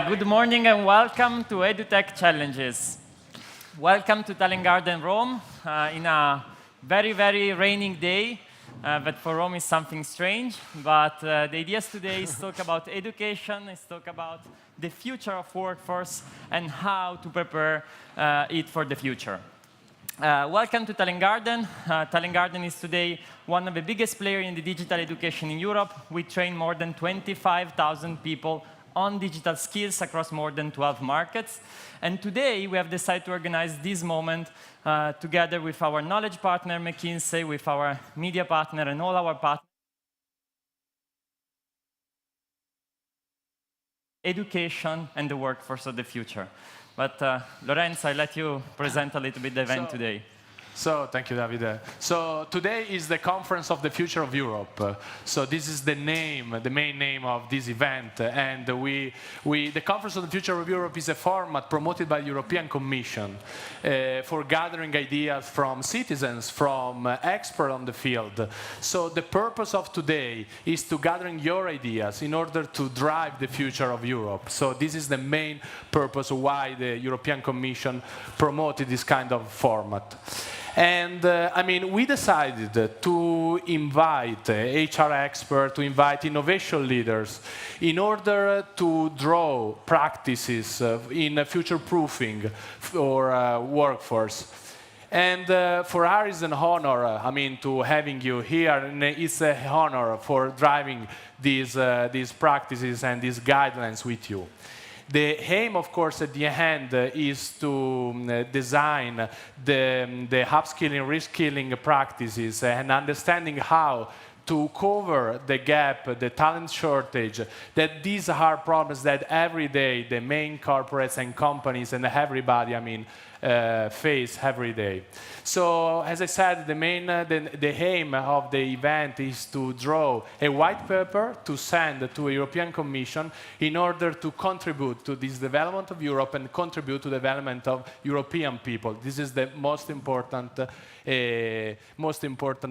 Good morning and welcome to EduTech Challenges. Welcome to Talent Garden, Rome, in a very, very raining day, but for Rome is something strange. But the ideas today is talk about education, is talk about the future of workforce and how to prepare it for the future. Welcome to Talent Garden. Talent Garden is today one of the biggest players in the digital education in Europe. We train more than 25,000 people on digital skills across more than 12 markets. And today, we have decided to organize this moment together with our knowledge partner, McKinsey, with our media partner, and all our partners. Education and the workforce of the future. But Lorenzo, I'll let you present a little bit the event today. So, thank you, Davide. So, today is the Conference of the Future of Europe. So, this is the name, the main name of this event. And the Conference of the Future of Europe is a format promoted by the European Commission for gathering ideas from citizens, from experts on the field. So, the purpose of today is to gathering your ideas in order to drive the future of Europe. So, this is the main purpose why the European Commission promoted this kind of format. And I mean, we decided to invite HR experts, to invite innovation leaders in order to draw practices in future-proofing for workforce. And for us, it's an honor, I mean, to having you here. And it's an honor for driving these practices and these guidelines with you. The aim, of course, at the end is to design the upskilling, reskilling practices and understanding how to cover the gap, the talent shortage, that these are problems that every day the main corporates and companies and everybody, I mean, face every day. So, as I said, the aim of the event is to draw a white paper to send to the European Commission in order to contribute to this development of Europe and contribute to the development of European people. This is the most important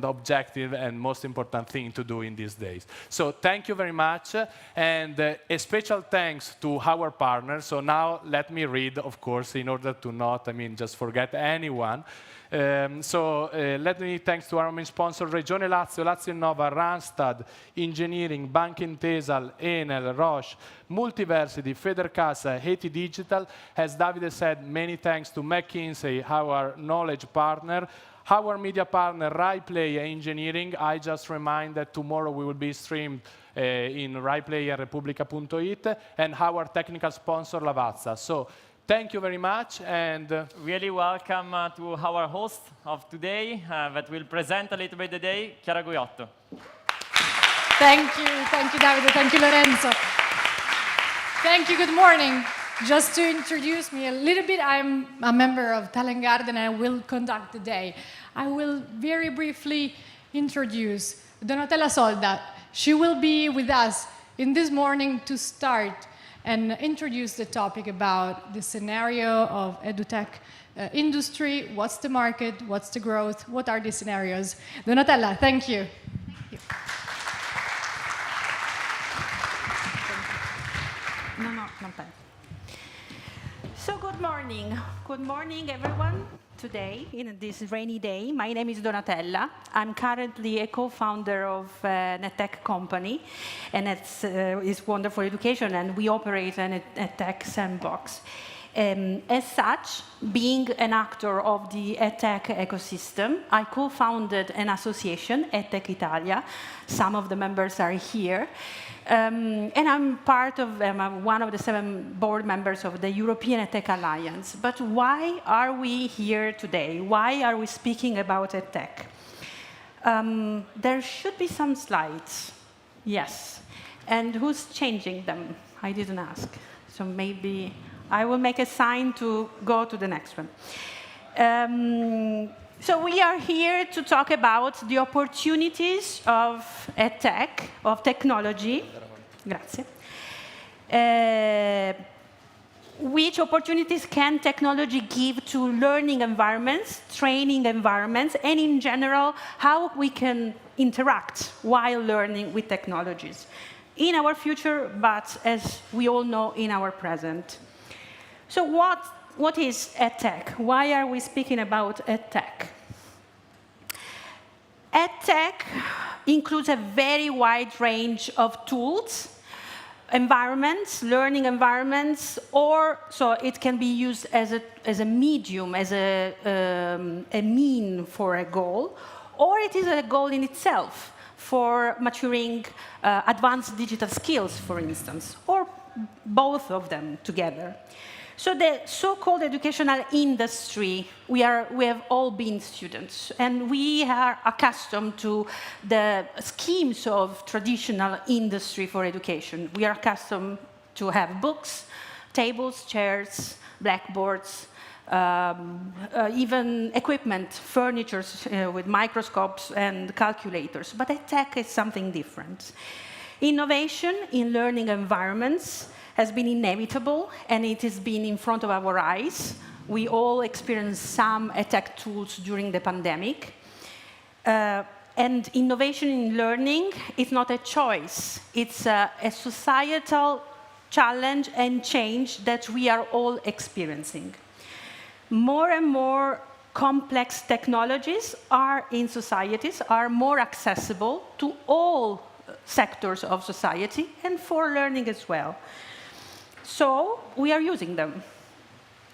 objective and most important thing to do in these days. So thank you very much, and a special thanks to our partners. So now let me read, of course, in order to not, I mean, just forget anyone. Let me thanks to our main sponsor, Regione Lazio, Lazio Innova, Randstad, Engineering, Banca Intesa, Enel, Roche, Multiversity, Federcasa, Haiti Digital. As Davide said, many thanks to McKinsey, our knowledge partner, our media partner, RaiPlay Engineering. I just remind that tomorrow we will be streamed in RaiPlay and Repubblica.it, and our technical sponsor, Lavazza. So, thank you very much, and really welcome to our host of today that will present a little bit the day, Chiara Guiotto. Thank you, Davide, thank you, Lorenzo. Thank you, good morning. Just to introduce me a little bit, I'm a member of Talent Garden and I will conduct the day. I will very briefly introduce Donatella Solda. She will be with us in this morning to start and introduce the topic about the scenario of EduTech industry. What's the market? What's the growth? What are the scenarios? Donatella, thank you. Non penso. So good morning. Good morning, everyone. Today, in this rainy day, my name is Donatella. I'm currently a co-founder of an EdTech company, and it's Wonderful Education, and we operate an EdTech sandbox. As such, being an actor of the EdTech ecosystem, I co-founded an association, EdTech Italia. Some of the members are here. And I'm I'm one of the 7 board members of the European EdTech Alliance. But why are we here today? Why are we speaking about EdTech? There should be some slides. Yes. And who's changing them? I didn't ask. So maybe I will make a sign to go to the next one. So we are here to talk about the opportunities of EdTech, of technology. Grazie. Which opportunities can technology give to learning environments, training environments, and in general, how we can interact while learning with technologies in our future, but as we all know, in our present. So what is EdTech? Why are we speaking about EdTech? EdTech includes a very wide range of tools, environments, learning environments, so it can be used as a medium, as a mean for a goal, or it is a goal in itself for maturing advanced digital skills, for instance, or both of them together. So the so-called educational industry, we have all been students, and we are accustomed to the schemes of traditional industry for education. We are accustomed to have books, tables, chairs, blackboards, even equipment, furniture with microscopes and calculators. But EdTech is something different. Innovation in learning environments has been inevitable, and it has been in front of our eyes. We all experienced some EdTech tools during the pandemic. And innovation in learning is not a choice. It's a societal challenge and change that we are all experiencing. More and more complex technologies in societies are more accessible to all sectors of society and for learning as well. So we are using them.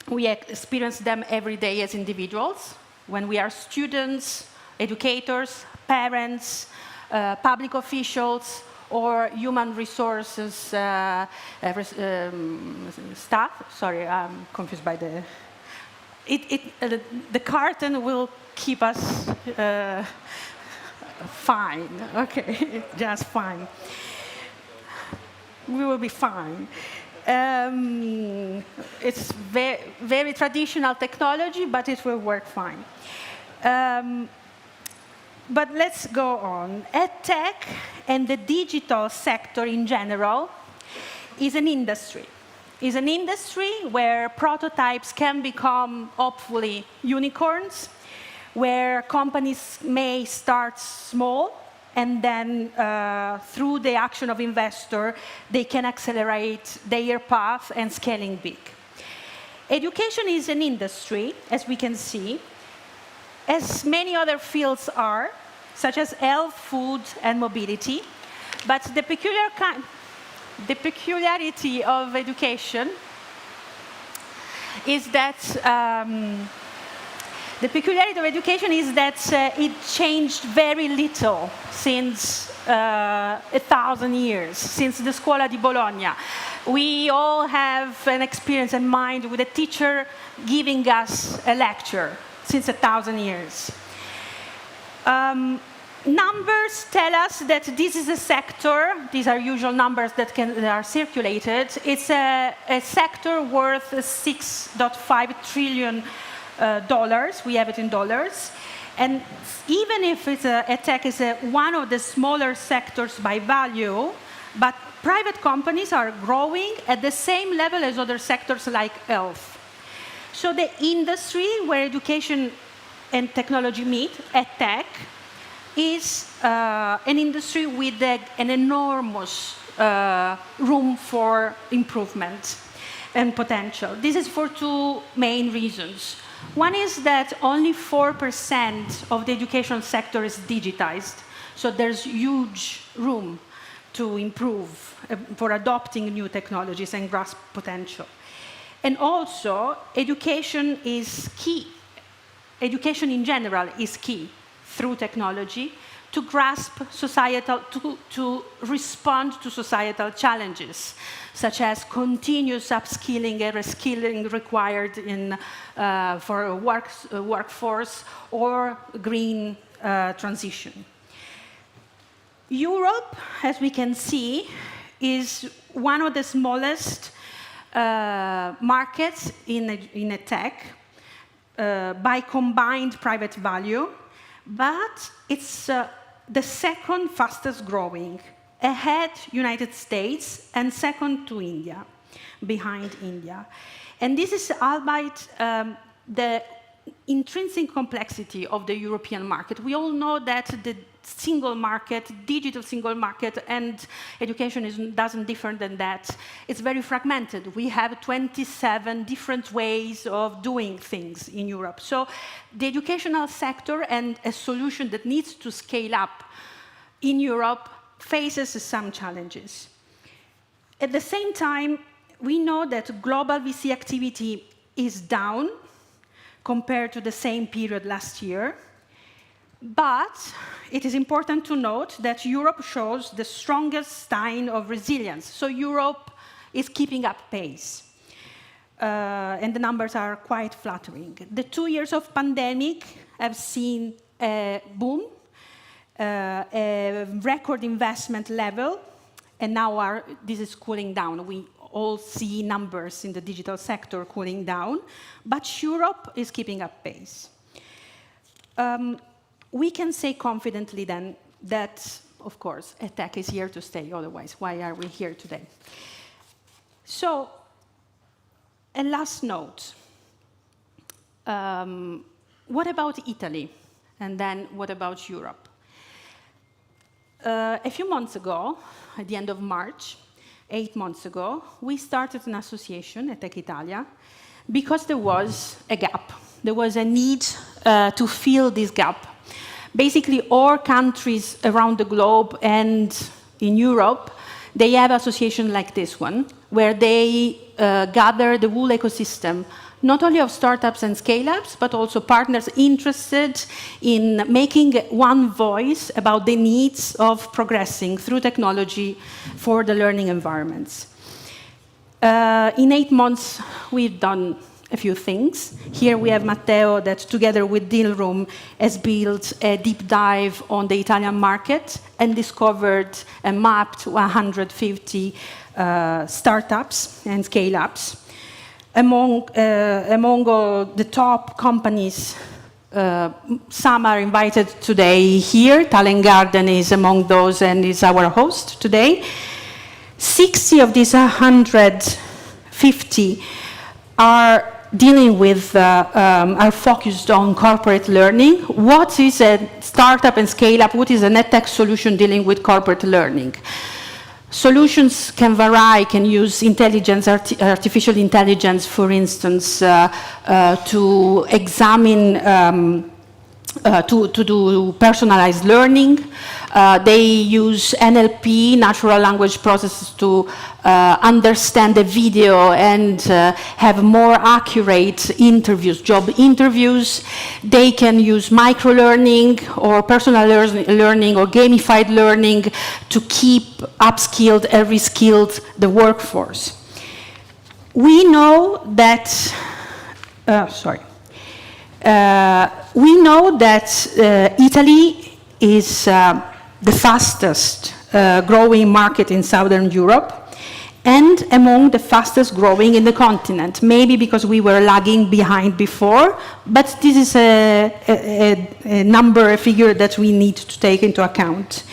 We experience them every day as individuals, when we are students, educators, parents, public officials, or human resources staff. Sorry, I'm confused by the... the curtain will keep us fine. Okay, just fine. We will be fine. It's very traditional technology, but it will work fine. But let's go on. EdTech and the digital sector in general is an industry. It's an industry where prototypes can become, hopefully, unicorns, where companies may start small, and then through the action of investor, they can accelerate their path and scaling big. Education is an industry, as we can see, as many other fields are, such as health, food, and mobility. But the peculiarity of education is that it changed very little since 1,000 years, since the Scuola di Bologna. We all have an experience in mind with a teacher giving us a lecture since 1,000 years. Numbers tell us that this is a sector, these are usual numbers that are circulated, it's a sector worth $6.5 trillion, we have it in dollars, and even if EdTech is one of the smaller sectors by value, but private companies are growing at the same level as other sectors like health. So the industry where education and technology meet, EdTech, is an industry with an enormous room for improvement and potential. This is for two main reasons. One is that only 4% of the education sector is digitized, so there's huge room to improve for adopting new technologies and grasp potential. And also, education is key. Education in general is key through technology to grasp societal, to respond to societal challenges, such as continuous upskilling and reskilling required for a workforce or green transition. Europe, as we can see, is one of the smallest markets in EdTech by combined private value, but it's the second fastest growing, ahead United States and second to India, behind India. And this is albeit the intrinsic complexity of the European market. We all know that the single market, digital single market, and education doesn't differ than that. It's very fragmented. We have 27 different ways of doing things in Europe. So the educational sector and a solution that needs to scale up in Europe faces some challenges. At the same time, we know that global VC activity is down compared to the same period last year. But it is important to note that Europe shows the strongest sign of resilience. So Europe is keeping up pace. And the numbers are quite flattering. The 2 years of pandemic have seen a boom, a record investment level, and now this is cooling down. We all see numbers in the digital sector cooling down, but Europe is keeping up pace. We can say confidently then that, of course, EdTech is here to stay, otherwise why are we here today? So, a last note. What about Italy? And then what about Europe? A few months ago, at the end of March, 8 months ago, we started an association, EdTech Italia, because there was a gap. There was a need to fill this gap. Basically, all countries around the globe and in Europe, they have associations like this one, where they gather the whole ecosystem, not only of startups and scale-ups, but also partners interested in making one voice about the needs of progressing through technology for the learning environments. In 8 months, we've done a few things. Here we have Matteo that, together with Dealroom, has built a deep dive on the Italian market and discovered and mapped 150 startups and scale-ups. Among all the top companies, some are invited today here. Talent Garden is among those and is our host today. 60 of these 150 are dealing with, are focused on corporate learning. What is a startup and scale-up? What is an EdTech solution dealing with corporate learning? Solutions can vary, can use intelligence, artificial intelligence, for instance, to examine, to do personalized learning. They use NLP, natural language processes, to understand the video and have more accurate interviews, job interviews. They can use micro-learning or personal learning or gamified learning to keep upskilled and reskilled the workforce. We know that, we know that Italy is the fastest growing market in Southern Europe and among the fastest growing in the continent. Maybe because we were lagging behind before, but this is a number, a figure that we need to take into account.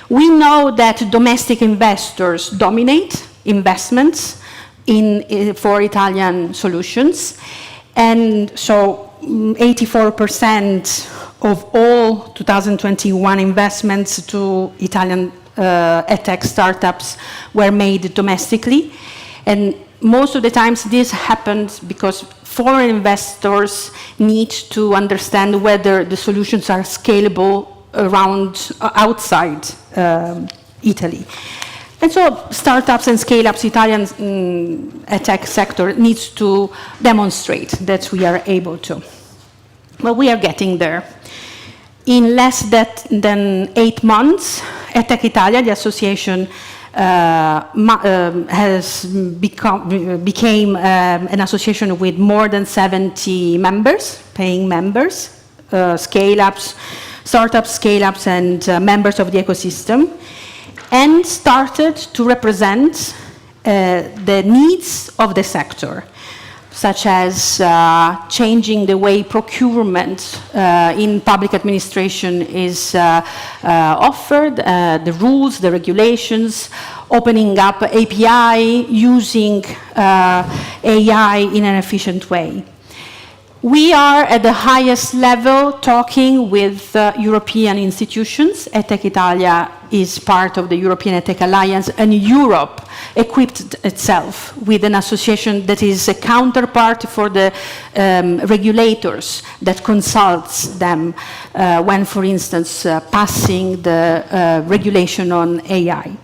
We know that domestic investors dominate investments for Italian solutions, and so 84% of all 2021 investments to Italian EdTech startups were made domestically, and most of the times this happens because foreign investors need to understand whether the solutions are scalable outside Italy. And so startups and scale-ups, Italian EdTech sector needs to demonstrate that we are able to. But we are getting there. In less than 8 months, EdTech Italia, the association, became an association with more than 70 members, paying members, scale-ups, startups, scale-ups, and members of the ecosystem, and started to represent the needs of the sector, such as changing the way procurement in public administration is offered, the rules, the regulations, opening up API, using AI in an efficient way. We are at the highest level talking with European institutions. EdTech Italia is part of the European EdTech Alliance, and Europe equipped itself with an association that is a counterpart for the regulators that consults them when, for instance, passing the regulation on AI.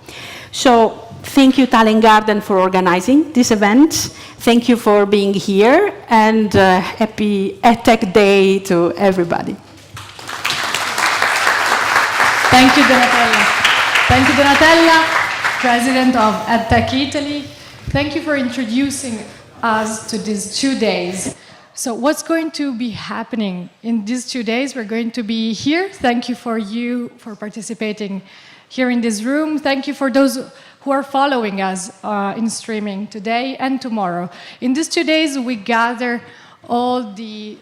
So thank you, Talent Garden, for organizing this event. Thank you for being here, and happy EdTech Day to everybody. Thank you, Donatella. Thank you, Donatella, President of EdTech Italy. Thank you for introducing us to these 2 days. So what's going to be happening in these 2 days? We're going to be here. Thank you for participating here in this room. Thank you for those who are following us in streaming today and tomorrow. In these 2 days, we gather all the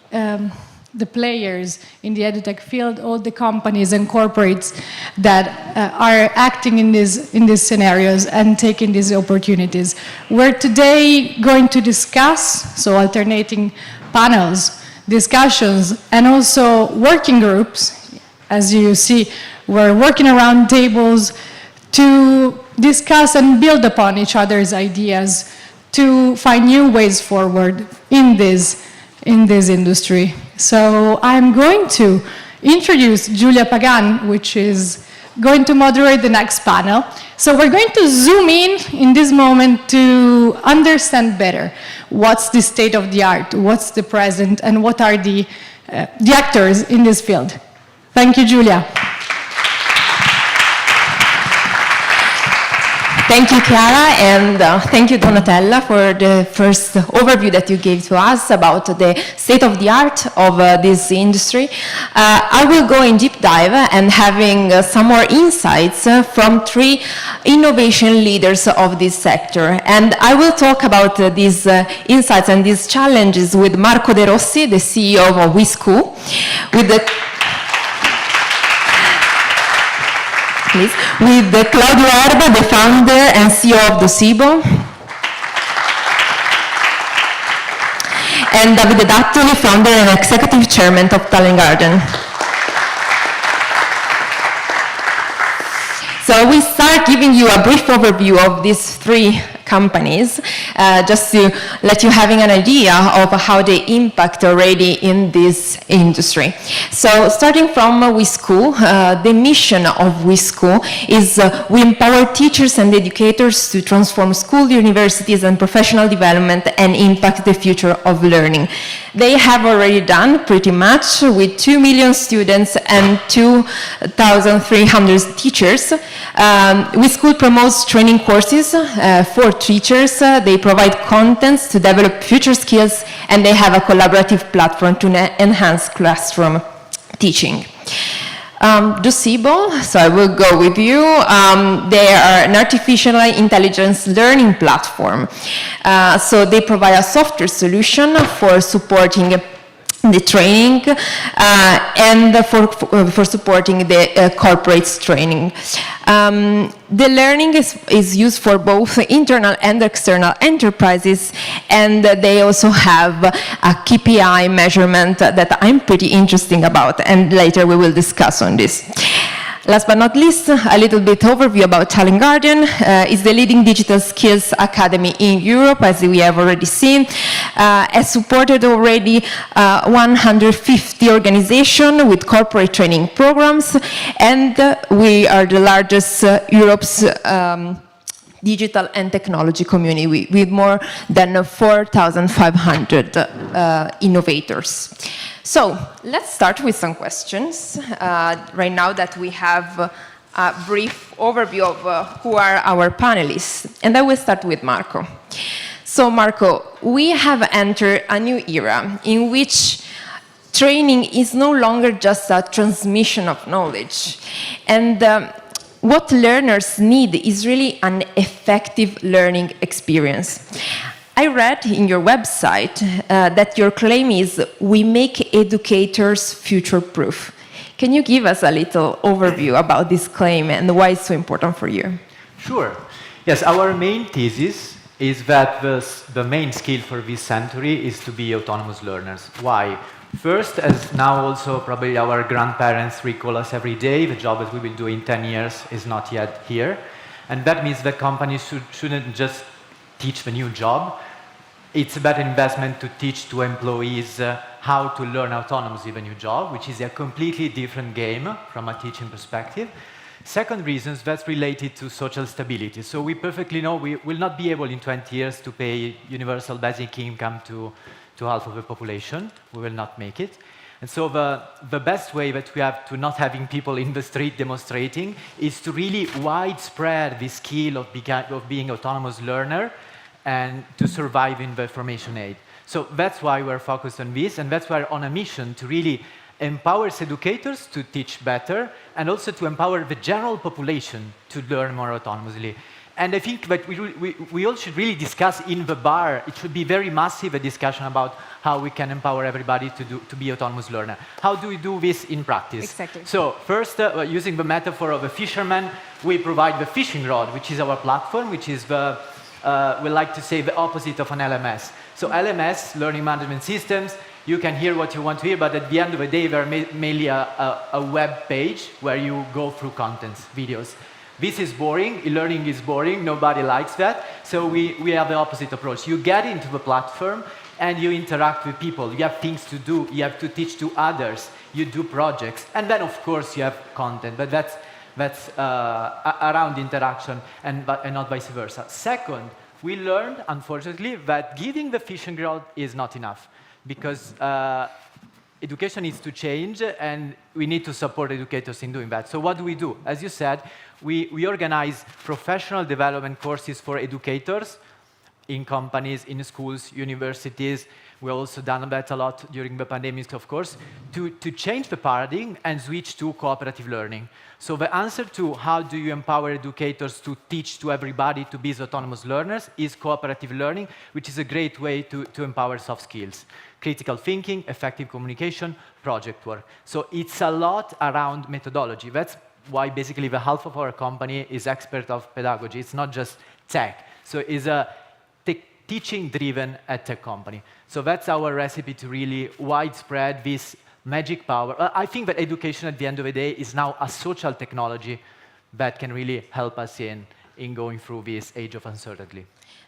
players in the EduTech field, all the companies and corporates that are acting in these scenarios and taking these opportunities. We're today going to discuss, so alternating panels, discussions, and also working groups. As you see, we're working around tables to discuss and build upon each other's ideas to find new ways forward in this industry. So I'm going to introduce Giulia Pagan, which is going to moderate the next panel. So we're going to zoom in this moment to understand better what's the state of the art, what's the present, and what are the actors in this field. Thank you, Giulia. Thank you, Chiara, and thank you, Donatella, for the first overview that you gave to us about the state of the art of this industry. I will go in deep dive and having some more insights from 3 innovation leaders of this sector. And I will talk about these insights and these challenges with Marco De Rossi, the CEO of WeSchool, with Claudio Erba, the founder and CEO of Docebo, and Davide Dattoli, founder and executive chairman of Talent Garden. So we start giving you a brief overview of these 3 companies, just to let you having an idea of how they impact already in this industry. So starting from WeSchool, the mission of WeSchool is we empower teachers and educators to transform school, universities, and professional development and impact the future of learning. They have already done pretty much with 2 million students and 2,300 teachers. WeSchool promotes training courses for teachers. They provide contents to develop future skills, and they have a collaborative platform to enhance classroom teaching. Docebo, so I will go with you. They are an artificial intelligence learning platform. So they provide a software solution for supporting the training and for supporting the corporate's training. The learning is used for both internal and external enterprises, and they also have a KPI measurement that I'm pretty interested about, and later we will discuss on this. Last but not least, a little bit overview about Talent Garden. It's the leading digital skills academy in Europe, as we have already seen. Has supported already 150 organizations with corporate training programs, and we are the largest Europe's digital and technology community with more than 4,500 innovators. So let's start with some questions right now that we have a brief overview of who are our panelists. And I will start with Marco. So Marco, we have entered a new era in which training is no longer just a transmission of knowledge. And what learners need is really an effective learning experience. I read in your website that your claim is, we make educators future-proof. Can you give us a little overview about this claim and why it's so important for you? Sure. Yes, our main thesis is that the main skill for this century is to be autonomous learners. Why? First, as now also probably our grandparents recall us every day, the job that we will do in 10 years is not yet here. And that means that companies shouldn't just teach the new job. It's a better investment to teach to employees how to learn autonomously the new job, which is a completely different game from a teaching perspective. Second reason, that's related to social stability. So we perfectly know we will not be able in 20 years to pay universal basic income to half of the population. We will not make it. And so the best way that we have to not having people in the street demonstrating is to really widespread the skill of being autonomous learner and to survive in the formation age. So that's why we're focused on this, and that's why we're on a mission to really empower educators to teach better and also to empower the general population to learn more autonomously. And I think that we all should really discuss in the bar. It should be very massive a discussion about how we can empower everybody to be autonomous learner. How do we do this in practice? Exactly. So first, using the metaphor of a fisherman, we provide the fishing rod, which is our platform, which is we like to say the opposite of an LMS. So LMS, learning management systems, you can hear what you want to hear, but at the end of the day, they're mainly a web page where you go through contents, videos. This is boring, e-learning is boring, nobody likes that, so we have the opposite approach. You get into the platform and you interact with people, you have things to do, you have to teach to others, you do projects, and then of course you have content, but that's around interaction and not vice versa. Second, we learned, unfortunately, that giving the fishing rod is not enough, because education needs to change, and we need to support educators in doing that. So what do? As you said, we organize professional development courses for educators in companies, in schools, universities. We also done that a lot during the pandemic, of course, to change the paradigm and switch to cooperative learning. So the answer to how do you empower educators to teach to everybody to be autonomous learners is cooperative learning, which is a great way to empower soft skills. Critical thinking, effective communication, project work. So it's a lot around methodology. That's why basically the half of our company is expert of pedagogy. It's not just tech. So it's a teaching-driven tech company. So that's our recipe to really widespread this magic power. I think that education at the end of the day is now a social technology that can really help us in going through this age of uncertainty.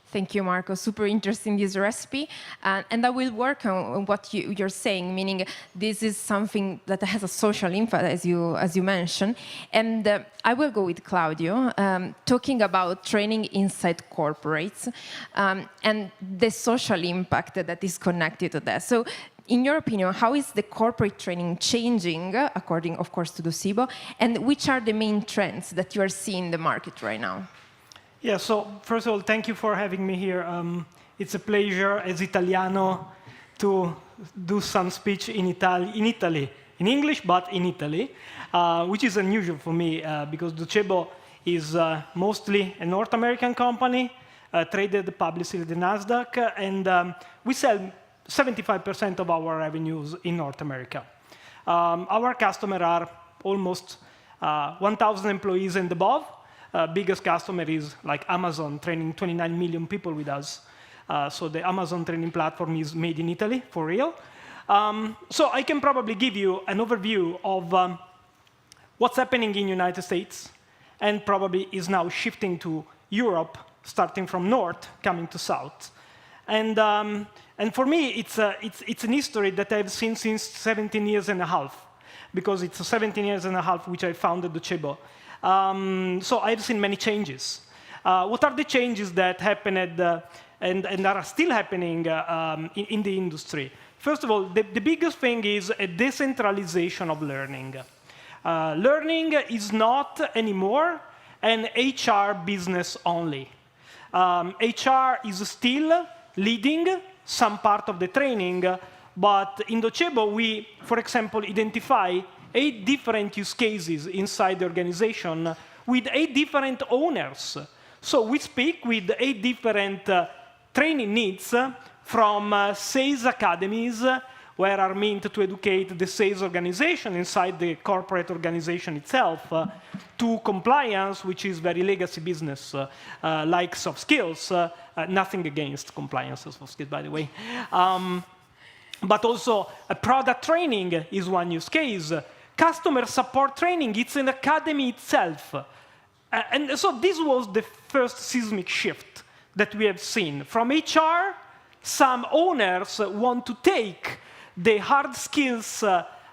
Thank you, Marco. Super interesting, this recipe. And I will work on what you're saying, meaning this is something that has a social impact, as you mentioned. And I will go with Claudio, talking about training inside corporates and the social impact that is connected to that. So in your opinion, how is the corporate training changing, according, of course, to Docebo, and which are the main trends that you are seeing in the market right now? Yeah, so first of all, thank you for having me here. It's a pleasure as Italiano to do some speech in Italy in English, but in Italy, which is unusual for me because Docebo is mostly a North American company, traded publicly at the NASDAQ, and we sell 75% of our revenues in North America. Our customers are almost 1,000 employees and above. Biggest customer is like Amazon, training 29 million people with us. So the Amazon training platform is made in Italy, for real. So I can probably give you an overview of what's happening in the United States, and probably is now shifting to Europe, starting from north, coming to south. And for me, it's an history that I've seen since 17 years and a half, because it's 17 years and a half which I founded Docebo. So I've seen many changes. What are the changes that happened and are still happening in the industry? First of all, the biggest thing is a decentralization of learning. Learning is not anymore an HR business only. HR is still leading some part of the training, but in Docebo, we, for example, identify 8 different use cases inside the organization with 8 different owners. So we speak with 8 different training needs from sales academies, where are meant to educate the sales organization inside the corporate organization itself, to compliance, which is very legacy business, like soft skills. Nothing against compliance of soft skills, by the way. But also product training is one use case. Customer support training, it's an academy itself. And so this was the first seismic shift that we have seen. From HR, some owners want to take the hard skills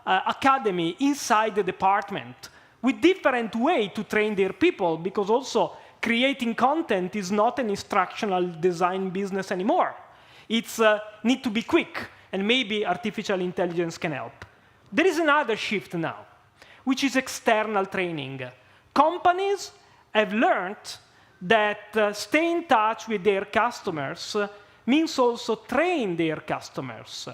academy inside the department with different way to train their people, because also creating content is not an instructional design business anymore. It's need to be quick, and maybe artificial intelligence can help. There is another shift now, which is external training. Companies have learned that stay in touch with their customers means also train their customers,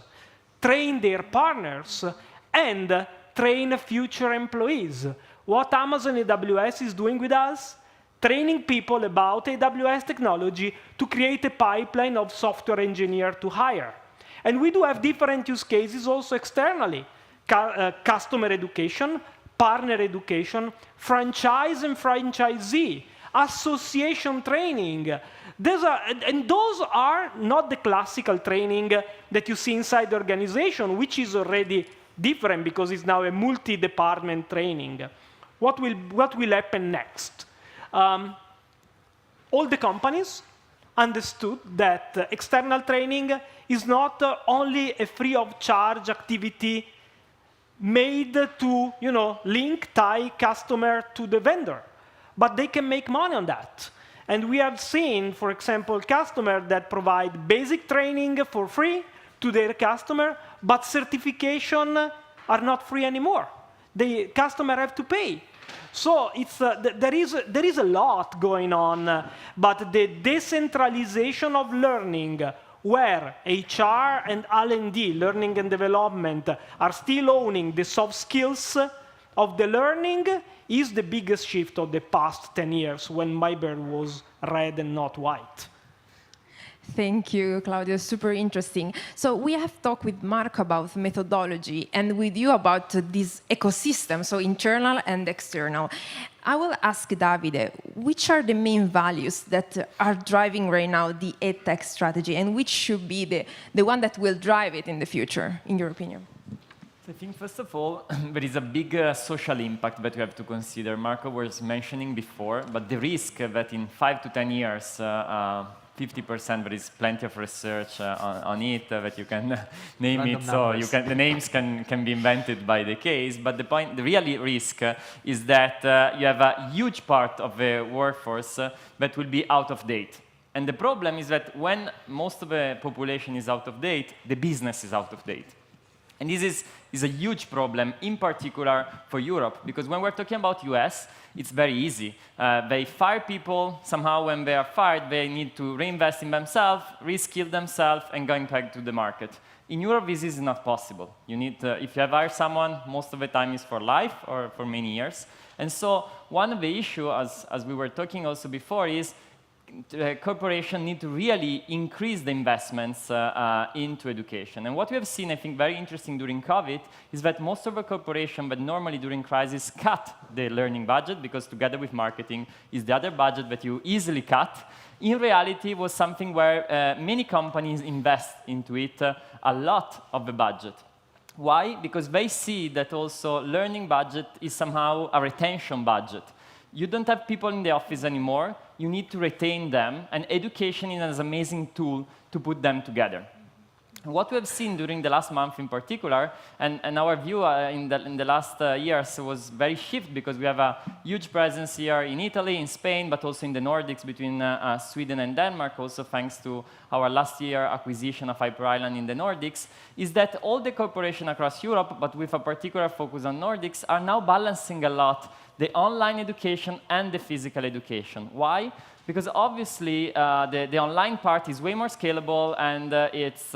train their partners, and train future employees. What Amazon AWS is doing with us? Training people about AWS technology to create a pipeline of software engineers to hire. And we do have different use cases also externally. Customer education, partner education, franchise and franchisee, association training. Those are not the classical training that you see inside the organization, which is already different because it's now a multi-department training. What will happen next? All the companies understood that external training is not only a free of charge activity made to link, tie customer to the vendor, but they can make money on that. And we have seen, for example, customers that provide basic training for free to their customer, but certification are not free anymore. The customer have to pay. So there is a lot going on, but the decentralization of learning, where HR and L&D, learning and development, are still owning the soft skills of the learning, is the biggest shift of the past 10 years, when my bird was red and not white. Thank you, Claudio. Super interesting. So we have talked with Marco about methodology and with you about this ecosystem, so internal and external. I will ask Davide, which are the main values that are driving right now the EdTech strategy, and which should be the one that will drive it in the future, in your opinion? I think, first of all, there is a big social impact that we have to consider. Marco was mentioning before, but the risk that in 5 to 10 years, 50%, there is plenty of research on it that you can name Random it, numbers. so the names can be invented by the case. But the real risk is that you have a huge part of the workforce that will be out of date. And the problem is that when most of the population is out of date, the business is out of date. And this is a huge problem, in particular for Europe, because when we're talking about US, it's very easy. They fire people, somehow when they are fired, they need to reinvest in themselves, reskill themselves, and going back to the market. In Europe, this is not possible. You need to, if you have hired someone, most of the time is for life or for many years. And so one of the issues, as we were talking also before, is corporations need to really increase the investments into education. And what we have seen, I think, very interesting during COVID is that most of the corporations that normally during crisis cut the learning budget, because together with marketing is the other budget that you easily cut, in reality was something where many companies invest into it a lot of the budget. Why? Because they see that also learning budget is somehow a retention budget. You don't have people in the office anymore. You need to retain them, and education is an amazing tool to put them together. What we have seen during the last month in particular, and our view in the last years was very shift, because we have a huge presence here in Italy, in Spain, but also in the Nordics between Sweden and Denmark, also thanks to our last year acquisition of Hyper Island in the Nordics, is that all the corporations across Europe, but with a particular focus on Nordics, are now balancing a lot the online education and the physical education. Why? Because obviously the online part is way more scalable, and it's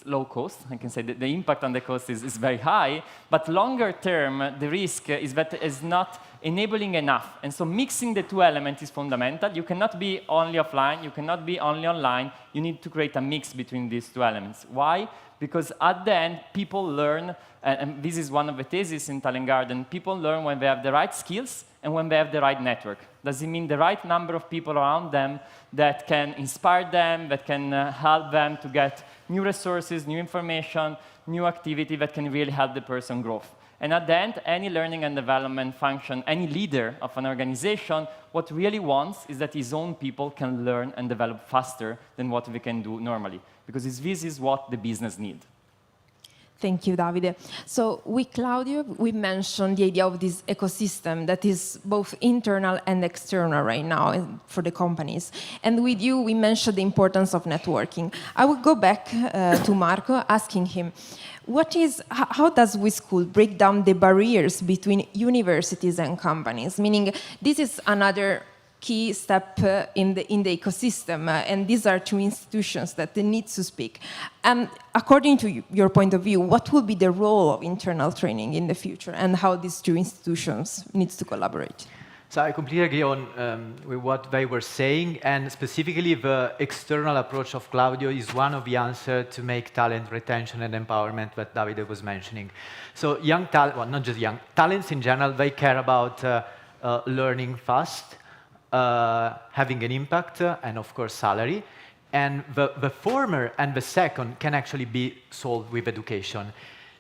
low cost. I can say that the impact on the cost is very high, but longer term, the risk is that it's not enabling enough. And so mixing the two elements is fundamental. You cannot be only offline, you cannot be only online. You need to create a mix between these two elements. Why? Because at the end, people learn, and this is one of the theses in Talent Garden, people learn when they have the right skills and when they have the right network. Does it mean the right number of people around them that can inspire them, that can help them to get new resources, new information, new activity that can really help the person grow? And at the end, any learning and development function, any leader of an organization, what really wants is that his own people can learn and develop faster than what we can do normally, because this is what the business needs. Thank you, Davide. So with Claudio, we mentioned the idea of this ecosystem that is both internal and external right now for the companies. And with you, we mentioned the importance of networking. I would go back to Marco, asking him, how does WeSchool break down the barriers between universities and companies? Meaning, this is another key step in the ecosystem, and these are two institutions that need to speak. And according to your point of view, what will be the role of internal training in the future, and how these two institutions need to collaborate? So I completely agree on with what they were saying, and specifically the external approach of Claudio is one of the answers to make talent retention and empowerment that Davide was mentioning. So young talent, well, not just young, talents in general, they care about learning fast, having an impact, and of course salary. And the former and the second can actually be solved with education.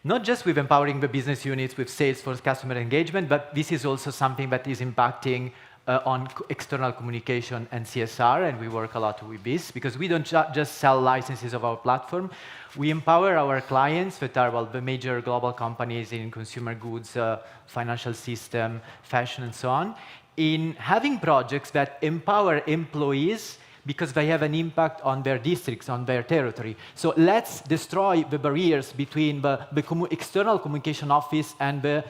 Not just with empowering the business units with sales for customer engagement, but this is also something that is impacting on external communication and CSR, and we work a lot with this, because we don't just sell licenses of our platform. We empower our clients that are, well, the major global companies in consumer goods, financial system, fashion, and so on, in having projects that empower employees because they have an impact on their districts, on their territory. So let's destroy the barriers between the external communication office and the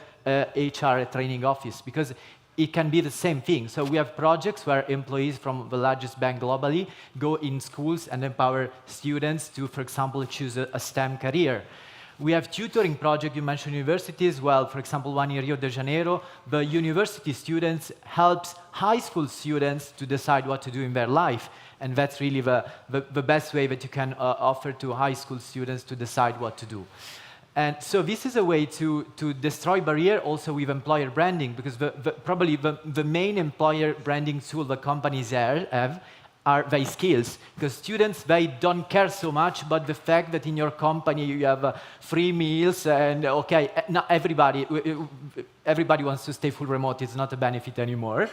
HR training office, because it can be the same thing. So we have projects where employees from the largest bank globally go in schools and empower students to, for example, choose a STEM career. We have tutoring project, you mentioned universities. Well, for example, one in Rio de Janeiro, the university students helps high school students to decide what to do in their life. And that's really the best way that you can offer to high school students to decide what to do. And so this is a way to destroy barrier also with employer branding, because probably the main employer branding tool the companies have are their skills, because students, they don't care so much about the fact that in your company you have free meals and, okay, not everybody wants to stay full remote, it's not a benefit anymore.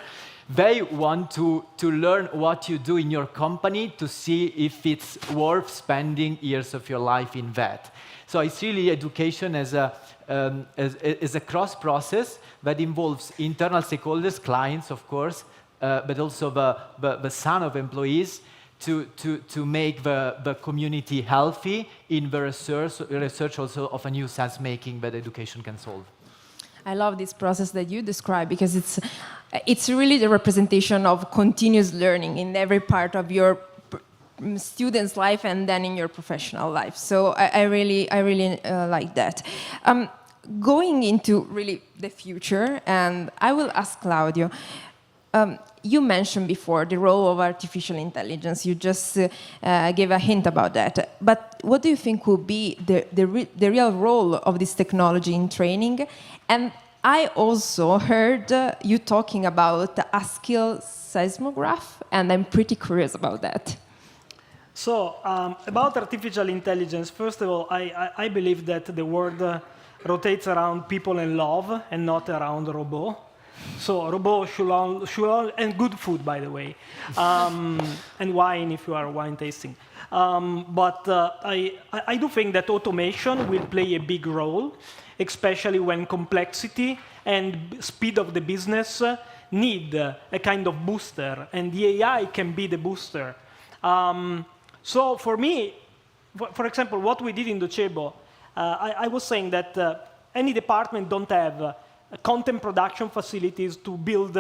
They want to learn what you do in your company to see if it's worth spending years of your life in that. So it's really education as a cross process that involves internal stakeholders, clients, of course, but also the son of employees, to make the community healthy in the research also of a new sense-making that education can solve. I love this process that you describe because it's really the representation of continuous learning in every part of your student's life and then in your professional life. So I really like that. Going into really the future, and I will ask Claudio, you mentioned before the role of artificial intelligence. You just gave a hint about that. But what do you think will be the real role of this technology in training? And I also heard you talking about a skill seismograph, and I'm pretty curious about that. So, about artificial intelligence, first of all, I believe that the world rotates around people and love and not around robot. So, robot should and good food, by the way, and wine if you are wine tasting. But I do think that automation will play a big role, especially when complexity and speed of the business need a kind of booster, and the AI can be the booster. So for me, for example, what we did in Docebo, I was saying that any department don't have content production facilities to build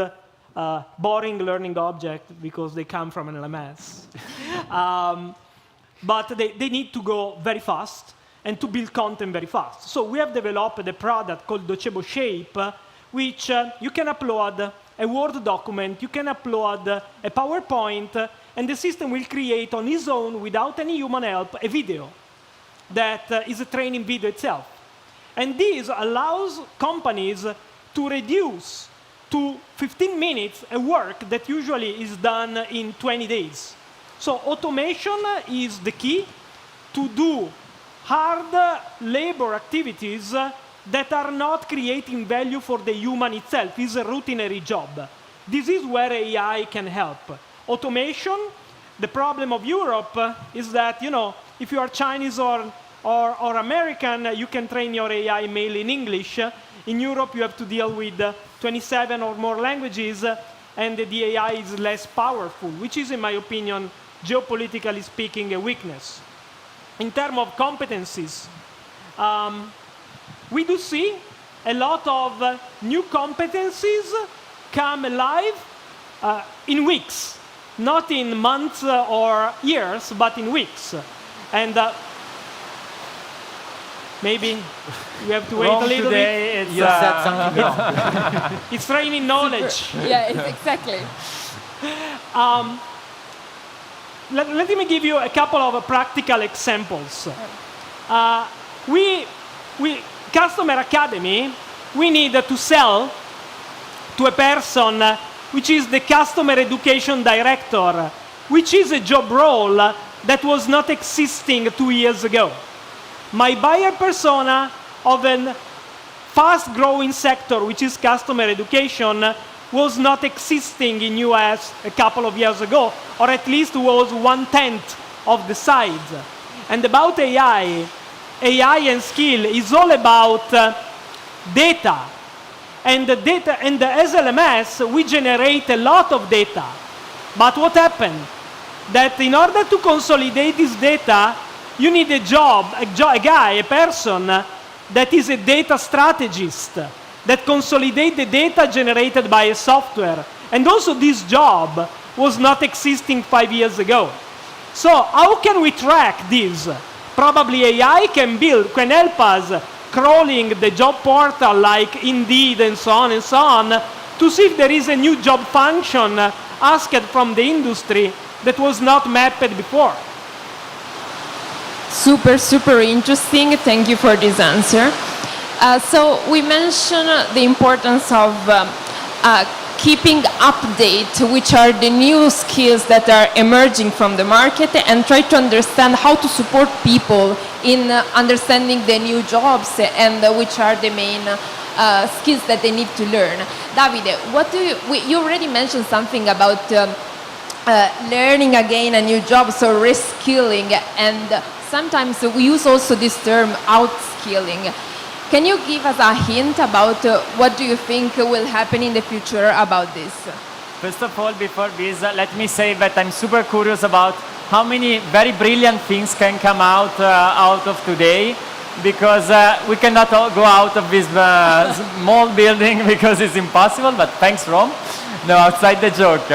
boring learning objects because they come from an LMS. But they need to go very fast and to build content very fast. So we have developed a product called Docebo Shape, which you can upload a Word document, you can upload a PowerPoint, and the system will create on its own, without any human help, a video that is a training video itself. And this allows companies to reduce to 15 minutes a work that usually is done in 20 days. So automation is the key to do hard labor activities that are not creating value for the human itself. It's a routinary job. This is where AI can help. Automation, the problem of Europe is that, you know, if you are Chinese or American, you can train your AI mainly in English. In Europe, you have to deal with 27 or more languages, and the AI is less powerful, which is, in my opinion, geopolitically speaking, a weakness. In terms of competencies, we do see a lot of new competencies come alive in weeks, not in months or years, but in weeks. And maybe we have to wait a little bit. You said something wrong. It's training knowledge. Yeah, exactly. Let me give you a couple of practical examples. Customer Academy, we need to sell to a person which is the Customer Education Director, which is a job role that was not existing 2 years ago. My buyer persona of a fast-growing sector, which is customer education, was not existing in US a couple of years ago, or at least was 1/10 of the size. And about AI and skill is all about data. And as LMS, we generate a lot of data. But what happened? That in order to consolidate this data, you need a person that is a data strategist, that consolidate the data generated by a software. And also this job was not existing 5 years ago. So how can we track this? Probably AI can help us crawling the job portal like Indeed and so on, to see if there is a new job function asked from the industry that was not mapped before. Super, super interesting. Thank you for this answer. So we mentioned the importance of keeping update, which are the new skills that are emerging from the market, and try to understand how to support people in understanding the new jobs and which are the main skills that they need to learn. Davide, you already mentioned something about learning again a new job, so reskilling, and sometimes we use also this term outskilling. Can you give us a hint about what do you think will happen in the future about this? First of all, before this, let me say that I'm super curious about how many very brilliant things can come out of today, because we cannot all go out of this small building because it's impossible, but thanks, Rome. No, outside the joke.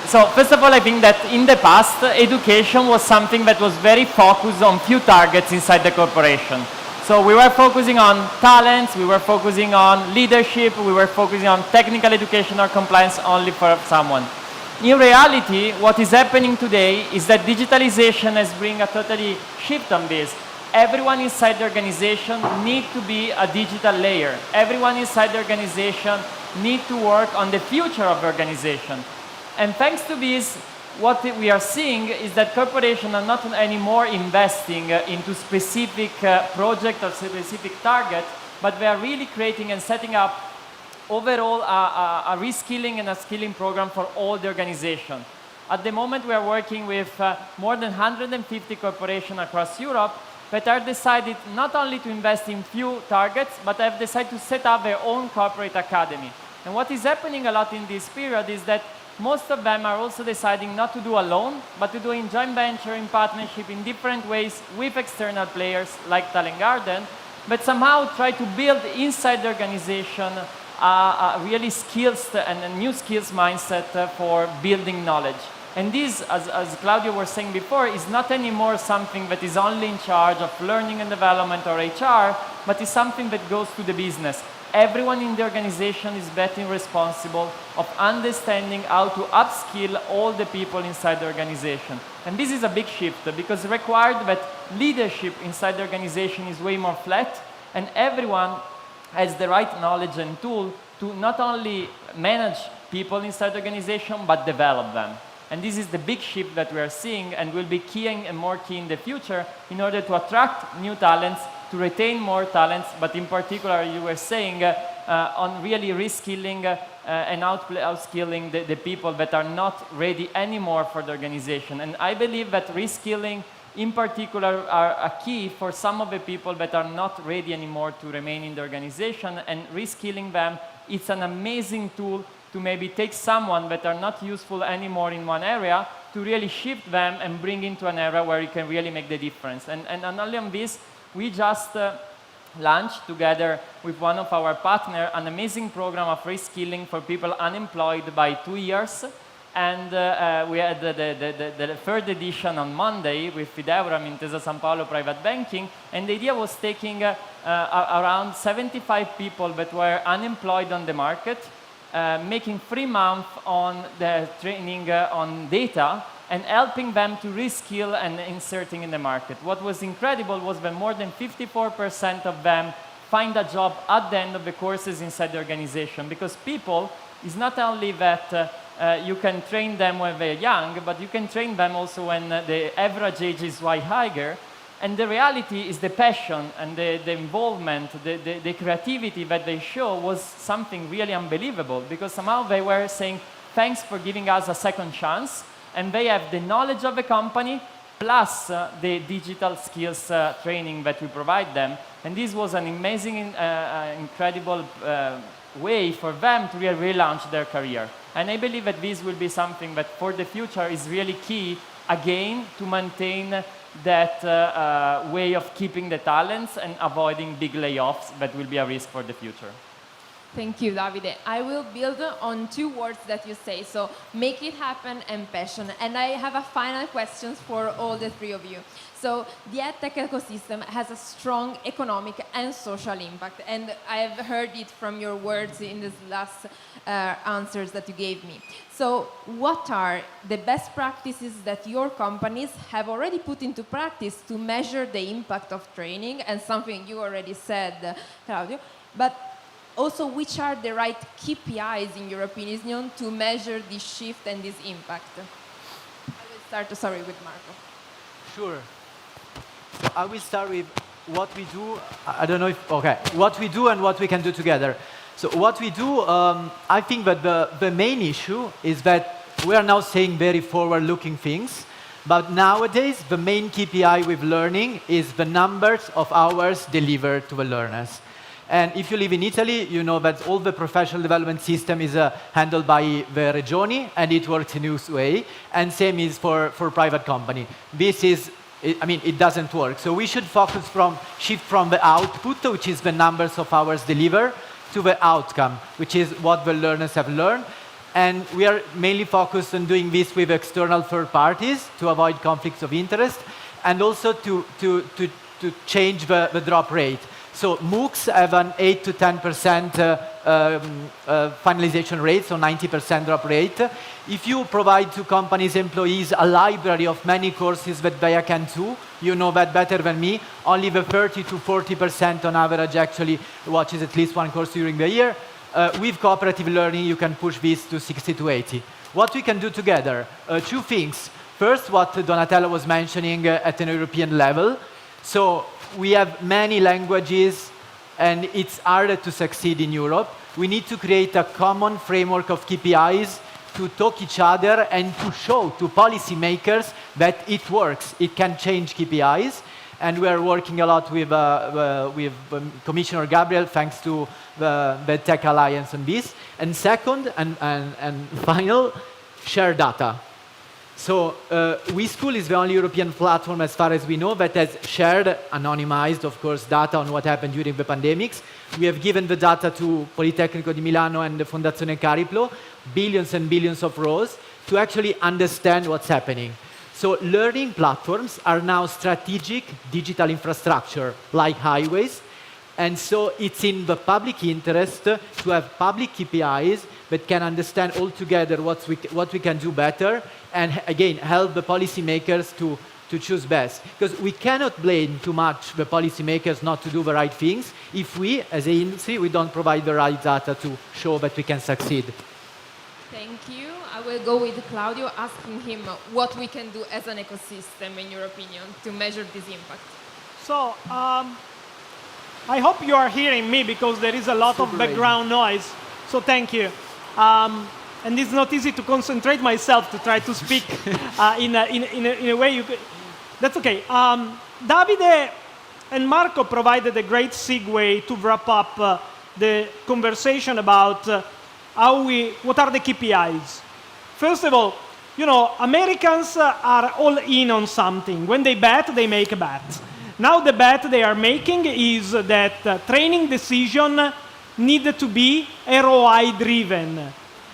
So first of all, I think that in the past, education was something that was very focused on few targets inside the corporation. So we were focusing on talents, we were focusing on leadership, we were focusing on technical education or compliance only for someone. In reality, what is happening today is that digitalization has bring a totally shift on this. Everyone inside the organization needs to be a digital layer. Everyone inside the organization needs to work on the future of the organization. And thanks to this, what we are seeing is that corporations are not anymore investing into specific projects or specific targets, but they are really creating and setting up overall a reskilling and a skilling program for all the organization. At the moment, we are working with more than 150 corporations across Europe that are decided not only to invest in few targets, but have decided to set up their own corporate academy. And what is happening a lot in this period is that most of them are also deciding not to do alone, but to do in joint venture, in partnership, in different ways with external players like Talent Garden, but somehow try to build inside the organization a really skills and a new skills mindset for building knowledge. And this, as Claudio was saying before, is not anymore something that is only in charge of learning and development or HR, but is something that goes to the business. Everyone in the organization is being responsible of understanding how to upskill all the people inside the organization. And this is a big shift because it required that leadership inside the organization is way more flat, and everyone has the right knowledge and tool to not only manage people inside the organization, but develop them. And this is the big shift that we are seeing and will be key and more key in the future in order to attract new talents, to retain more talents, but in particular, you were saying, on really reskilling and outskilling the people that are not ready anymore for the organization. And I believe that reskilling in particular are a key for some of the people that are not ready anymore to remain in the organization, and reskilling them, it's an amazing tool to maybe take someone that are not useful anymore in one area to really shift them and bring into an area where you can really make the difference. And not only on this, we just launched together with one of our partners an amazing program of reskilling for people unemployed by 2 years. And we had the third edition on Monday with Fideuram, Intesa San Paolo Private Banking. And the idea was taking around 75 people that were unemployed on the market, making 3 months on the training on data and helping them to reskill and inserting in the market. What was incredible was that more than 54% of them find a job at the end of the courses inside the organization, because people is not only that you can train them when they're young, but you can train them also when the average age is way higher. And the reality is the passion and the involvement, the creativity that they show was something really unbelievable, because somehow they were saying, thanks for giving us a second chance, and they have the knowledge of the company plus the digital skills training that we provide them. And this was an amazing, incredible way for them to really relaunch their career. And I believe that this will be something that for the future is really key, again, to maintain that way of keeping the talents and avoiding big layoffs that will be a risk for the future. Thank you, Davide. I will build on 2 words that you say, so make it happen and passion. And I have a final question for all the 3 of you. So the EdTech ecosystem has a strong economic and social impact, and I have heard it from your words in the last answers that you gave me. So what are the best practices that your companies have already put into practice to measure the impact of training, and something you already said, Claudio, but also which are the right KPIs, in your opinion, to measure this shift and this impact? I will start, with Marco. Sure. So I will start with what we do. I don't know if, okay, what we do and what we can do together. So what we do, I think that the main issue is that we are now saying very forward-looking things, but nowadays the main KPI with learning is the numbers of hours delivered to the learners. And if you live in Italy, you know that all the professional development system is handled by the Regioni, and it works in this way. And same is for private company. This is, I mean, it doesn't work. So we should shift from the output, which is the numbers of hours delivered, to the outcome, which is what the learners have learned. And we are mainly focused on doing this with external third parties to avoid conflicts of interest, and also to change the drop rate. So MOOCs have an 8 to 10% finalization rate, so 90% drop rate. If you provide to companies' employees a library of many courses that they can do, you know that better than me, only the 30 to 40% on average actually watches at least one course during the year. With cooperative learning, you can push this to 60 to 80. What we can do together? Two things. First, what Donatello was mentioning at an European level. So we have many languages, and it's harder to succeed in Europe. We need to create a common framework of KPIs to talk each other and to show to policymakers that it works. It can change KPIs. And we are working a lot with Commissioner Gabriel, thanks to the Tech Alliance on this. And second, and final, share data. So WeSchool is the only European platform, as far as we know, that has shared, anonymized, of course, data on what happened during the pandemics. We have given the data to Politecnico di Milano and the Fondazione Cariplo, billions and billions of rows, to actually understand what's happening. So learning platforms are now strategic digital infrastructure, like highways. And so it's in the public interest to have public KPIs that can understand altogether what we can do better, and again, help the policymakers to choose best. Because we cannot blame too much the policymakers not to do the right things if we, as an industry, we don't provide the right data to show that we can succeed. Thank you. I will go with Claudio, asking him what we can do as an ecosystem, in your opinion, to measure this impact. So, I hope you are hearing me, because there is a lot of background noise. So thank you. And it's not easy to concentrate myself to try to speak in a way you could. That's okay. Davide and Marco provided a great segue to wrap up the conversation about what are the KPIs. First of all, you know, Americans are all in on something. When they bet, they make a bet. Now the bet they are making is that training decision need to be ROI driven.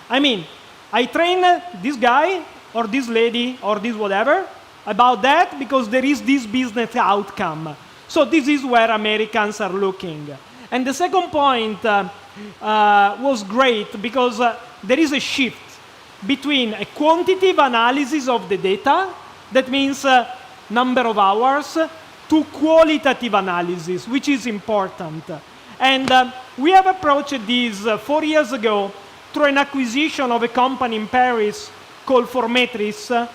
I mean, I train this guy or this lady or this whatever about that because there is this business outcome. So this is where Americans are looking. And the second point was great because there is a shift between a quantitative analysis of the data, that means number of hours, to qualitative analysis, which is important. And we have approached this 4 years ago through an acquisition of a company in Paris called Formetris,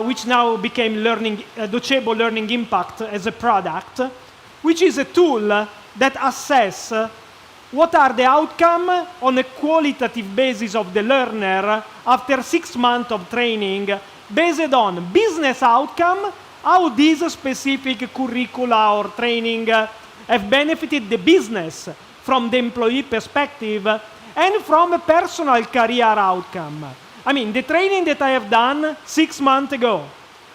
which now became Docebo Learning Impact as a product, which is a tool that assess what are the outcomes on a qualitative basis of the learner after 6 months of training, based on business outcome, how these specific curricula or training have benefited the business from the employee perspective and from a personal career outcome. I mean, the training that I have done 6 months ago,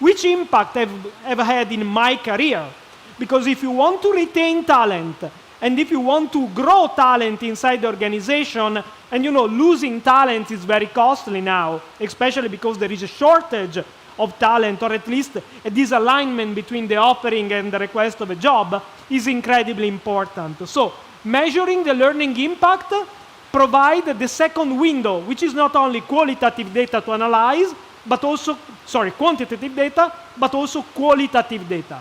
which impact have had in my career? Because if you want to retain talent, and if you want to grow talent inside the organization, and you know, losing talent is very costly now, especially because there is a shortage of talent, or at least a disalignment between the offering and the request of a job, is incredibly important. So, measuring the learning impact provide the second window, which is not only qualitative data to analyze, but also, quantitative data, but also qualitative data.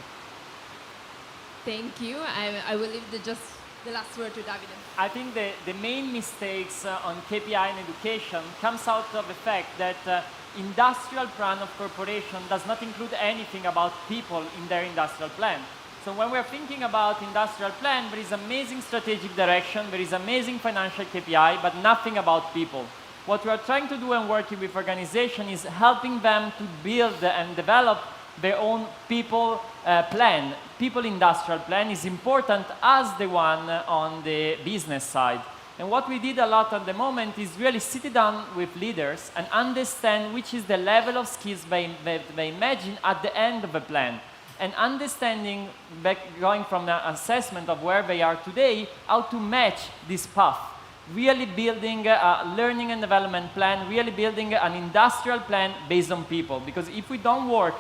Thank you. I will leave just the last word to Davide. I think the main mistakes on KPI and education comes out of the fact that industrial plan of corporation does not include anything about people in their industrial plan. So when we're thinking about industrial plan, there is amazing strategic direction, there is amazing financial KPI, but nothing about people. What we are trying to do and working with organization is helping them to build and develop their own people plan, people industrial plan is important as the one on the business side. And what we did a lot at the moment is really sit down with leaders and understand which is the level of skills they imagine at the end of a plan. And understanding, going from the assessment of where they are today, how to match this path. Really building a learning and development plan, really building an industrial plan based on people. Because if we don't work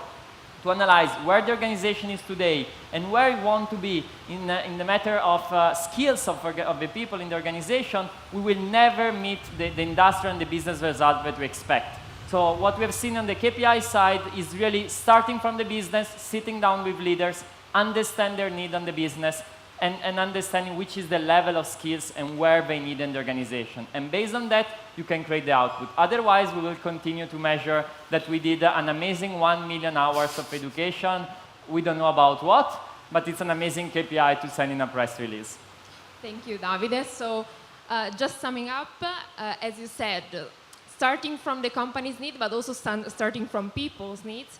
to analyze where the organization is today and where we want to be in the matter of skills of the people in the organization, we will never meet the industrial and the business result that we expect. So what we have seen on the KPI side is really starting from the business, sitting down with leaders, understand their need on the business, and understanding which is the level of skills and where they need in the organization. And based on that, you can create the output. Otherwise, we will continue to measure that we did an amazing 1 million hours of education. We don't know about what, but it's an amazing KPI to send in a press release. Thank you, Davide. So just summing up, as you said, starting from the company's need, but also starting from people's needs,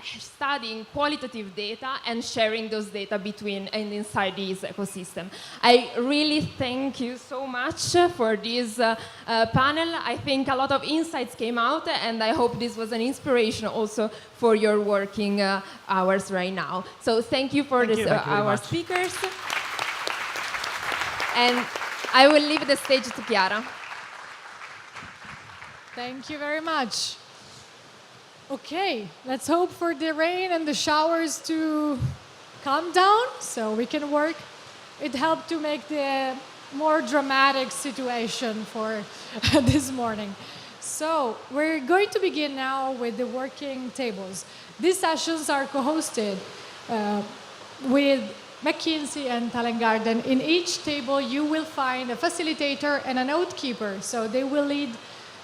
studying qualitative data and sharing those data between and inside this ecosystem. I really thank you so much for this panel. I think a lot of insights came out, and I hope this was an inspiration also for your working hours right now. So thank you for our speakers. And I will leave the stage to Chiara. Thank you very much. Okay, let's hope for the rain and the showers to calm down so we can work. It helped to make the more dramatic situation for this morning. So we're going to begin now with the working tables. These sessions are co-hosted with McKinsey and Talent Garden. In each table, you will find a facilitator and a note keeper, so they will lead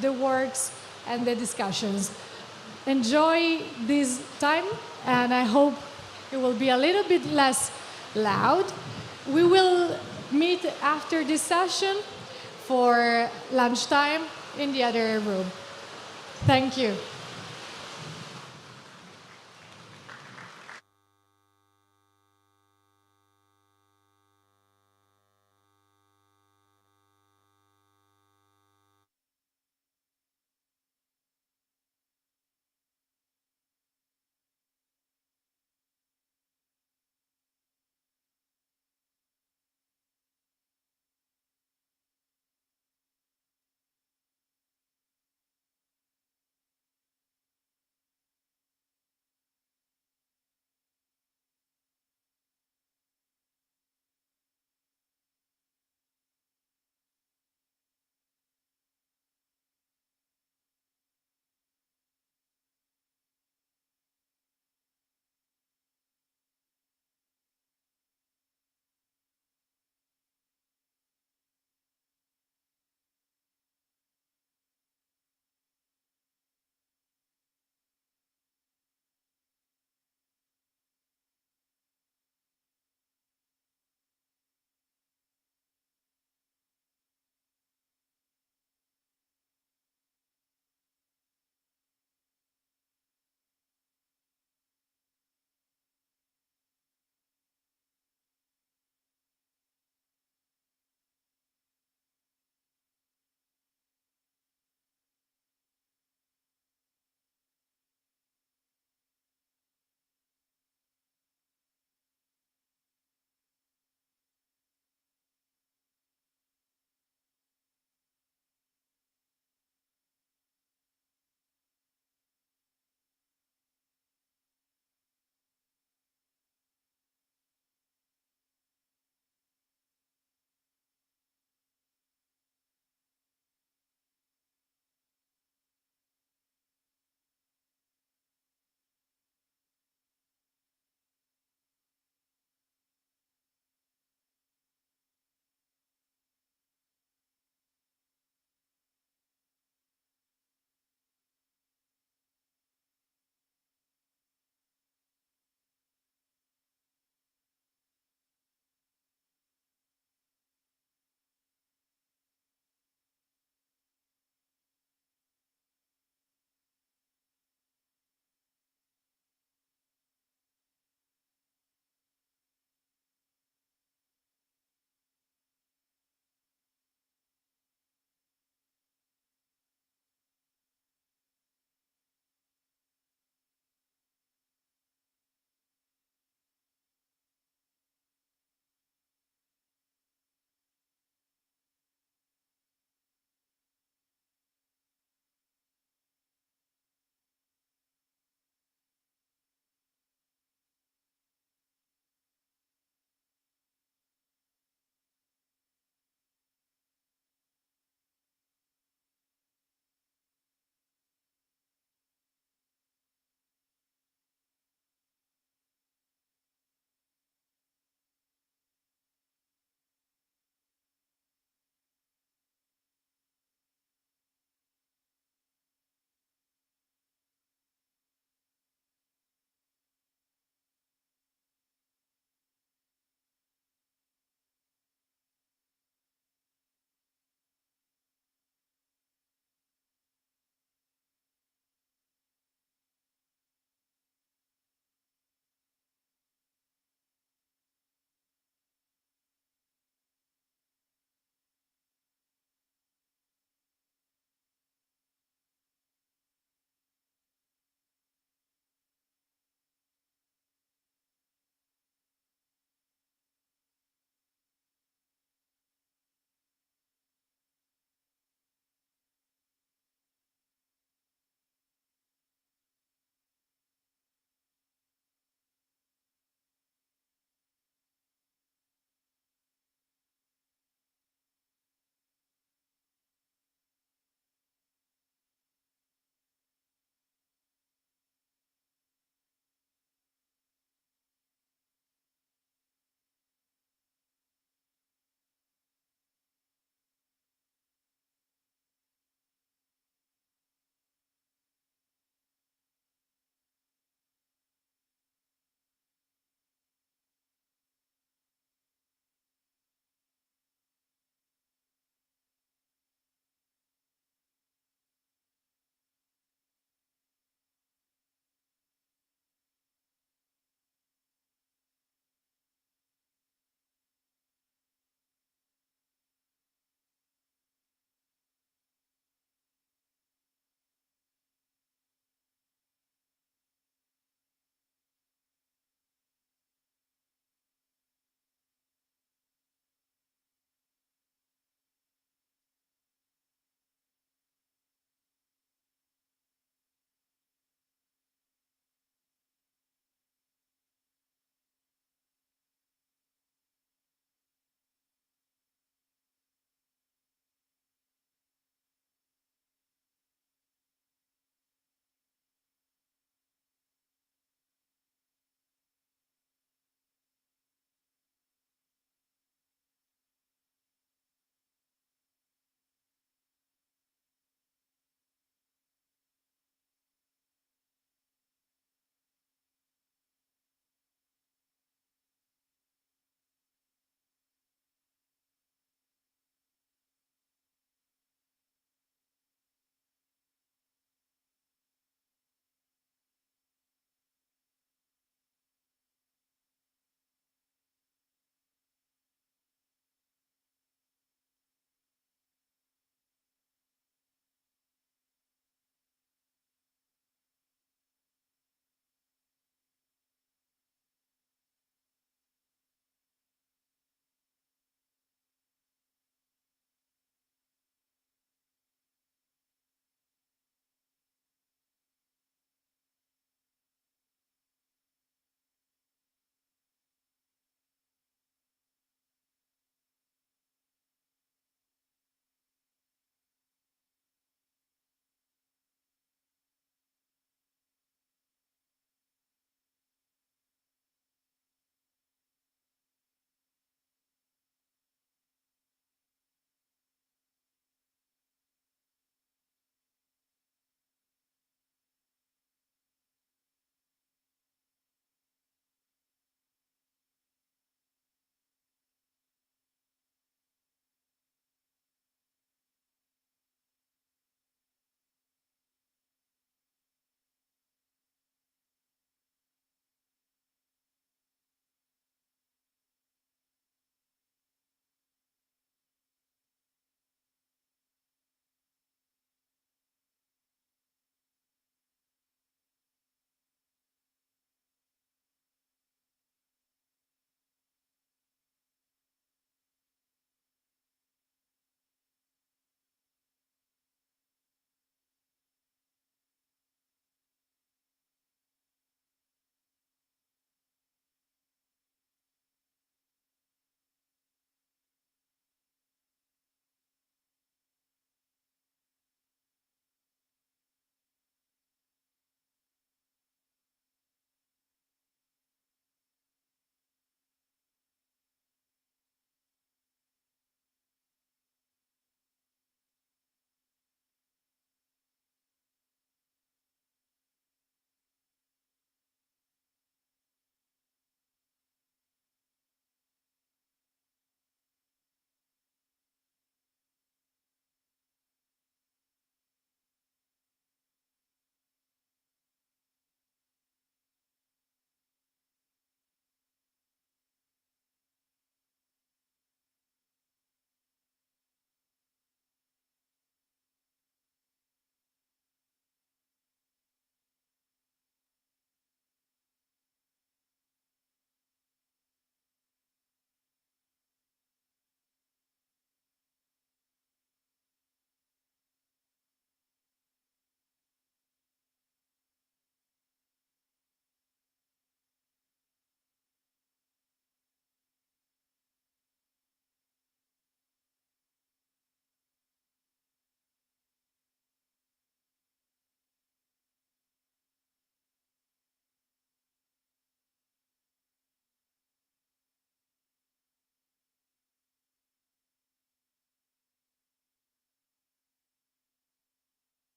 the works and the discussions. Enjoy this time, and I hope it will be a little bit less loud. We will meet after this session for lunchtime in the other room. Thank you.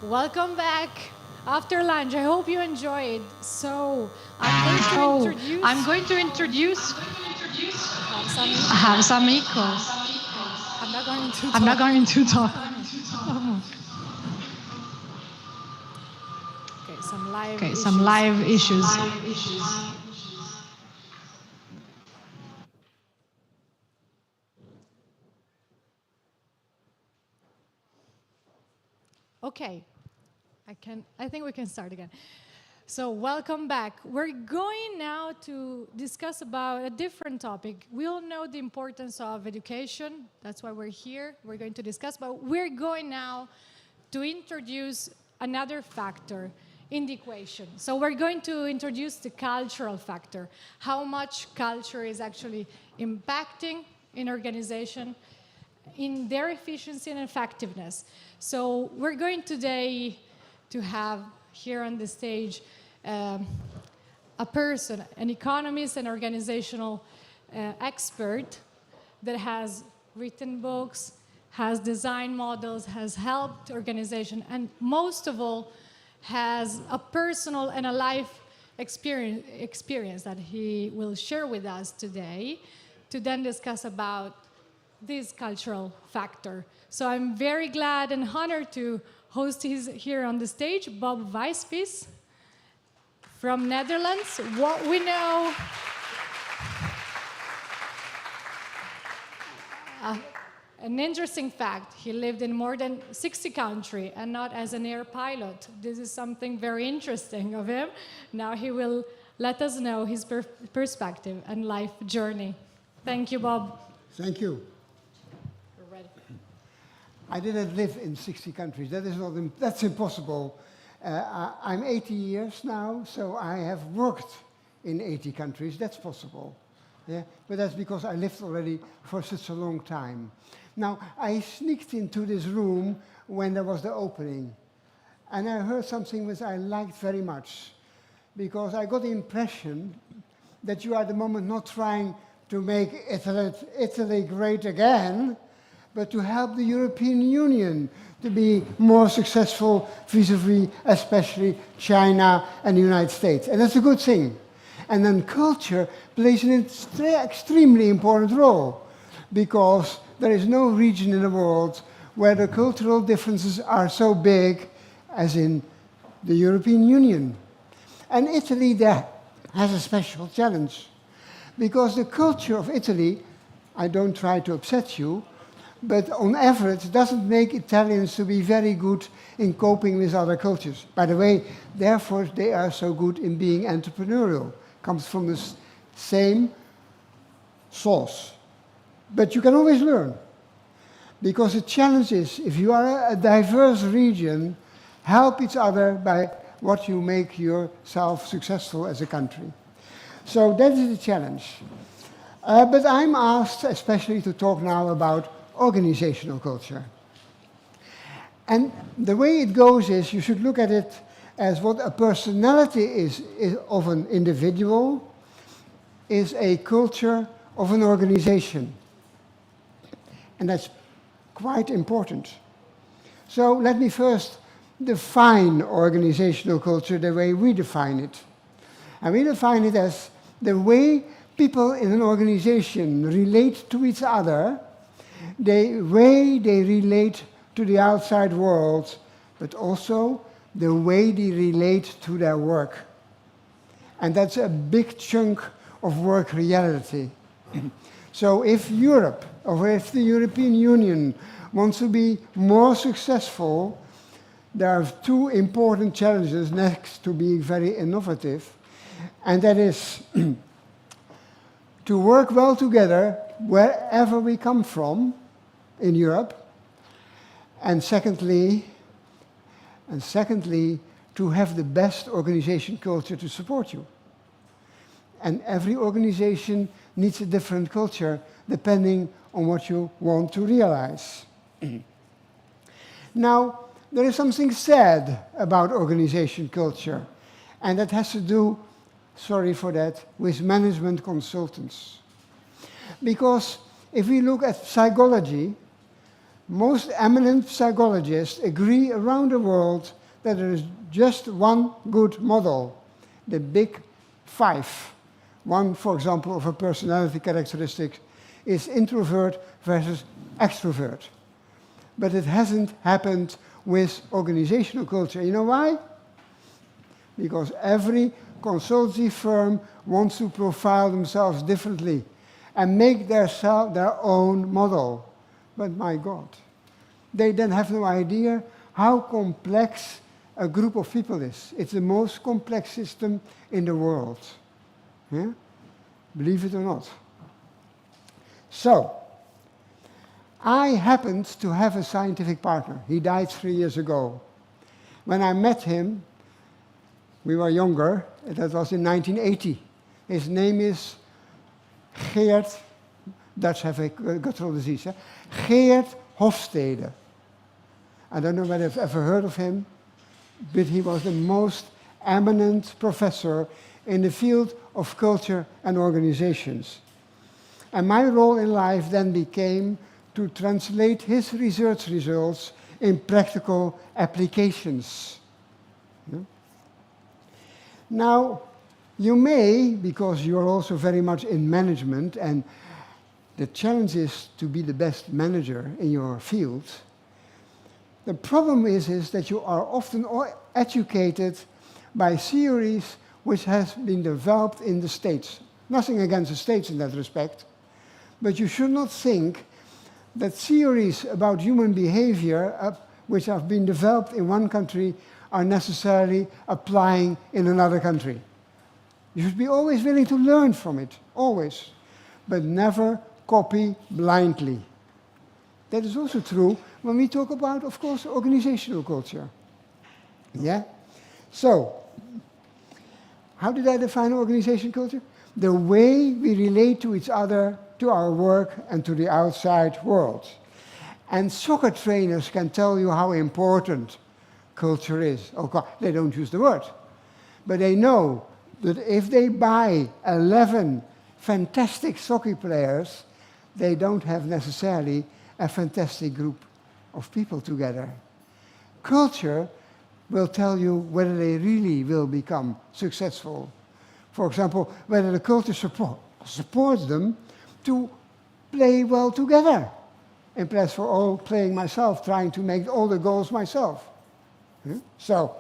Welcome back after lunch. I hope you enjoyed. So I'm going to introduce. I have some echoes. I'm not going to talk. Okay, some live issues. Okay, I think we can start again. So welcome back. We're going now to discuss about a different topic. We all know the importance of education. That's why we're here. We're going to discuss, but we're going now to introduce another factor in the equation. So we're going to introduce the cultural factor, how much culture is actually impacting in organization, in their efficiency and effectiveness. So we're going today to have here on the stage a person, an economist and organizational expert that has written books, has designed models, has helped organization, and most of all, has a personal and a life experience that he will share with us today to then discuss about this cultural factor. So I'm very glad and honored to host here on the stage Bob Weisvies from Netherlands. What we know, an interesting fact, he lived in more than 60 countries and not as an air pilot. This is something very interesting of him. Now he will let us know his perspective and life journey. Thank you, Bob. Thank you. You're ready. I didn't live in 60 countries. That's impossible. I'm 80 years now, so I have worked in 80 countries. That's possible. Yeah? But that's because I lived already for such a long time. Now, I sneaked into this room when there was the opening, and I heard something which I liked very much, because I got the impression that you are at the moment not trying to make Italy great again, but to help the European Union to be more successful vis-à-vis especially China and the United States. And that's a good thing. And then culture plays an extremely important role, because there is no region in the world where the cultural differences are so big as in the European Union. And Italy there has a special challenge, because the culture of Italy, I don't try to upset you, but on average doesn't make Italians to be very good in coping with other cultures. By the way, therefore they are so good in being entrepreneurial. Comes from the same source. But you can always learn, because the challenge is, if you are a diverse region, help each other by what you make yourself successful as a country. So that is the challenge. But I'm asked especially to talk now about organizational culture. And the way it goes is, you should look at it as what a personality is of an individual is a culture of an organization. And that's quite important. So let me first define organizational culture the way we define it. And we define it as the way people in an organization relate to each other, the way they relate to the outside world, but also the way they relate to their work. And that's a big chunk of work reality. So if Europe, or if the European Union wants to be more successful, there are two important challenges next to being very innovative, and that is to work well together wherever we come from in Europe, and secondly, to have the best organization culture to support you. And every organization needs a different culture depending on what you want to realize. Now, there is something sad about organization culture, and that has to do, sorry for that, with management consultants. Because if we look at psychology, most eminent psychologists agree around the world that there is just one good model, the big five. One, for example, of a personality characteristic is introvert versus extrovert. But it hasn't happened with organizational culture. You know why? Because every consultancy firm wants to profile themselves differently and make their own model. But my God, they then have no idea how complex a group of people is. It's the most complex system in the world. Yeah? Believe it or not. So, I happened to have a scientific partner. He died 3 years ago. When I met him, we were younger. That was in 1980. His name is Geert, Dutch have a guttural disease, Geert Hofstede. I don't know whether you've ever heard of him, but he was the most eminent professor in the field of culture and organizations. And my role in life then became to translate his research results in practical applications. Yeah? Now, you may, because you're also very much in management, and the challenge is to be the best manager in your field. The problem is that you are often educated by theories which has been developed in the States. Nothing against the States in that respect, but you should not think that theories about human behavior which have been developed in one country are necessarily applying in another country. You should be always willing to learn from it, always, but never copy blindly. That is also true when we talk about, of course, organizational culture. Yeah? So, how did I define organizational culture? The way we relate to each other, to our work, and to the outside world. And soccer trainers can tell you how important culture is. Okay, they don't use the word. But they know that if they buy 11 fantastic soccer players, they don't have necessarily a fantastic group of people together. Culture will tell you whether they really will become successful. For example, whether the culture supports them to play well together, in place for all playing myself, trying to make all the goals myself. So,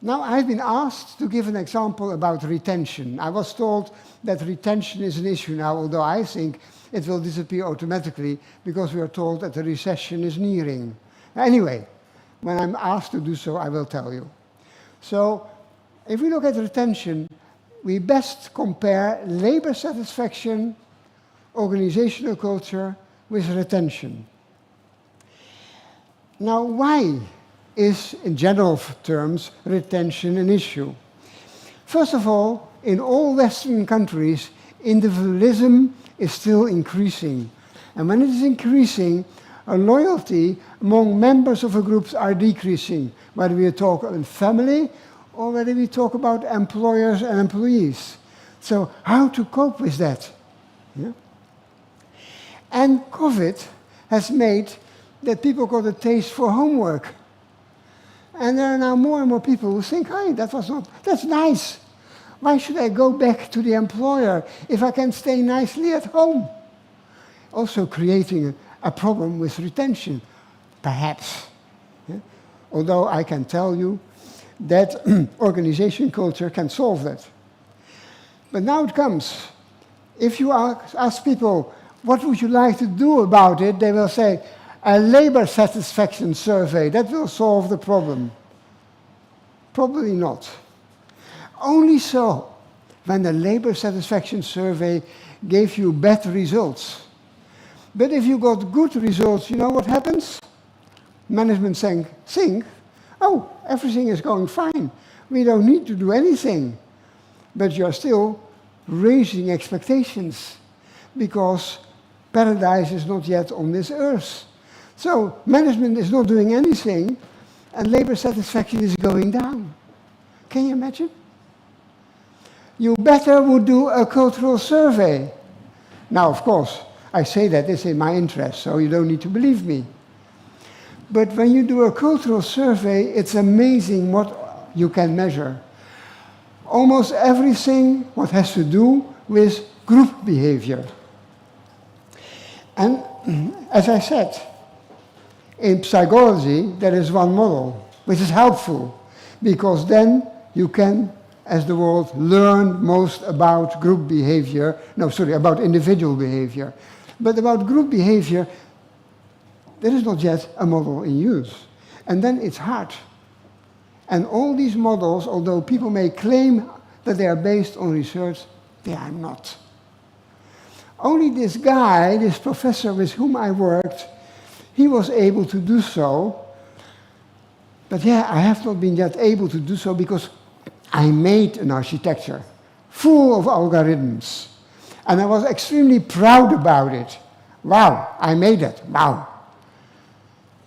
now I've been asked to give an example about retention. I was told that retention is an issue now, although I think it will disappear automatically because we are told that the recession is nearing. Anyway, when I'm asked to do so, I will tell you. So, if we look at retention, we best compare labor satisfaction, organizational culture, with retention. Now, why is, in general terms, retention an issue? First of all, in all Western countries, individualism is still increasing. And when it is increasing, a loyalty among members of a group are decreasing, whether we talk about family or whether we talk about employers and employees. So how to cope with that? Yeah? And COVID has made that people got a taste for homework. And there are now more and more people who think, hey, that's nice. Why should I go back to the employer if I can stay nicely at home? Also creating a problem with retention, perhaps. Yeah? Although I can tell you that organization culture can solve that. But now it comes. If you ask people, what would you like to do about it? They will say, a labor satisfaction survey, that will solve the problem. Probably not. Only so when the labor satisfaction survey gave you bad results. But if you got good results, you know what happens? Management think, oh, everything is going fine. We don't need to do anything. But you're still raising expectations because paradise is not yet on this earth. So management is not doing anything and labor satisfaction is going down. Can you imagine? You better would do a cultural survey. Now, of course, I say that it's in my interest, so you don't need to believe me. But when you do a cultural survey, it's amazing what you can measure. Almost everything what has to do with group behavior. And as I said, in psychology, there is one model, which is helpful, because then you can, as the world, learn most about group behavior, about individual behavior. But about group behavior, there is not yet a model in use. And then it's hard. And all these models, although people may claim that they are based on research, they are not. Only this guy, this professor with whom I worked, he was able to do so. But yeah, I have not been yet able to do so because I made an architecture full of algorithms. And I was extremely proud about it. Wow, I made it, wow.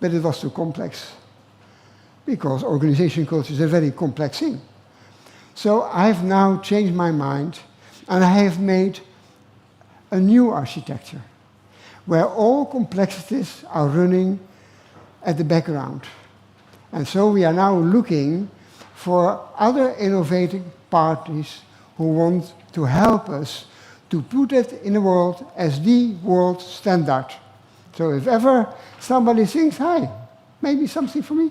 But it was too complex, because organization culture is a very complex thing. So I have now changed my mind, and I have made a new architecture, where all complexities are running at the background. And so we are now looking for other innovative parties who want to help us to put it in the world as the world standard. So if ever somebody thinks, hi, maybe something for me,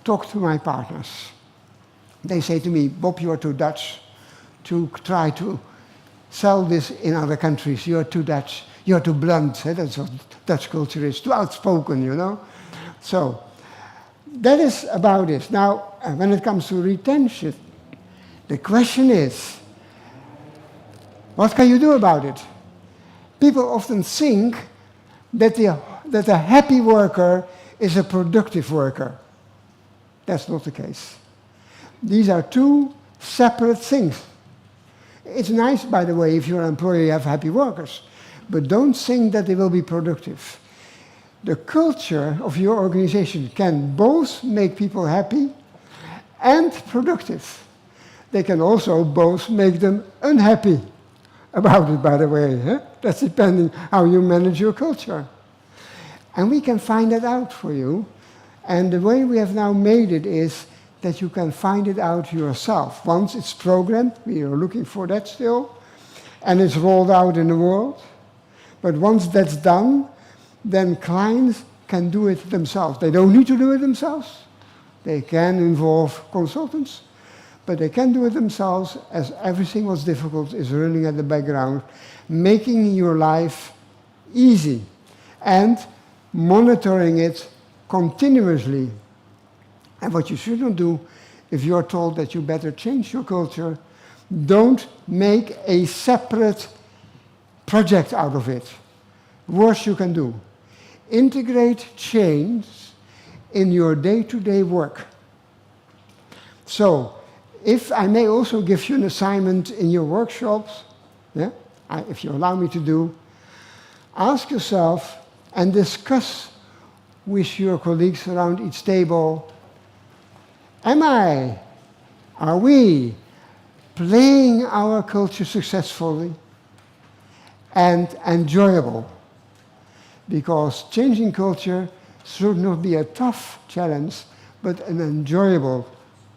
talk to my partners. They say to me, Bob, you are too Dutch to try to sell this in other countries. You are too Dutch. You are too blunt. That's what Dutch culture is, too outspoken, you know. So that is about it. Now, when it comes to retention, the question is, what can you do about it? People often think that a happy worker is a productive worker. That's not the case. These are two separate things. It's nice, by the way, if you're an employer, you have happy workers. But don't think that they will be productive. The culture of your organization can both make people happy and productive. They can also both make them unhappy about it, by the way. Huh? That's depending how you manage your culture. And we can find that out for you. And the way we have now made it is that you can find it out yourself. Once it's programmed, we are looking for that still, and it's rolled out in the world. But once that's done, then clients can do it themselves. They don't need to do it themselves. They can involve consultants, but they can do it themselves, as everything what's difficult is running at the background, making your life easy and monitoring it continuously. And what you shouldn't do, if you're told that you better change your culture, don't make a separate project out of it. Worst you can do. Integrate change in your day-to-day work. So, if I may also give you an assignment in your workshops, yeah, if you allow me to do, ask yourself and discuss with your colleagues around each table, are we playing our culture successfully and enjoyable? Because changing culture should not be a tough challenge, but an enjoyable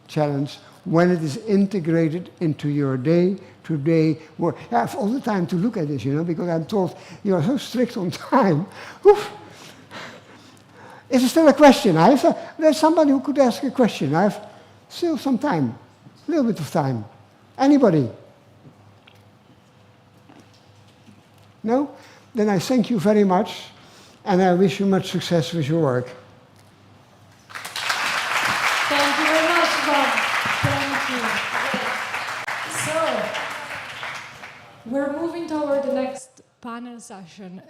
challenge when it is integrated into your day-to-day work. I have all the time to look at this, you know, because I'm told you are so strict on time. Oof. Is there still a question? There's somebody who could ask a question. I have still some time, a little bit of time. Anybody? No? Then I thank you very much, and I wish you much success with your work. Thank you very much, Bob. Thank you. So, we're moving toward the next panel session.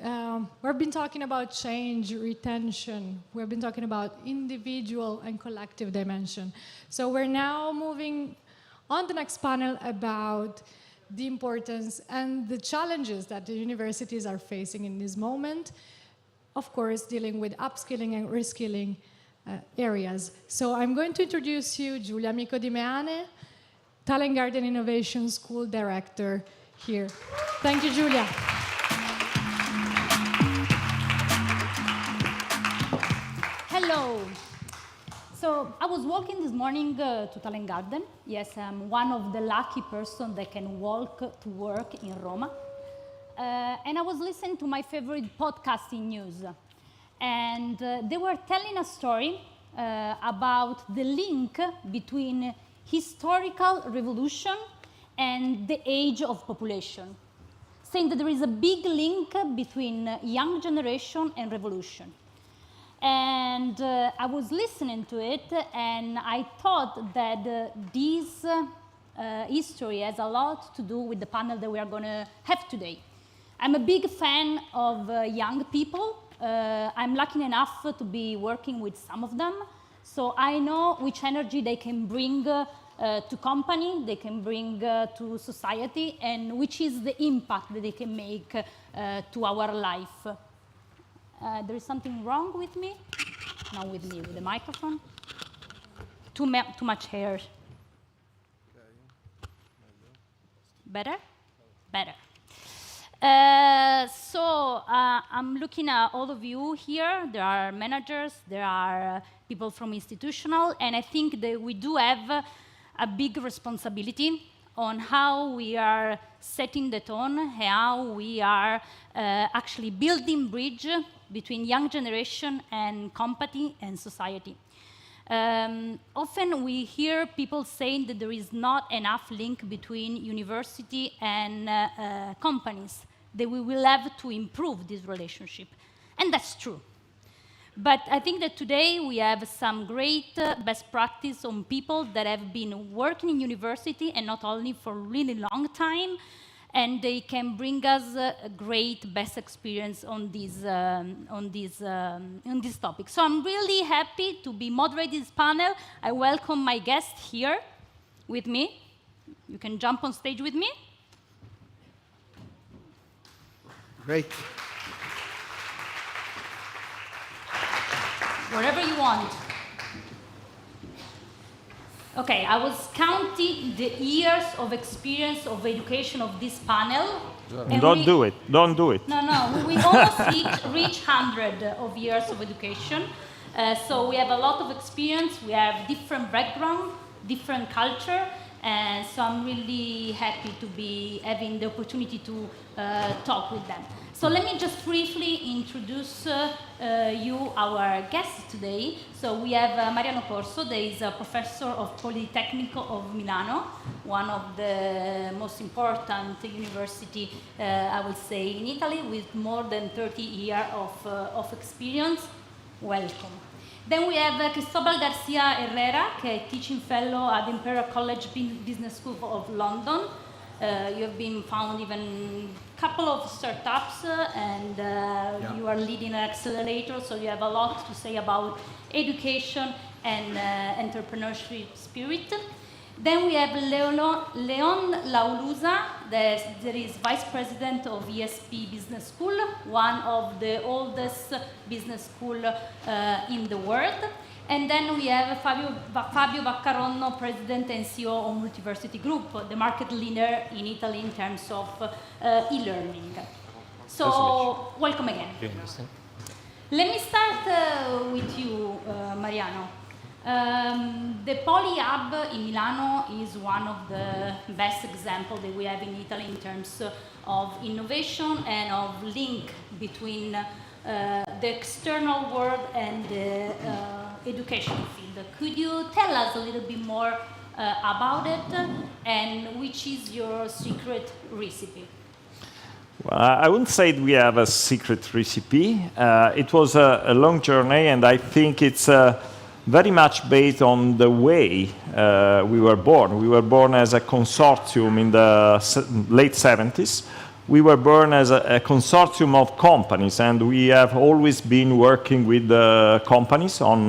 We've been talking about change, retention. We've been talking about individual and collective dimension. So we're now moving on the next panel about the importance and the challenges that the universities are facing in this moment. Of course, dealing with upskilling and reskilling areas. So I'm going to introduce you Giulia Amico Di Meane, Talent Garden Innovation School Director here. Thank you, Giulia. Hello. So I was walking this morning to Talent Garden. Yes, I'm one of the lucky persons that can walk to work in Roma. And I was listening to my favorite podcasting news. And they were telling a story about the link between historical revolution and the age of population, saying that there is a big link between young generation and revolution. And I was listening to it, and I thought that this history has a lot to do with the panel that we are going to have today. I'm a big fan of young people. I'm lucky enough to be working with some of them, so I know which energy they can bring to company, they can bring to society, and which is the impact that they can make to our life. There is something wrong with me? Not with me, with the microphone. Too much hair. Better? Better. So I'm looking at all of you here. There are managers, there are people from institutional, and I think that we do have a big responsibility on how we are setting the tone, how we are actually building bridge between young generation and company and society. Often we hear people saying that there is not enough link between university and companies, that we will have to improve this relationship. And that's true. But I think that today we have some great best practice on people that have been working in university and not only for a really long time, and they can bring us a great best experience on this topic. So I'm really happy to be moderating this panel. I welcome my guest here with me. You can jump on stage with me. Great. Wherever you want. Okay, I was counting the years of experience of education of this panel. Don't do it. Don't do it. No, we almost reach 100 of years of education. So we have a lot of experience. We have different background, different culture. And so I'm really happy to be having the opportunity to talk with them. So let me just briefly introduce you, our guests today. So we have Mariano Corso, that is a professor of Politecnico of Milano, one of the most important university, I would say, in Italy, with more than 30 years of experience. Welcome. Then we have Cristobal Garcia Herrera, teaching fellow at Imperial College Business School of London. You have been found even a couple of startups, and you are leading an accelerator, so you have a lot to say about education and entrepreneurship spirit. Then we have Leon Laulusa, that is Vice President of ESP Business School, one of the oldest business schools in the world. And then we have Fabio Vaccaronno, President and CEO of Multiversity Group, the market leader in Italy in terms of e-learning. So, welcome again. Let me start with you, Mariano. The Poly Hub in Milano is one of the best examples that we have in Italy in terms of innovation and of link between the external world and the education field. Could you tell us a little bit more about it, and which is your secret recipe? Well, I wouldn't say we have a secret recipe. It was a long journey, and I think it's very much based on the way we were born. We were born as a consortium in the late 70s. We were born as a consortium of companies, and we have always been working with companies on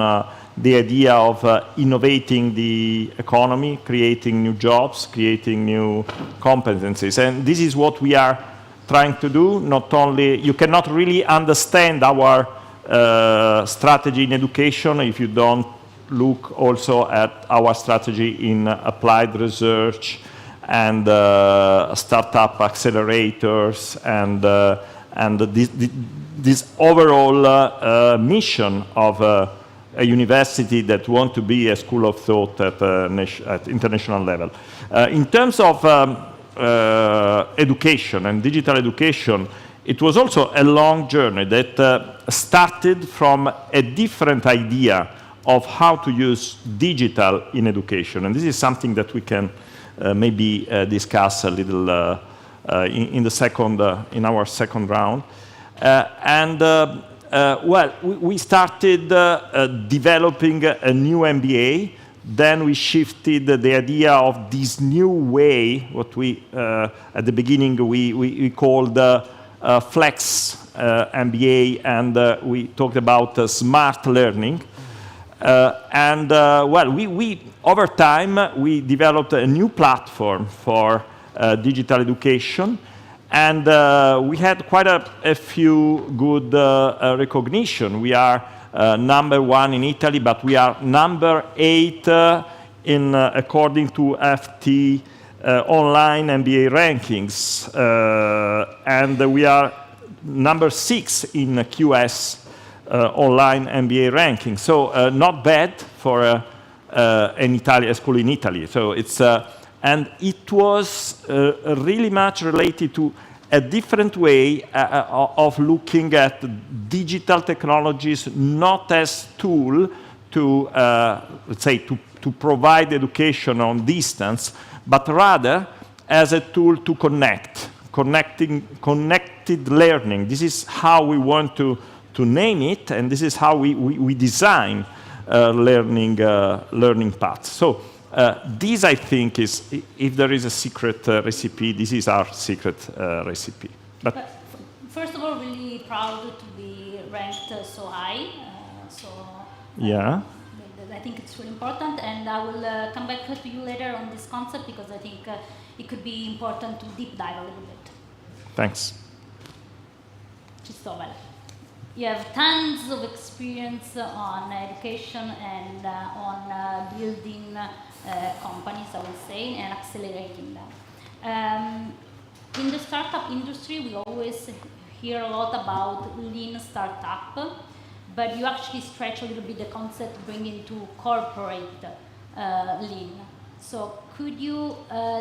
the idea of innovating the economy, creating new jobs, creating new competencies. And this is what we are trying to do. Not only, you cannot really understand our strategy in education if you don't look also at our strategy in applied research and startup accelerators and this overall mission of a university that want to be a school of thought at international level. In terms of education and digital education, it was also a long journey that started from a different idea of how to use digital in education. And this is something that we can maybe discuss a little in our second round. Well, we started developing a new MBA. Then we shifted the idea of this new way, what we, at the beginning, we called Flex MBA, and we talked about smart learning. Well, we over time, we developed a new platform for digital education, and we had quite a few good recognition. We are #1 in Italy, but we are #8 according to FT online MBA rankings, and we are #6 in QS online MBA ranking. So not bad for a school in Italy. So it's and it was really much related to a different way of looking at digital technologies, not as tool to, let's say, to provide education on distance, but rather as a tool to connected learning. This is how we want to name it, and this is how we design learning paths. So this, I think, is, if there is a secret recipe, this is our secret recipe. But first of all, really proud to be ranked so high. Yeah. I think it's really important, and I will come back to you later on this concept because I think it could be important to deep dive a little bit. Thanks. Cristóbal, you have tons of experience on education and on building companies, I would say, and accelerating them. In the startup industry, we always hear a lot about lean startup, but you actually stretch a little bit the concept, bringing to corporate lean. So could you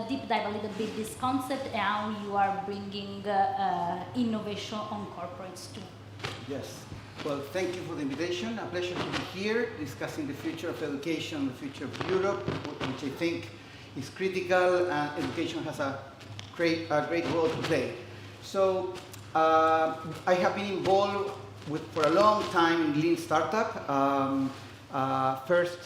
deep dive a little bit this concept and how you are bringing innovation on corporates too? Yes. Well, thank you for the invitation. A pleasure to be here discussing the future of education, the future of Europe, which I think is critical, and education has a great role to play. So I have been involved for a long time in lean startup. First,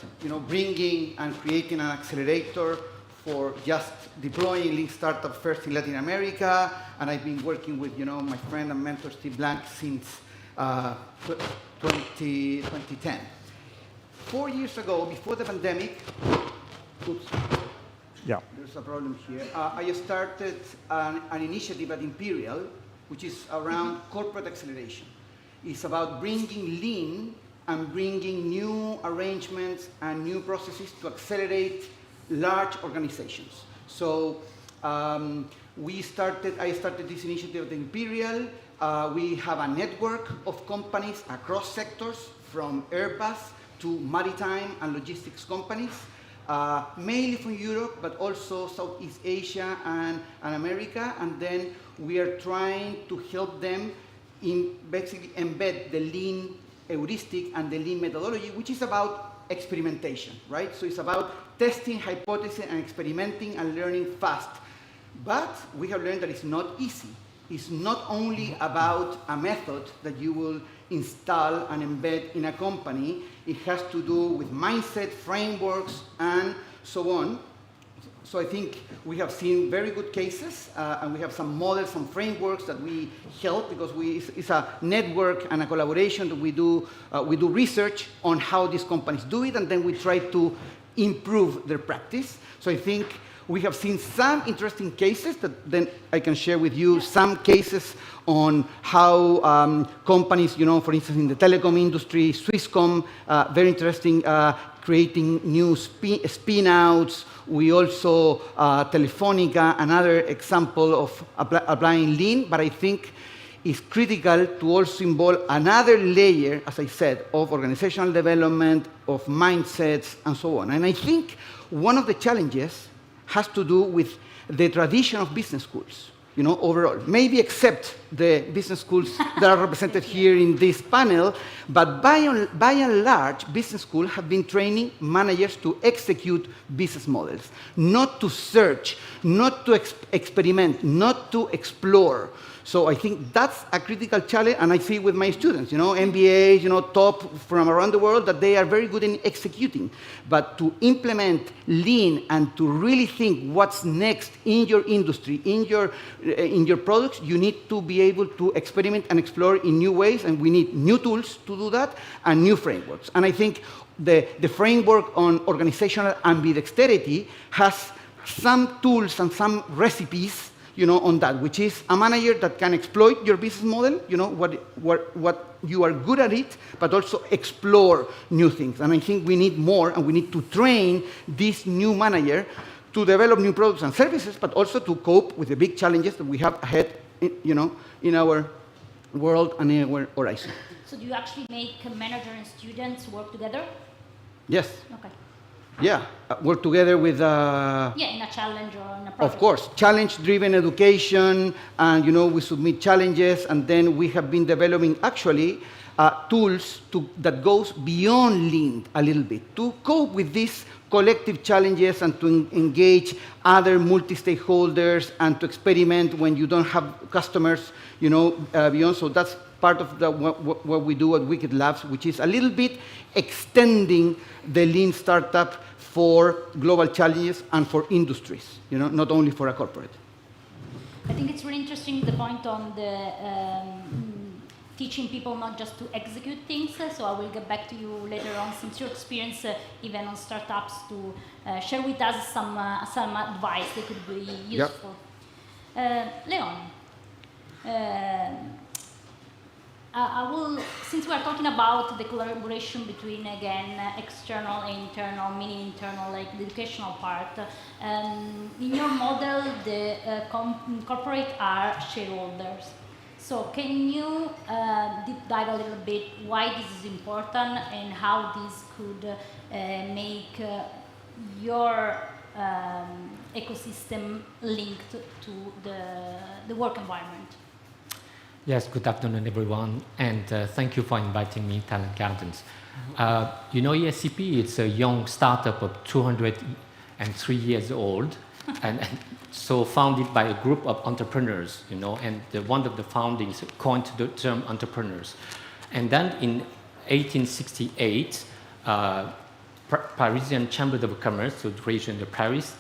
bringing and creating an accelerator for just deploying lean startup first in Latin America, and I've been working with my friend and mentor Steve Blank since 2010. 4 years ago, before the pandemic, oops, yeah, there's a problem here. I started an initiative at Imperial, which is around corporate acceleration. It's about bringing lean and bringing new arrangements and new processes to accelerate large organizations. So I started this initiative at Imperial. We have a network of companies across sectors, from Airbus to maritime and logistics companies, mainly from Europe, but also Southeast Asia and America. And then we are trying to help them basically embed the lean heuristic and the lean methodology, which is about experimentation, right? So it's about testing, hypothesis, and experimenting and learning fast. But we have learned that it's not easy. It's not only about a method that you will install and embed in a company. It has to do with mindset, frameworks, and so on. So I think we have seen very good cases, and we have some models and frameworks that we help, because it's a network and a collaboration that we do research on how these companies do it, and then we try to improve their practice. So I think we have seen some interesting cases that then I can share with you, some cases on how companies, for instance, in the telecom industry, Swisscom, very interesting, creating new spin-outs. We also, Telefonica, another example of applying lean, but I think is critical to also involve another layer, as I said, of organizational development, of mindsets, and so on. And I think one of the challenges has to do with the tradition of business schools, overall. Maybe except the business schools that are represented here in this panel, but by and large, business schools have been training managers to execute business models, not to search, not to experiment, not to explore. So I think that's a critical challenge, and I see with my students, MBAs, top from around the world, that they are very good in executing. But to implement lean and to really think what's next in your industry, in your products, you need to be able to experiment and explore in new ways, and we need new tools to do that and new frameworks. And I think the framework on organizational ambidexterity has some tools and some recipes on that, which is a manager that can exploit your business model, what you are good at it, but also explore new things. And I think we need more, and we need to train this new manager to develop new products and services, but also to cope with the big challenges that we have ahead, in our world and in our horizon. So do you actually make a manager and students work together? Yes. Okay. Yeah, work together with... in a challenge or in a project. Of course, challenge-driven education, and we submit challenges, and then we have been developing actually tools that goes beyond lean a little bit to cope with these collective challenges and to engage other multi-stakeholders and to experiment when you don't have customers, beyond. So that's part of what we do at Wicked Labs, which is a little bit extending the lean startup for global challenges and for industries, not only for a corporate. I think it's really interesting, the point on the teaching people not just to execute things. So I will get back to you later on, since your experience even on startups, to share with us some advice that could be useful. Yep. Leon, I will, since we are talking about the collaboration between, again, external and internal, meaning internal, like the educational part, in your model, the corporate are shareholders. So can you deep dive a little bit why this is important and how this could make your ecosystem linked to the work environment? Yes, good afternoon, everyone, and thank you for inviting me, Talent Gardens. ESCP, it's a young startup of 203 years old, and so founded by a group of entrepreneurs, and one of the foundings coined the term entrepreneurs. And then in 1868, Parisian Chamber of Commerce, so the region of Paris,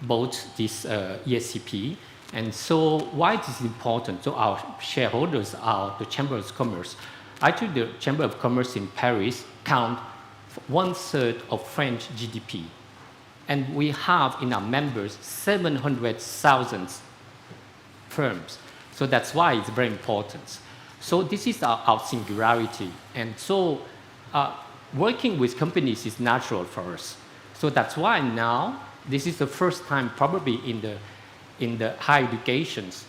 bought this ESCP. And so why this is important? So our shareholders are the Chamber of Commerce. Actually, the Chamber of Commerce in Paris count 1/3 of French GDP. And we have in our members 700,000 firms. So that's why it's very important. So this is our singularity. And so working with companies is natural for us. So that's why now, this is the first time probably in the higher educations,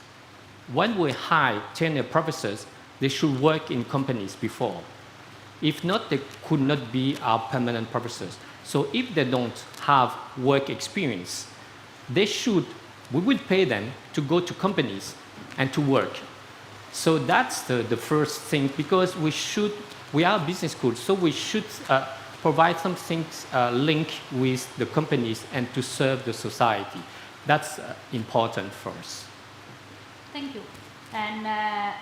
when we hire tenure professors, they should work in companies before. If not, they could not be our permanent professors. So if they don't have work experience, we will pay them to go to companies and to work. So that's the first thing, because we are a business school, so we should provide some things linked with the companies and to serve the society. That's important for us. Thank you. And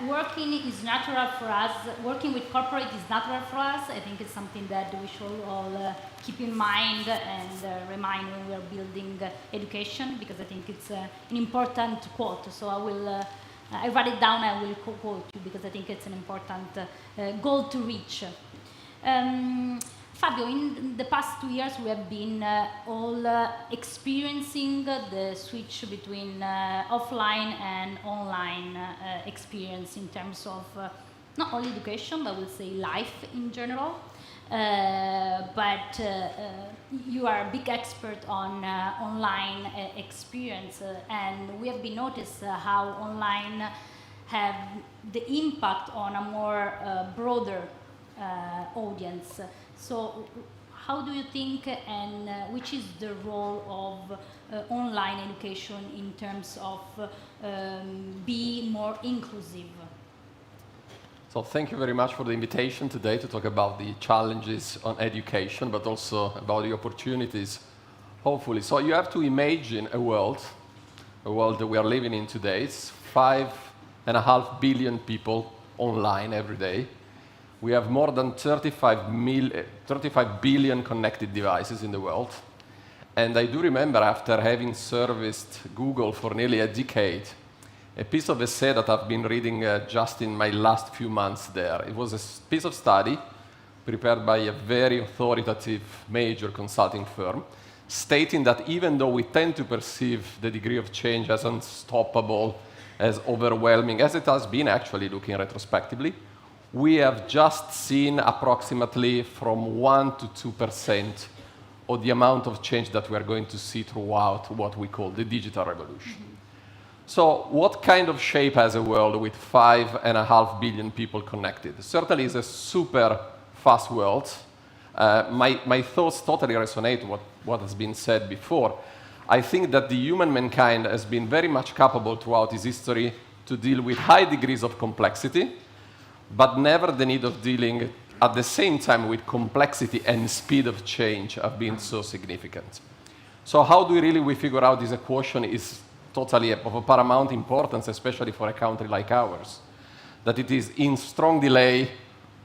working is natural for us. Working with corporate is natural for us. I think it's something that we should all keep in mind and remind when we are building education, because I think it's an important quote. So I write it down, I will quote you, because I think it's an important goal to reach. Fabio, in the past 2 years, we have been all experiencing the switch between offline and online experience in terms of not only education, but I would say life in general. but you are a big expert on online experience, and we have been noticed how online have the impact on a more broader audience. So how do you think, and which is the role of online education in terms of being more inclusive? So thank you very much for the invitation today to talk about the challenges on education, but also about the opportunities, hopefully. So you have to imagine a world that we are living in today. It's 5.5 billion people online every day. We have more than 35 billion connected devices in the world. And I do remember, after having serviced Google for nearly a decade, a piece of essay that I've been reading just in my last few months there. It was a piece of study prepared by a very authoritative major consulting firm, stating that even though we tend to perceive the degree of change as unstoppable, as overwhelming, as it has been actually looking retrospectively, we have just seen approximately from 1 to 2% of the amount of change that we are going to see throughout what we call the digital revolution. So what kind of shape has a world with 5.5 billion people connected? Certainly it's a super fast world. My thoughts totally resonate with what has been said before. I think that the human mankind has been very much capable throughout its history to deal with high degrees of complexity, but never the need of dealing at the same time with complexity and speed of change have been so significant. So how do we figure out this equation is totally of a paramount importance, especially for a country like ours, that it is in strong delay,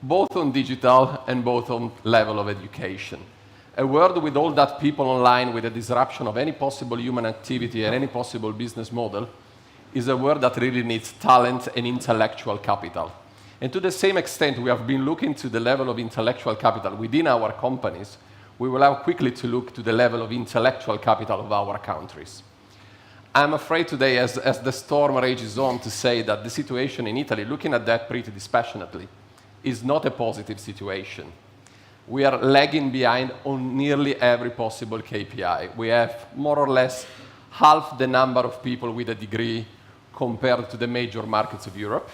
both on digital and both on level of education. A world with all that people online, with a disruption of any possible human activity and any possible business model, is a world that really needs talent and intellectual capital. And to the same extent, we have been looking to the level of intellectual capital within our companies, we will have quickly to look to the level of intellectual capital of our countries. I'm afraid today, as the storm rages on, to say that the situation in Italy, looking at that pretty dispassionately, is not a positive situation. We are lagging behind on nearly every possible KPI. We have more or less half the number of people with a degree compared to the major markets of Europe.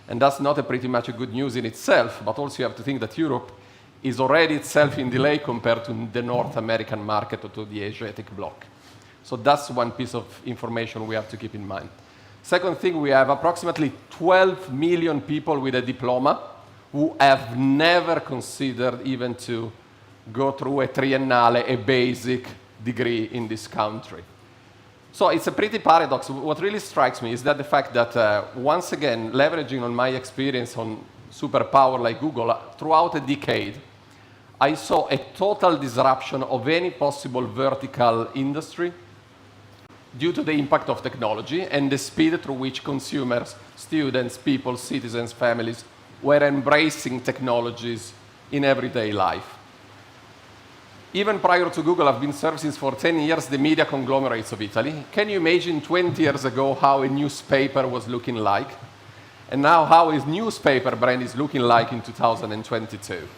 And that's not pretty much a good news in itself, but also you have to think that Europe is already itself in delay compared to the North American market or to the Asiatic bloc. So that's one piece of information we have to keep in mind. Second thing, we have approximately 12 million people with a diploma who have never considered even to go through a triennale, a basic degree in this country. So it's a pretty paradox. What really strikes me is that the fact that, once again, leveraging on my experience on superpower like Google, throughout a decade, I saw a total disruption of any possible vertical industry due to the impact of technology and the speed through which consumers, students, people, citizens, families were embracing technologies in everyday life. Even prior to Google, I've been servicing for 10 years the media conglomerates of Italy. Can you imagine 20 years ago how a newspaper was looking like? And now how a newspaper brand is looking like in 2022.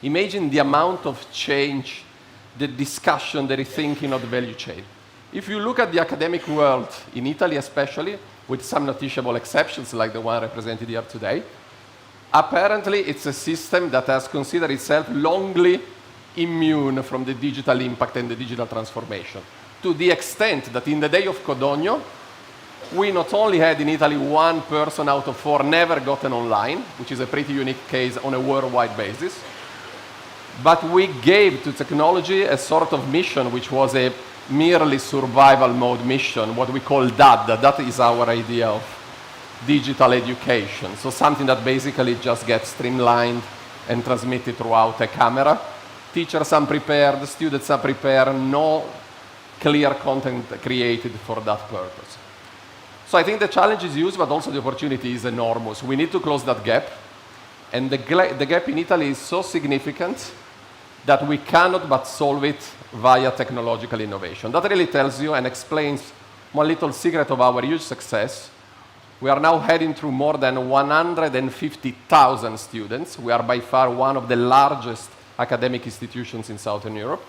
Imagine the amount of change, the discussion, the rethinking of the value chain. If you look at the academic world, in Italy especially, with some noticeable exceptions like the one represented here today, apparently it's a system that has considered itself longly immune from the digital impact and the digital transformation, to the extent that in the day of Codogno, we not only had in Italy 1 person out of 4 never gotten online, which is a pretty unique case on a worldwide basis, but we gave to technology a sort of mission which was a merely survival mode mission, what we call DAD. That is our idea of digital education. So something that basically just gets streamlined and transmitted throughout a camera. Teachers are prepared, students are prepared, no clear content created for that purpose. So I think the challenge is huge, but also the opportunity is enormous. We need to close that gap. And the gap in Italy is so significant that we cannot but solve it via technological innovation. That really tells you and explains one little secret of our huge success. We are now heading through more than 150,000 students. We are by far one of the largest academic institutions in Southern Europe.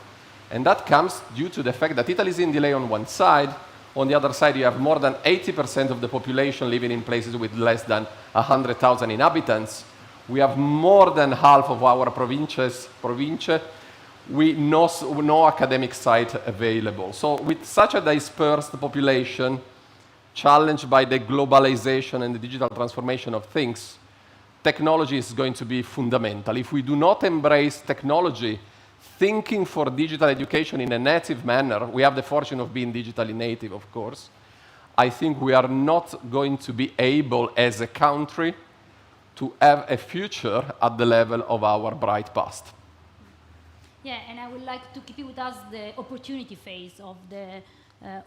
And that comes due to the fact that Italy is in delay on one side. On the other side, you have more than 80% of the population living in places with less than 100,000 inhabitants. We have more than half of our province with no academic site available. So with such a dispersed population, challenged by the globalization and the digital transformation of things, technology is going to be fundamental. If we do not embrace technology, thinking for digital education in a native manner, we have the fortune of being digitally native, of course, I think we are not going to be able as a country to have a future at the level of our bright past. Yeah, and I would like to keep with us the opportunity phase of the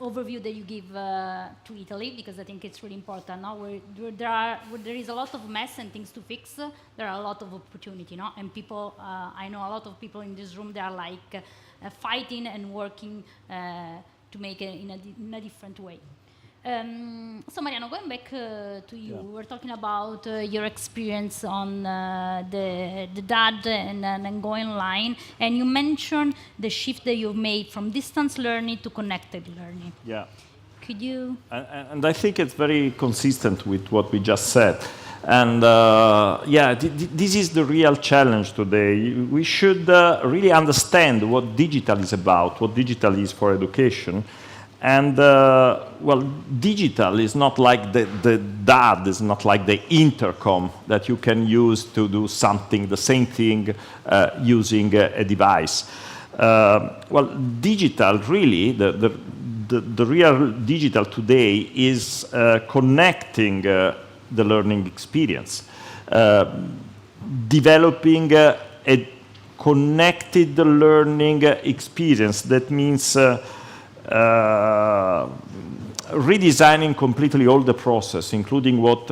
overview that you give to Italy, because I think it's really important. Now, where there is a lot of mess and things to fix, there are a lot of opportunity, no? And people, I know a lot of people in this room, they are like fighting and working to make it in a different way. So Mariano, going back to you, we were talking about your experience on the DAD and going online, and you mentioned the shift that you've made from distance learning to connected learning. Yeah. Could you? And I think it's very consistent with what we just said. And yeah, this is the real challenge today. We should really understand what digital is about, what digital is for education. And, well, digital is not like the DAD, is not like the intercom that you can use to do something, the same thing using a device. Well, digital, really, the real digital today is connecting the learning experience, developing a connected learning experience. That means redesigning completely all the process, including what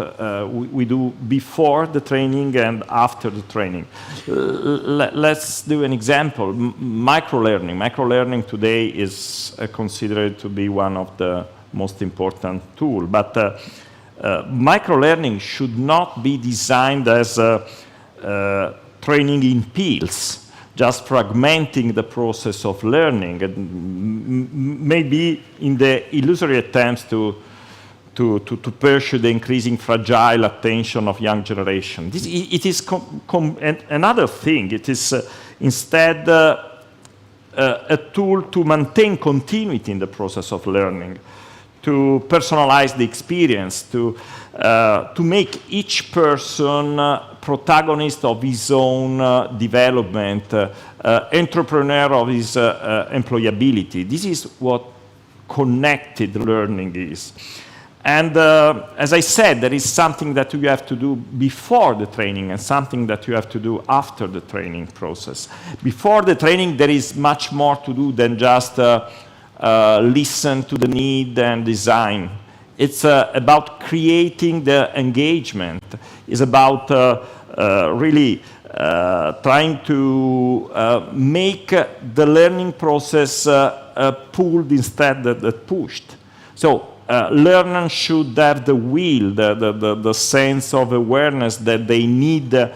we do before the training and after the training. Let's do an example. Microlearning. Microlearning today is considered to be one of the most important tools, but microlearning should not be designed as training in peels, just fragmenting the process of learning, and maybe in the illusory attempts to pursue the increasing fragile attention of young generation. It is another thing. It is instead a tool to maintain continuity in the process of learning, to personalize the experience, to make each person protagonist of his own development, entrepreneur of his employability. This is what connected learning is. And as I said, there is something that you have to do before the training and something that you have to do after the training process. Before the training, there is much more to do than just listen to the need and design. It's about creating the engagement. It's about really trying to make the learning process pulled instead of pushed. So learners should have the will, the sense of awareness that they need, the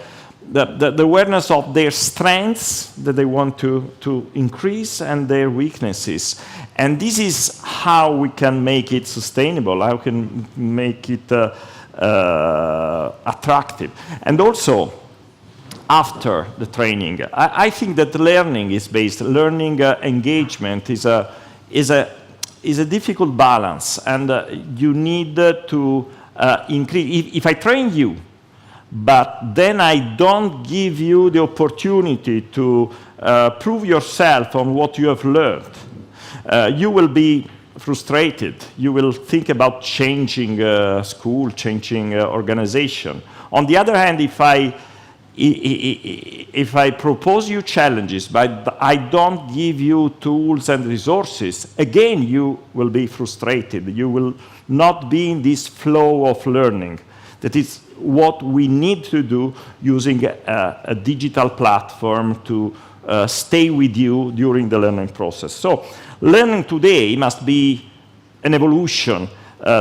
awareness of their strengths that they want to increase and their weaknesses. And this is how we can make it sustainable, how we can make it attractive. And also, after the training, I think that learning is based, learning engagement is a difficult balance, and you need to increase. If I train you, but then I don't give you the opportunity to prove yourself on what you have learned, you will be frustrated. You will think about changing school, changing organization. On the other hand, if I propose you challenges, but I don't give you tools and resources, again, you will be frustrated. You will not be in this flow of learning. That is what we need to do using a digital platform to stay with you during the learning process. So learning today must be an evolution,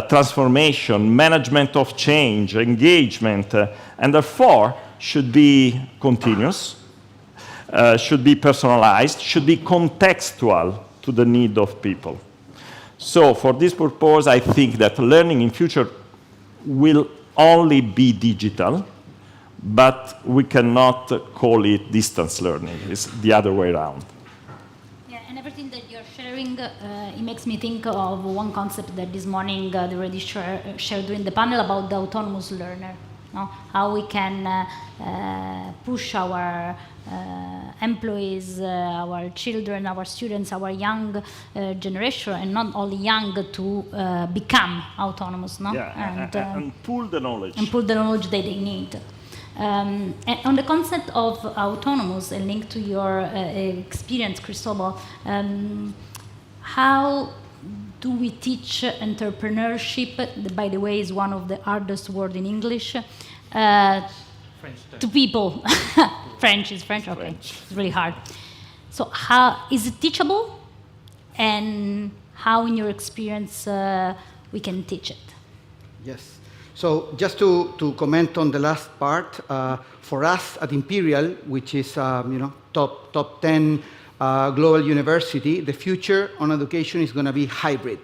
transformation, management of change, engagement, and therefore should be continuous. should be personalized, should be contextual to the need of people. So for this purpose, I think that learning in future will only be digital, but we cannot call it distance learning. It's the other way around. Yeah, and everything that you're sharing, it makes me think of one concept that this morning they already shared during the panel about the autonomous learner. No? How we can push our employees, our children, our students, our young generation, and not only young, to become autonomous, no? Yeah, and pull the knowledge. And pull the knowledge that they need. And on the concept of autonomous, and linked to your experience, Cristobal, how do we teach entrepreneurship? That, by the way, is one of the hardest words in English. To people. French is French? Okay. French. It's really hard. So how is it teachable? And how, in your experience, we can teach it? Yes. So just to comment on the last part, for us at Imperial, which is top 10 global university, the future on education is going to be hybrid.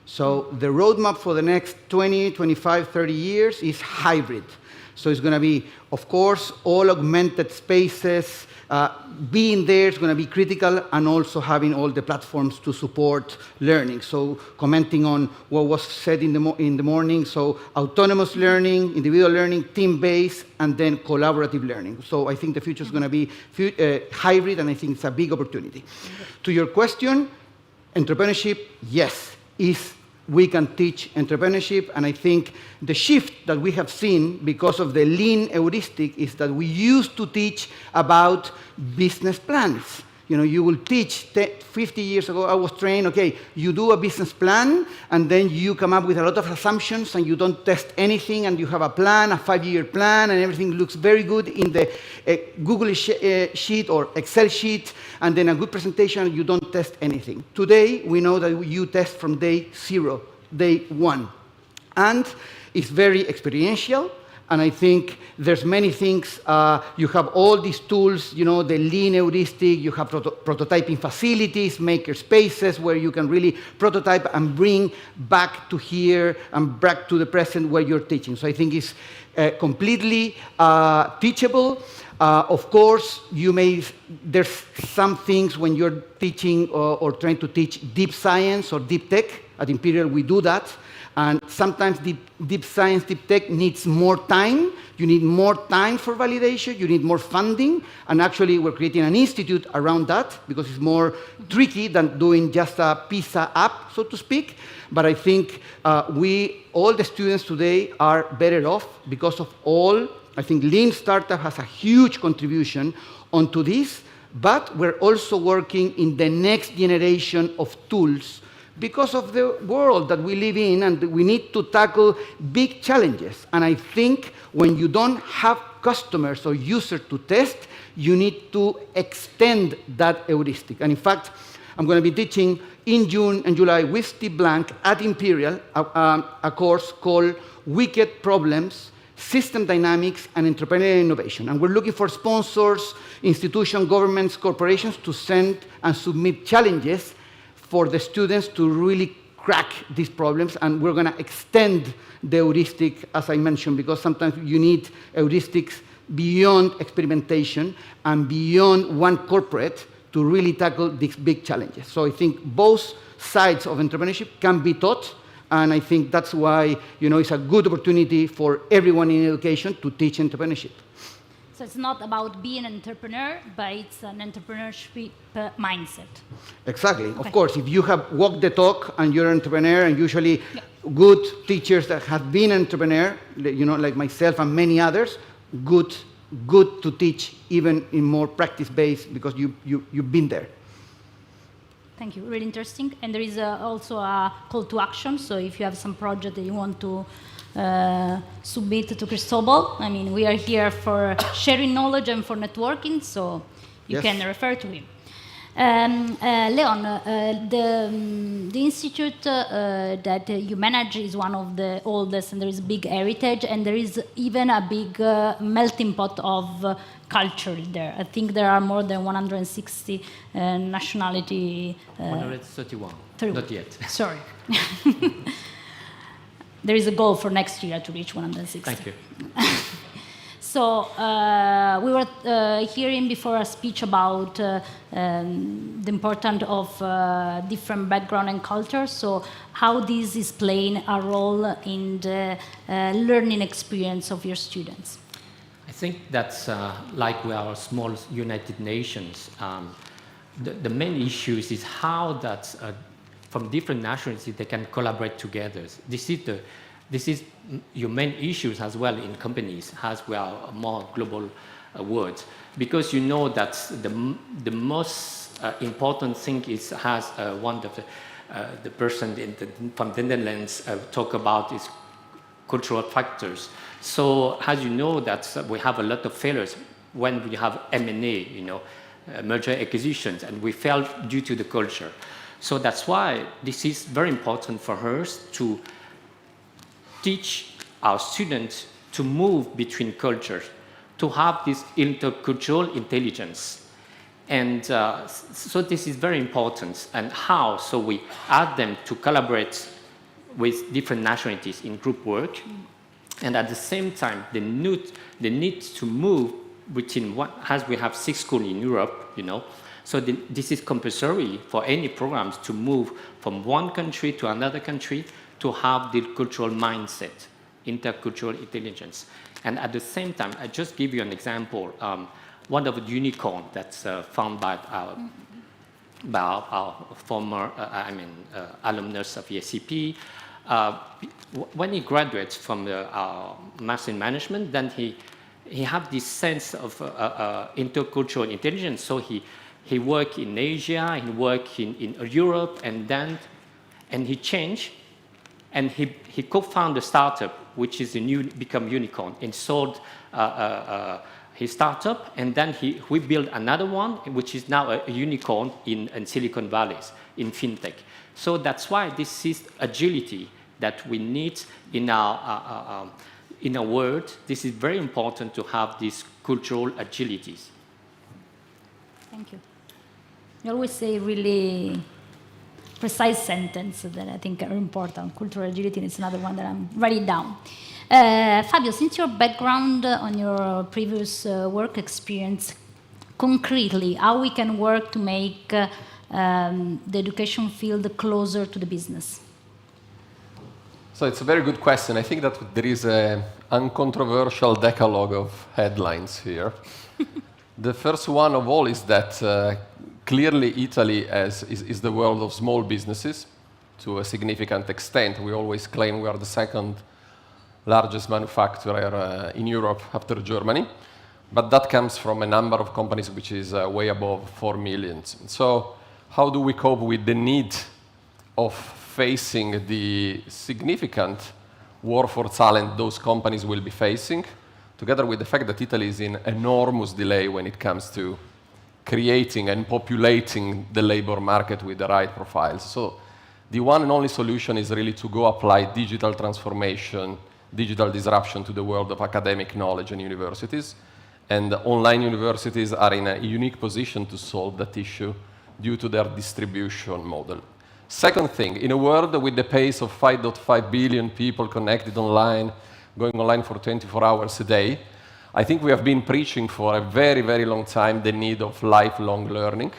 So the roadmap for the next 20, 25, 30 years is hybrid. So it's going to be, of course, all augmented spaces. Being there is going to be critical, and also having all the platforms to support learning. So commenting on what was said in the morning, so autonomous learning, individual learning, team-based, and then collaborative learning. So I think the future is going to be hybrid, and I think it's a big opportunity. To your question, entrepreneurship, yes, we can teach entrepreneurship, and I think the shift that we have seen because of the lean heuristic is that we used to teach about business plans. You will teach 50 years ago, I was trained, okay, you do a business plan, and then you come up with a lot of assumptions, and you don't test anything, and you have a plan, a 5-year plan, and everything looks very good in the Google sheet or Excel sheet, and then a good presentation, you don't test anything. Today, we know that you test from day 0, day 1. And it's very experiential. And I think there's many things. You have all these tools, the lean heuristic. You have prototyping facilities, maker spaces, where you can really prototype and bring back to here and back to the present where you're teaching. So I think it's completely teachable. Of course, there's some things when you're teaching or trying to teach deep science or deep tech. At Imperial, we do that. And sometimes deep science, deep tech needs more time. You need more time for validation. You need more funding. And actually, we're creating an institute around that because it's more tricky than doing just a PISA app, so to speak. But I think all the students today are better off because of I think Lean Startup has a huge contribution onto this. But we're also working in the next generation of tools because of the world that we live in, and we need to tackle big challenges. And I think when you don't have customers or users to test, you need to extend that heuristic. And in fact, I'm going to be teaching in June and July with Steve Blank at Imperial a course called Wicked Problems, System Dynamics, and Entrepreneurial Innovation. And we're looking for sponsors, institutions, governments, corporations to send and submit challenges for the students to really crack these problems. And we're going to extend the heuristic, as I mentioned, because sometimes you need heuristics beyond experimentation and beyond one corporate to really tackle these big challenges. So I think both sides of entrepreneurship can be taught, and I think that's why it's a good opportunity for everyone in education to teach entrepreneurship. So it's not about being an entrepreneur, but it's an entrepreneurship mindset. Exactly. Okay. Of course, if you have walked the talk and you're an entrepreneur, and usually good teachers that have been an entrepreneur, like myself and many others, good to teach even in more practice-based because you've been there. Thank you. Really interesting. And there is also a call to action. So if you have some project that you want to submit to Cristobal. I mean, we are here for sharing knowledge and for networking, so you can refer to him. Leon, the institute that you manage is one of the oldest, and there is a big heritage, and there is even a big melting pot of culture there. I think there are more than 160 nationality. 131. Not yet. Sorry. There is a goal for next year to reach 160. Thank you. So we were hearing before a speech about the importance of different background and culture. So how this is playing a role in the learning experience of your students? I think that's like we are a small United Nations. The main issue is how that from different nationalities they can collaborate together. This is your main issues as well in companies, as well more global world, because you know that the most important thing is has one of the person from the Netherlands talk about is cultural factors. So as you know that we have a lot of failures when we have M&A, you know, merger acquisitions, and we fail due to the culture. So that's why this is very important for us to teach our students to move between cultures, to have this intercultural intelligence. And so this is very important. And how? So we ask them to collaborate with different nationalities in group work. And at the same time, the need to move between what, as we have 6 schools in Europe, you know, so this is compulsory for any programs to move from one country to another country to have the cultural mindset, intercultural intelligence. And at the same time, I just give you an example. One of the unicorn that's found by our former, alumnus of ESCP. When he graduates from the Master in Management, then he have this sense of intercultural intelligence. So he worked in Asia, he worked in Europe, and he changed, and he co-founded a startup which is become unicorn, and sold his startup, and then we built another one which is now a unicorn in Silicon Valley in fintech. So that's why this is agility that we need in our world. This is very important to have these cultural agilities. Thank you. You always say really precise sentence that I think are important. Cultural agility is another one that I'm writing down. Fabio, since your background on your previous work experience, concretely, how we can work to make the education field closer to the business? So it's a very good question. I think that there is an uncontroversial decalogue of headlines here. The first one of all is that clearly Italy is the world of small businesses to a significant extent. We always claim we are the second largest manufacturer in Europe after Germany, but that comes from a number of companies which is way above 4 million. So how do we cope with the need of facing the significant war for talent those companies will be facing, together with the fact that Italy is in enormous delay when it comes to creating and populating the labor market with the right profiles. So the one and only solution is really to go apply digital transformation, digital disruption to the world of academic knowledge and universities. And online universities are in a unique position to solve that issue due to their distribution model. Second thing, in a world with the pace of 5.5 billion people connected online, going online for 24 hours a day, I think we have been preaching for a very, very long time the need of lifelong learning.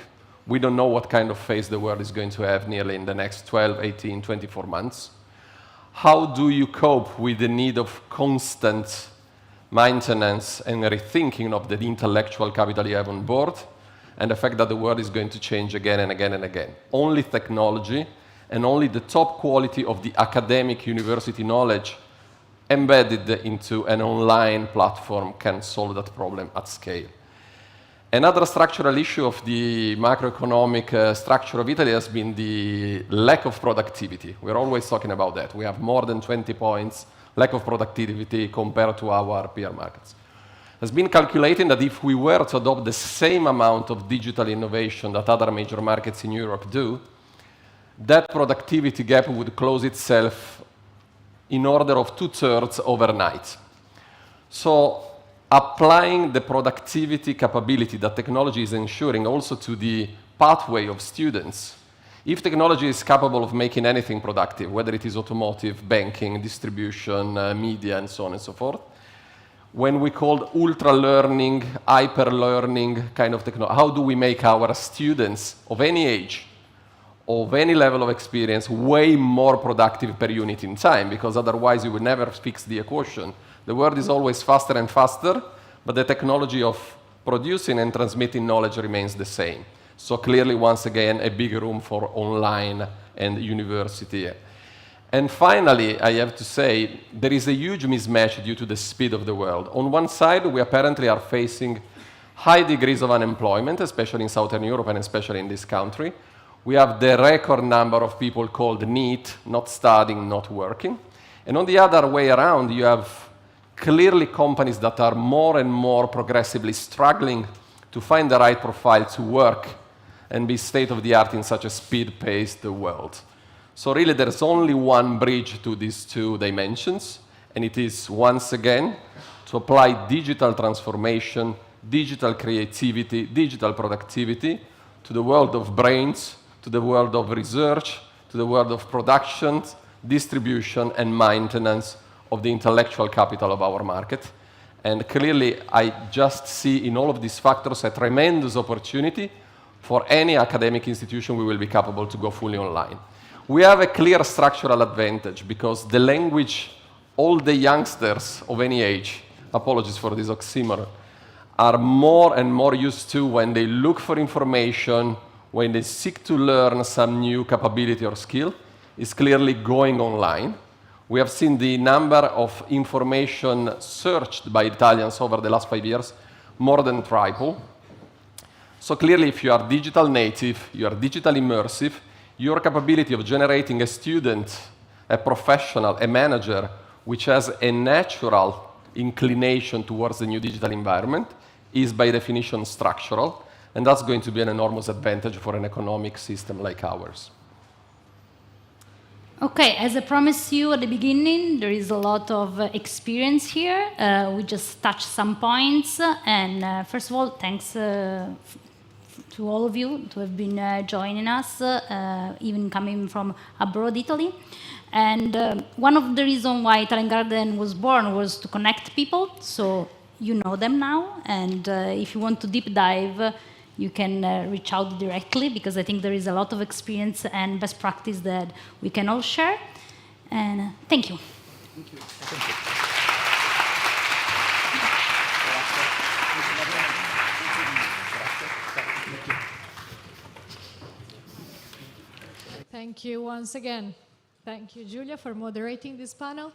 We don't know what kind of phase the world is going to have nearly in the next 12, 18, 24 months. How do you cope with the need of constant maintenance and rethinking of the intellectual capital you have on board, and the fact that the world is going to change again and again and again? Only technology and only the top quality of the academic university knowledge embedded into an online platform can solve that problem at scale. Another structural issue of the macroeconomic structure of Italy has been the lack of productivity. We're always talking about that. We have more than 20 points lack of productivity compared to our peer markets. has been calculating that if we were to adopt the same amount of digital innovation that other major markets in Europe do, that productivity gap would close itself in order of 2/3 overnight. So applying the productivity capability that technology is ensuring also to the pathway of students. If technology is capable of making anything productive, whether it is automotive, banking, distribution, media, and so on and so forth, when we call ultra-learning, hyper-learning kind of technology, how do we make our students of any age, of any level of experience, way more productive per unit in time? Because otherwise you will never fix the equation. The world is always faster and faster, but the technology of producing and transmitting knowledge remains the same. So clearly, once again, a big room for online and university. And finally, I have to say, there is a huge mismatch due to the speed of the world. On one side, we apparently are facing high degrees of unemployment, especially in Southern Europe and especially in this country. We have the record number of people called NEET, not studying, not working. And on the other way around, you have clearly companies that are more and more progressively struggling to find the right profile to work and be state-of-the-art in such a speed-paced world. So really, there's only one bridge to these two dimensions, and it is, once again, to apply digital transformation, digital creativity, digital productivity to the world of brains, to the world of research, to the world of production, distribution, and maintenance of the intellectual capital of our market. And clearly, I just see in all of these factors a tremendous opportunity for any academic institution we will be capable to go fully online. We have a clear structural advantage because the language all the youngsters of any age, apologies for this oxymoron, are more and more used to when they look for information, when they seek to learn some new capability or skill, is clearly going online. We have seen the number of information searched by Italians over the last 5 years more than triple. So clearly, if you are digital native, you are digital immersive, your capability of generating a student, a professional, a manager, which has a natural inclination towards the new digital environment, is by definition structural, and that's going to be an enormous advantage for an economic system like ours. Okay, as I promised you at the beginning, there is a lot of experience here. We just touched some points, and first of all, thanks to all of you to have been joining us, even coming from abroad Italy. And one of the reasons why Talent Garden was born was to connect people, so you know them now, and if you want to deep dive, you can reach out directly, because I think there is a lot of experience and best practice that we can all share. And thank you. Thank you. Thank you. Thank you once again. Thank you, Giulia, for moderating this panel.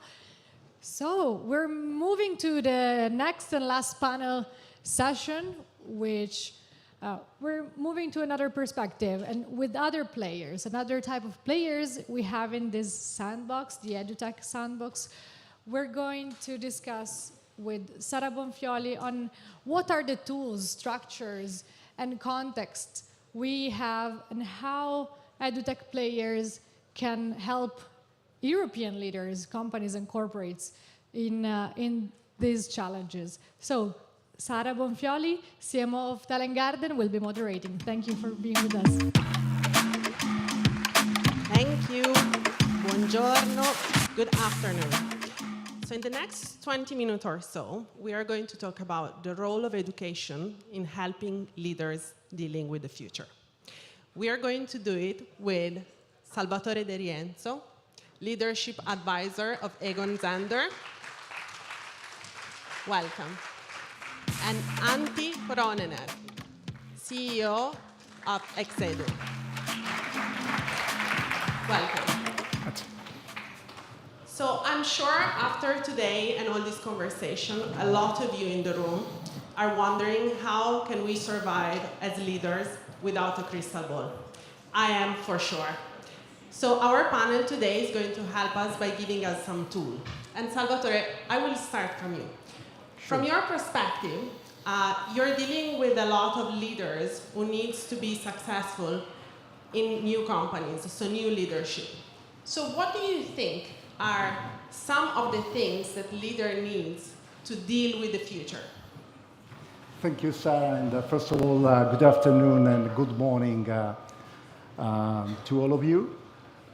So we're moving to the next and last panel session, which we're moving to another perspective and with other players, another type of players we have in this sandbox, the EduTech sandbox. We're going to discuss with Sara Bonfioli on what are the tools, structures, and context we have and how EduTech players can help European leaders, companies, and corporates in these challenges. So, Sara Bonfioli, CMO of Talent Garden, will be moderating. Thank you for being with us. Thank you. Buongiorno. Good afternoon. So in the next 20 minutes or so, we are going to talk about the role of education in helping leaders dealing with the future. We are going to do it with Salvatore De Rienzo, Leadership Advisor of Egon Zehnder. Welcome. And Antti Poronener, CEO of Exedu. Welcome. So I'm sure after today and all this conversation, a lot of you in the room are wondering how can we survive as leaders without a crystal ball. I am for sure. So our panel today is going to help us by giving us some tools. And Salvatore, I will start from you. From your perspective, you're dealing with a lot of leaders who needs to be successful in new companies, so new leadership. So what do you think are some of the things that leader needs to deal with the future? Thank you, Sarah. And first of all, good afternoon and good morning to all of you.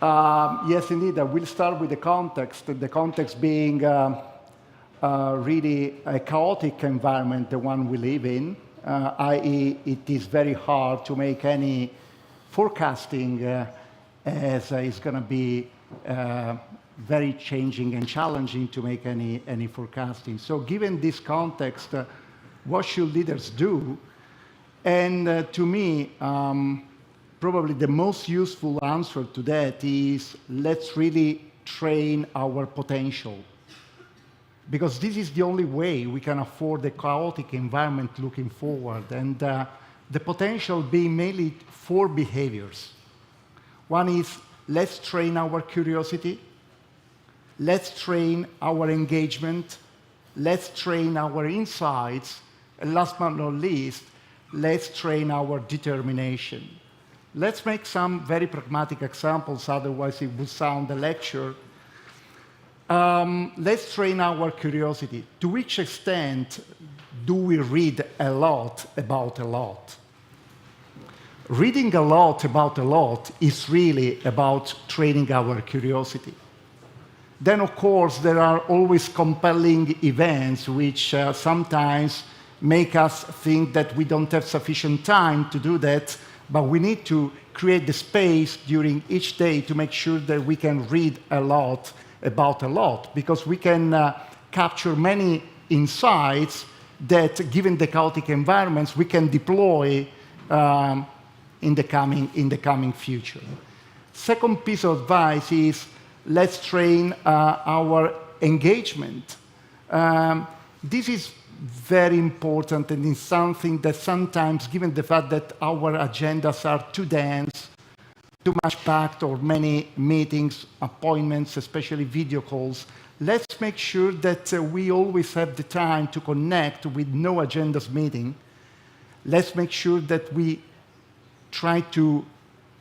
Yes, indeed, I will start with the context being really a chaotic environment, the one we live in, i.e. it is very hard to make any forecasting as it's going to be very changing and challenging to make any forecasting. So given this context, what should leaders do? And to me, probably the most useful answer to that is let's really train our potential. Because this is the only way we can afford a chaotic environment looking forward. And the potential being mainly 4 behaviors. One is let's train our curiosity. Let's train our engagement. Let's train our insights. And last but not least, let's train our determination. Let's make some very pragmatic examples, otherwise it would sound a lecture. Let's train our curiosity. To which extent do we read a lot about a lot? Reading a lot about a lot is really about training our curiosity. Then, of course, there are always compelling events which sometimes make us think that we don't have sufficient time to do that, but we need to create the space during each day to make sure that we can read a lot about a lot, because we can capture many insights that, given the chaotic environments, we can deploy in the coming future. Second piece of advice is let's train our engagement. This is very important, and it's something that sometimes, given the fact that our agendas are too dense, too much packed, or many meetings, appointments, especially video calls, let's make sure that we always have the time to connect with no agendas meeting. Let's make sure that we try to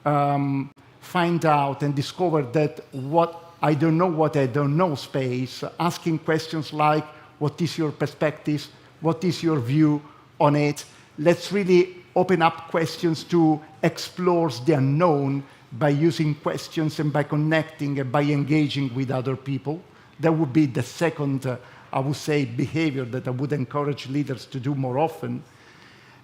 find out and discover that what I don't know space, asking questions like, what is your perspective? What is your view on it? Let's really open up questions to explore the unknown by using questions and by connecting and by engaging with other people. That would be the second, I would say, behavior that I would encourage leaders to do more often.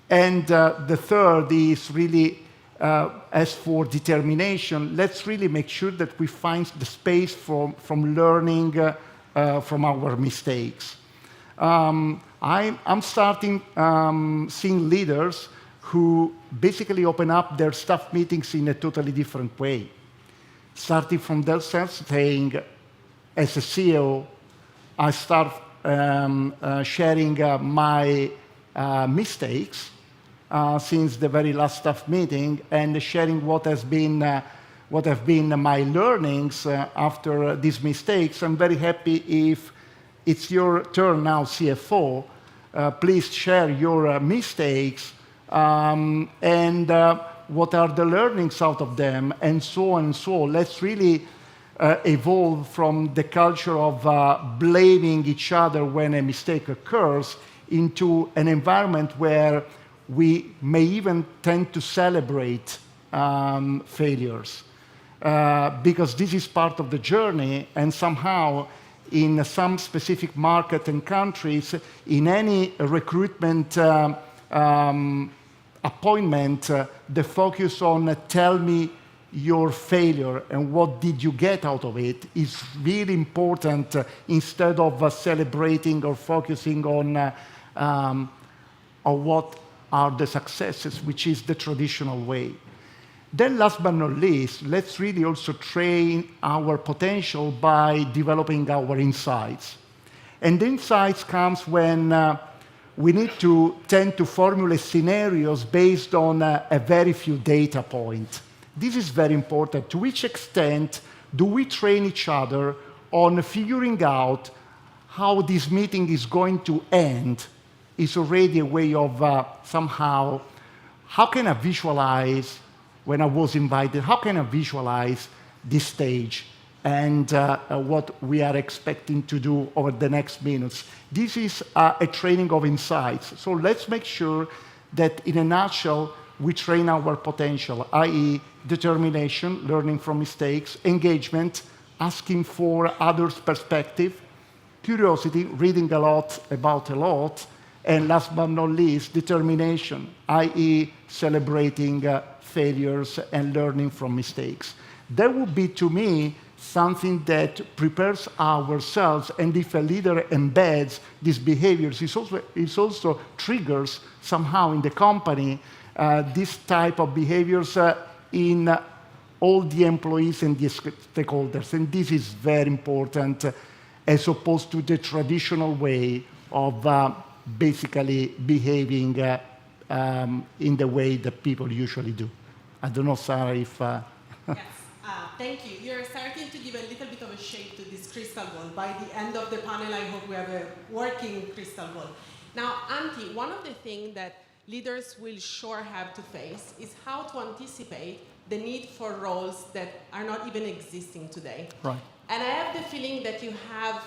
And the third is really, as for determination, let's really make sure that we find the space from learning from our mistakes. I'm starting seeing leaders who basically open up their staff meetings in a totally different way. Starting from themselves saying, as a CEO, I start sharing my mistakes since the very last staff meeting, and sharing what have been my learnings after these mistakes. I'm very happy if it's your turn now, CFO. Please share your mistakes and what are the learnings out of them, and so on and so on. Let's really evolve from the culture of blaming each other when a mistake occurs into an environment where we may even tend to celebrate failures, because this is part of the journey, and somehow in some specific market and countries, in any recruitment appointment, the focus on tell me your failure and what did you get out of it is really important, instead of celebrating or focusing on what are the successes, which is the traditional way. Then last but not least, let's really also train our potential by developing our insights. And the insights comes when we need to tend to formulate scenarios based on a very few data points. This is very important. To which extent do we train each other on figuring out how this meeting is going to end is already a way of somehow, how can I visualize when I was invited, how can I visualize this stage and what we are expecting to do over the next minutes. This is a training of insights. So let's make sure that in a nutshell, we train our potential, i.e. determination, learning from mistakes, engagement, asking for others' perspective, curiosity, reading a lot about a lot, and last but not least, determination, i.e. celebrating failures and learning from mistakes. That would be, to me, something that prepares ourselves, and if a leader embeds these behaviors, it also triggers somehow in the company this type of behaviors in all the employees and the stakeholders. And this is very important as opposed to the traditional way of basically behaving in the way that people usually do. I don't know, Sarah, if... Yes, thank you. You're starting to give a little bit of a shape to this crystal ball. By the end of the panel, I hope we have a working crystal ball. Now, Antti, one of the things that leaders will sure have to face is how to anticipate the need for roles that are not even existing today. Right. And I have the feeling that you have,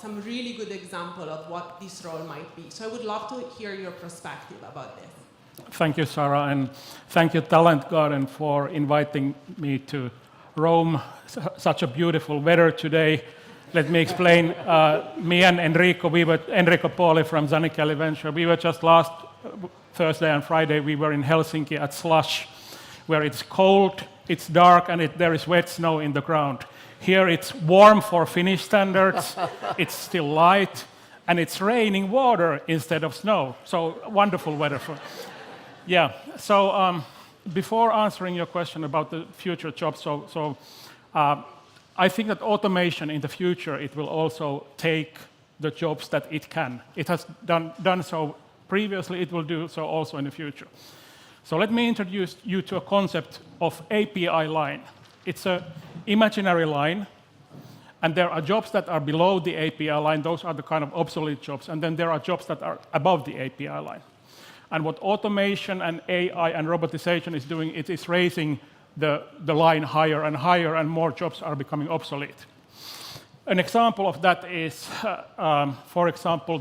some really good example of what this role might be. So I would love to hear your perspective about this. Thank you, Sarah, and thank you, Talent Garden, for inviting me to Rome. Such a beautiful weather today. Let me explain. Me and Enrico Poli from Zanicali Venture, we were just last Thursday and Friday, we were in Helsinki at Slush, where it's cold, it's dark, and there is wet snow in the ground. Here it's warm for Finnish standards, it's still light, and it's raining water instead of snow. So wonderful weather. Yeah, so before answering your question about the future jobs, I think that automation in the future, it will also take the jobs that it can. It has done so previously, it will do so also in the future. So let me introduce you to a concept of API line. It's an imaginary line, and there are jobs that are below the API line. Those are the kind of obsolete jobs, and then there are jobs that are above the API line. And what automation and AI and robotization is doing, it is raising the line higher, and more jobs are becoming obsolete. An example of that is, for example,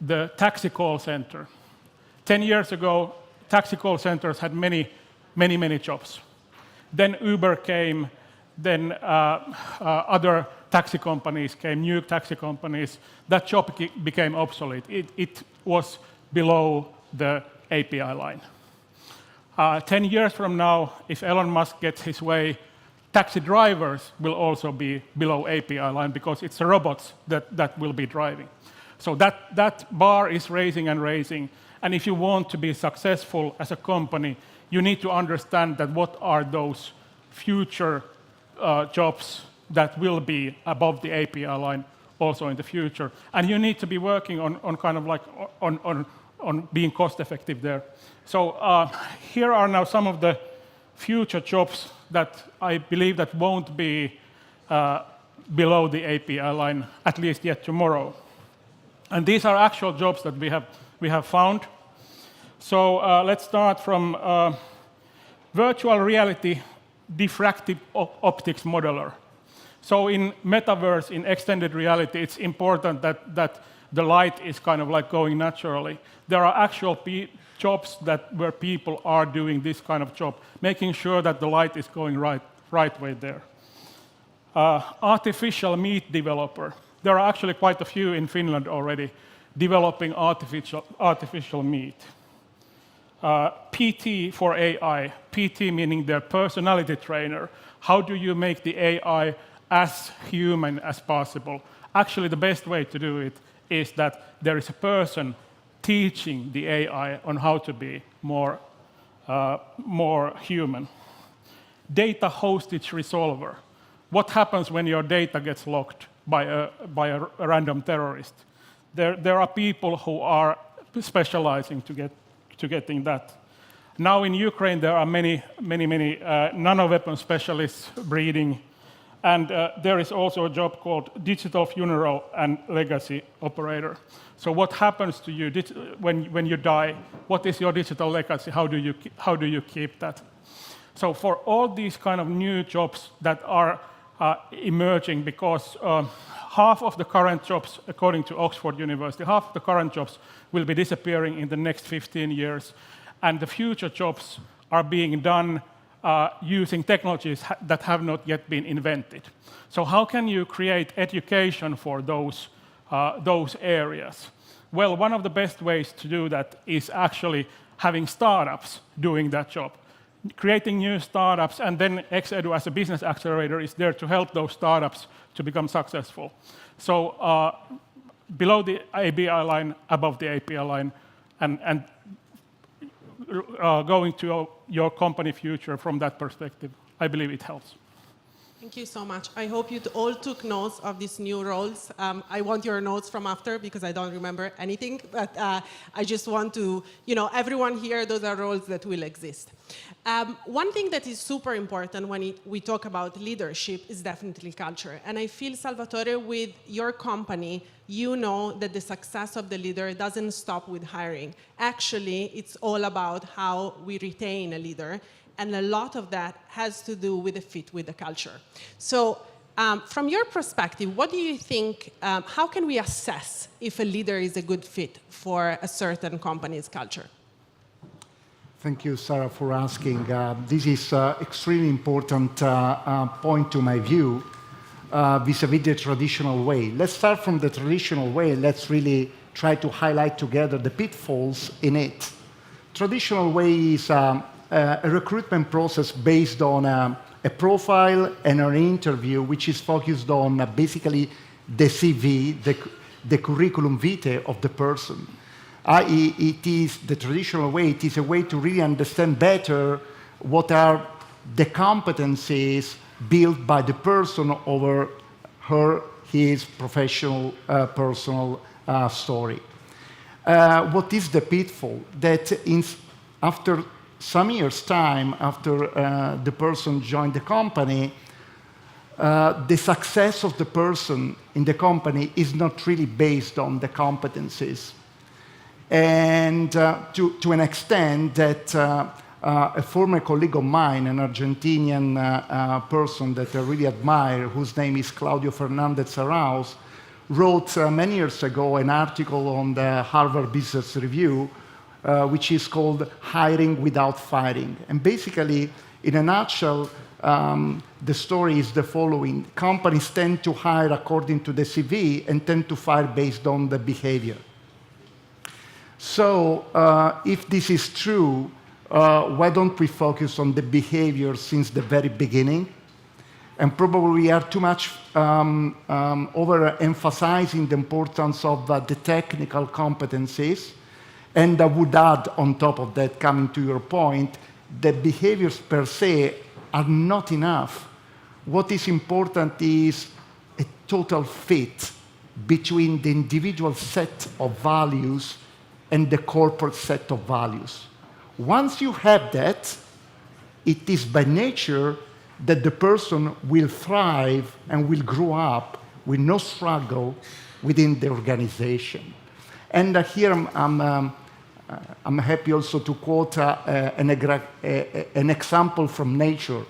the taxi call center. 10 years ago, taxi call centers had many jobs. Then Uber came, then other taxi companies came, new taxi companies. That job became obsolete. It was below the API line. 10 years from now, if Elon Musk gets his way, taxi drivers will also be below API line because it's the robots that will be driving. So that bar is raising and raising. And if you want to be successful as a company, you need to understand that what are those future jobs that will be above the API line also in the future. And you need to be working on kind of like on being cost effective there. So here are now some of the future jobs that I believe that won't be below the API line, at least yet tomorrow. And these are actual jobs that we have found. So let's start from virtual reality diffractive optics modeler. So in metaverse, in extended reality, it's important that the light is kind of like going naturally. There are actual jobs where people are doing this kind of job, making sure that the light is going right way there. Artificial meat developer. There are actually quite a few in Finland already developing artificial meat. PT for AI. PT meaning their personality trainer. How do you make the AI as human as possible? Actually, the best way to do it is that there is a person teaching the AI on how to be more human. Data hostage resolver. What happens when your data gets locked by a random terrorist? There are people who are specializing to getting that. Now in Ukraine, there are many nano-weapon specialists breeding, And there is also a job called digital funeral and legacy operator. So what happens to you when you die? What is your digital legacy? How do you keep that? So for all these kind of new jobs that are emerging, because half of the current jobs, according to Oxford University, half of the current jobs will be disappearing in the next 15 years. And the future jobs are being done using technologies that have not yet been invented. So how can you create education for those areas? Well, one of the best ways to do that is actually having startups doing that job. Creating new startups, and then XEDU as a business accelerator is there to help those startups to become successful. So below the ABI line, above the API line, and going to your company future from that perspective, I believe it helps. Thank you so much. I hope you all took notes of these new roles. I want your notes from after because I don't remember anything, but I just want to, everyone here, those are roles that will exist. One thing that is super important when we talk about leadership is definitely culture. And I feel, Salvatore, with your company, you know that the success of the leader doesn't stop with hiring. Actually, it's all about how we retain a leader. And a lot of that has to do with the fit with the culture. So from your perspective, what do you think, how can we assess if a leader is a good fit for a certain company's culture? Thank you, Sarah, for asking. This is extremely important point to my view vis-a-vis the traditional way. Let's start from the traditional way. Let's really try to highlight together the pitfalls in it. Traditional way is a recruitment process based on a profile and an interview which is focused on basically the CV, the curriculum vitae of the person. I.e., it is the traditional way, it is a way to really understand better what are the competencies built by the person over his professional, personal story. What is the pitfall? That after some years' time, after the person joined the company, the success of the person in the company is not really based on the competencies. And to an extent that a former colleague of mine, an Argentinian person that I really admire, whose name is Claudio Fernandez Arauz, wrote many years ago an article on the Harvard Business Review, which is called Hiring Without Firing. And basically, in a nutshell, the story is the following. Companies tend to hire according to the CV and tend to fire based on the behavior. So if this is true, why don't we focus on the behavior since the very beginning? And probably we are too much overemphasizing the importance of the technical competencies. And I would add on top of that, coming to your point, that behaviors per se are not enough. What is important is a total fit between the individual set of values and the corporate set of values. Once you have that, it is by nature that the person will thrive and will grow up with no struggle within the organization. And here I'm happy also to quote an example from nature.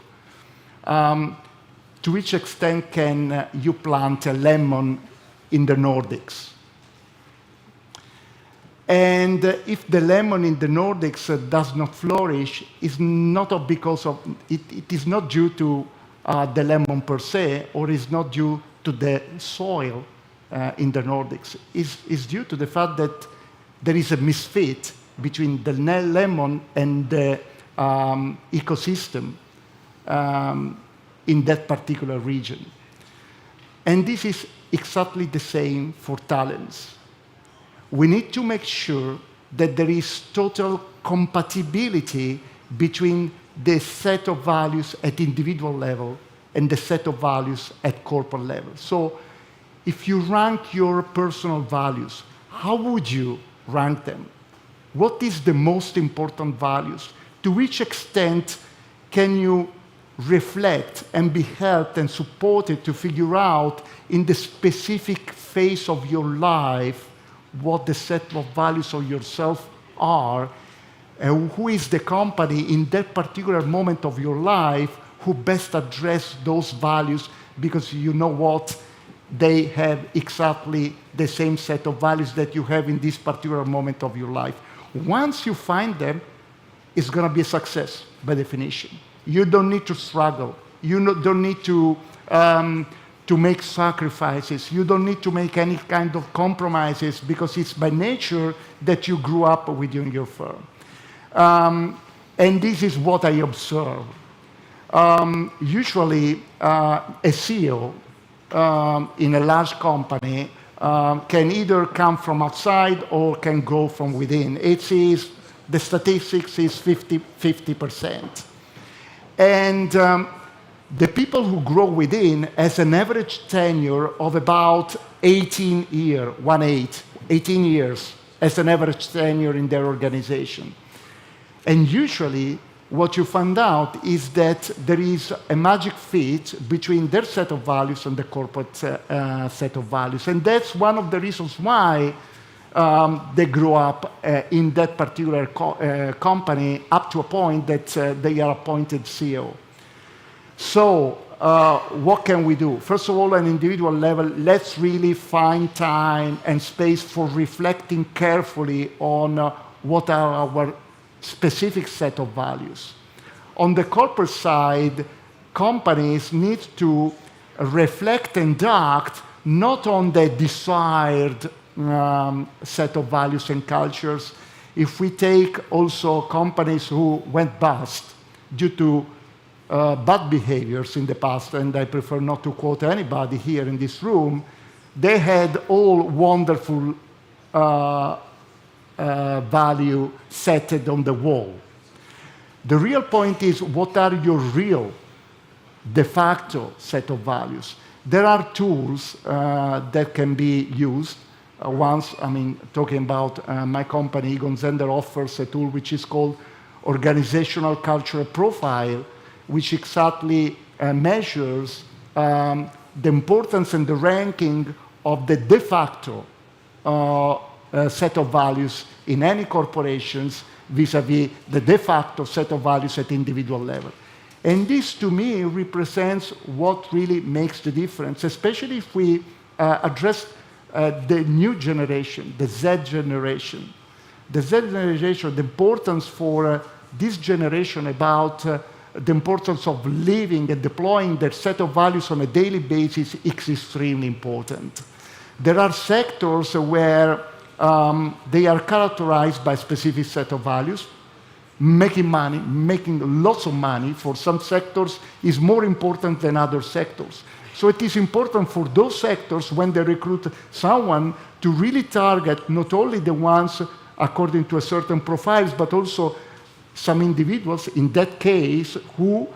To which extent can you plant a lemon in the Nordics? And if the lemon in the Nordics does not flourish, it's not because of it is not due to the lemon per se, or is not due to the soil in the Nordics. It's due to the fact that there is a misfit between the lemon and the ecosystem in that particular region. And this is exactly the same for talents. We need to make sure that there is total compatibility between the set of values at individual level and the set of values at corporate level. So if you rank your personal values, how would you rank them? What is the most important values? To which extent can you reflect and be helped and supported to figure out in the specific phase of your life what the set of values of yourself are, and who is the company in that particular moment of your life who best address those values, because you know what, they have exactly the same set of values that you have in this particular moment of your life. Once you find them, it's going to be a success by definition. You don't need to struggle. You don't need to make sacrifices. You don't need to make any kind of compromises, because it's by nature that you grew up within your firm. And this is what I observe. Usually, a CEO in a large company can either come from outside or can go from within. The statistics is 50%. And the people who grow within has an average tenure of about 18 years as an average tenure in their organization. And usually, what you find out is that there is a magic fit between their set of values and the corporate set of values. And that's one of the reasons why they grow up in that particular company up to a point that they are appointed CEO. So what can we do? First of all, on an individual level, let's really find time and space for reflecting carefully on what are our specific set of values. On the corporate side, companies need to reflect and act not on the desired set of values and cultures. If we take also companies who went bust due to bad behaviors in the past, and I prefer not to quote anybody here in this room, they had all wonderful value set on the wall. The real point is, what are your real de facto set of values? There are tools that can be used. Talking about my company, Egon Zehnder offers a tool which is called Organizational Cultural Profile, which exactly measures the importance and the ranking of the de facto set of values in any corporations vis-à-vis the de facto set of values at individual level. And this, to me, represents what really makes the difference, especially if we address the new generation, the Z generation. The Z generation, the importance for this generation about the importance of living and deploying their set of values on a daily basis is extremely important. There are sectors where they are characterized by a specific set of values. Making money, making lots of money for some sectors is more important than other sectors. So it is important for those sectors, when they recruit someone, to really target not only the ones according to a certain profiles, but also some individuals, in that case, who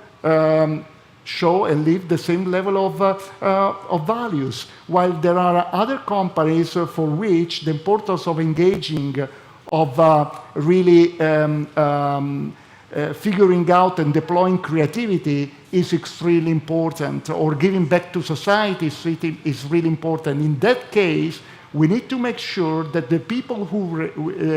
show and live the same level of values. While there are other companies for which the importance of engaging, of really figuring out and deploying creativity is extremely important, or giving back to society is really important. In that case, we need to make sure that the people who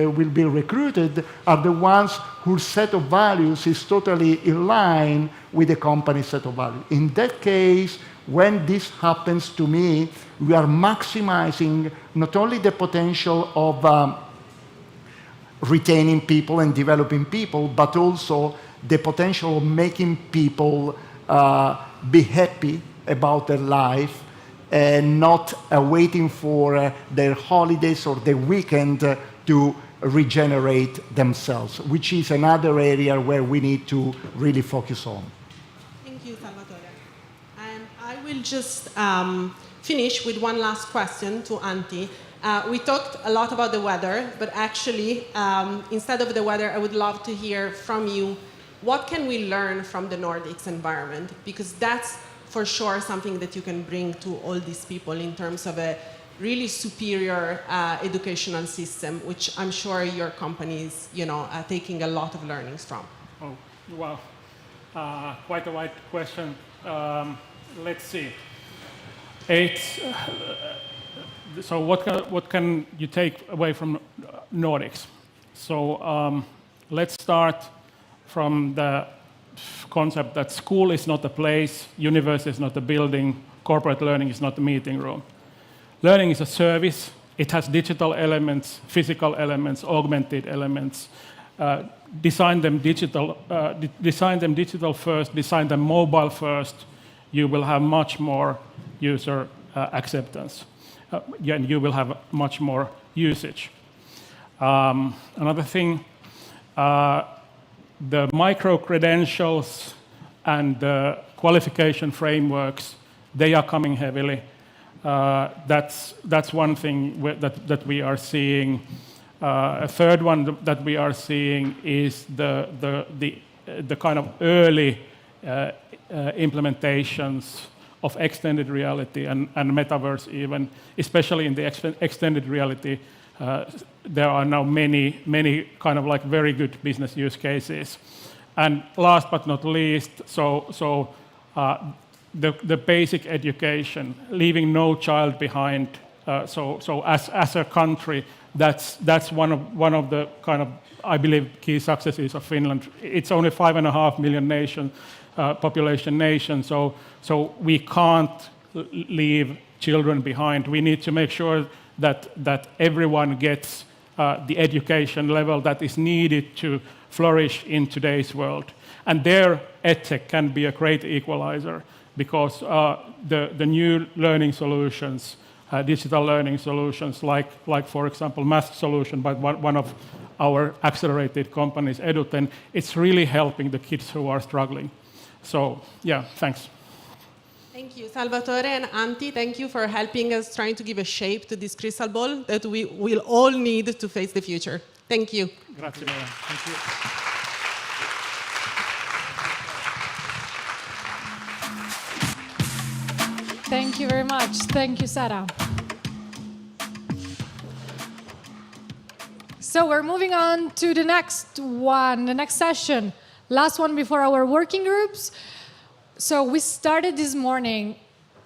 will be recruited are the ones whose set of values is totally in line with the company's set of values. In that case, when this happens, to me, we are maximizing not only the potential of retaining people and developing people, but also the potential of making people be happy about their life and not waiting for their holidays or their weekend to regenerate themselves, which is another area where we need to really focus on. Thank you, Salvatore. And I will just finish with one last question to Antti. We talked a lot about the weather, but actually, instead of the weather, I would love to hear from you, what can we learn from the Nordics environment? Because that's for sure something that you can bring to all these people in terms of a really superior educational system, which I'm sure your company is taking a lot of learnings from. Oh, wow. Quite a wide question. Let's see. It's, so what can you take away from Nordics? So let's start from the concept that school is not a place, university is not a building, corporate learning is not a meeting room. Learning is a service. It has digital elements, physical elements, augmented elements. Design them digital first, design them mobile first. You will have much more user acceptance. And you will have much more usage. Another thing, the micro-credentials and the qualification frameworks, they are coming heavily. That's one thing that we are seeing. A third one that we are seeing is the kind of early implementations of extended reality and metaverse even, especially in the extended reality. There are now many kind of like very good business use cases. And last but not least, the basic education, leaving no child behind. So as a country, that's one of the kind of, I believe, key successes of Finland. It's only 5.5 million population nation, so we can't leave children behind. We need to make sure that everyone gets the education level that is needed to flourish in today's world. And there, EdTech can be a great equalizer, because the new learning solutions, digital learning solutions, like for example, Math Solution by one of our accelerated companies, EduTech, it's really helping the kids who are struggling. So yeah, thanks. Thank you, Salvatore and Antti. Thank you for helping us trying to give a shape to this crystal ball that we will all need to face the future. Thank you. Grazie mille. Thank you. Thank you very much. Thank you, Sarah. So we're moving on to the next one, the next session. Last one before our working groups. So we started this morning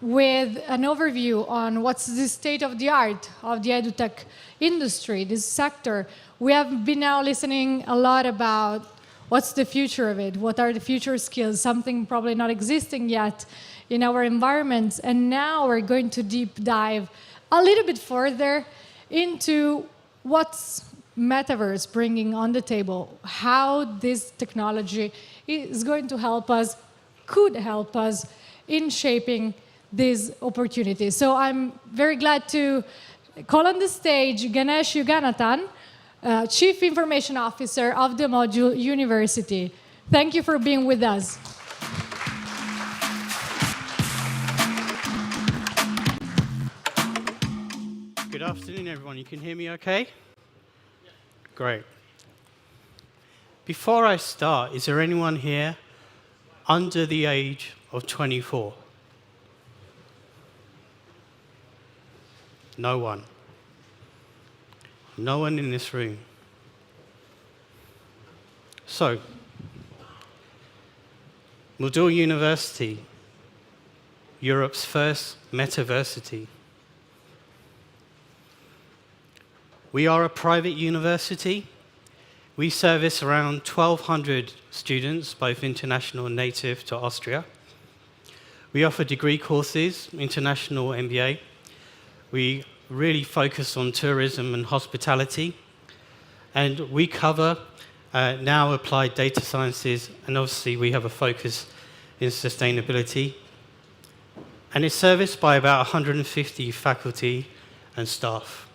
with an overview on what's the state of the art of the EduTech industry, this sector. We have been now listening a lot about what's the future of it, what are the future skills, something probably not existing yet in our environments. And now we're going to deep dive a little bit further into what's metaverse bringing on the table, how this technology is going to help us, could help us in shaping these opportunities. So I'm very glad to call on the stage Ganesh Yuganathan, Chief Information Officer of the Module University. Thank you for being with us. Good afternoon, everyone. You can hear me okay? Great. Before I start, is there anyone here under the age of 24? No one. No one in this room. So, Module University, Europe's first metaversity. We are a private university. We service around 1,200 students, both international and native to Austria. We offer degree courses, international MBA. We really focus on tourism and hospitality. And we cover now applied data sciences, and obviously we have a focus in sustainability. And it's serviced by about 150 faculty and staff.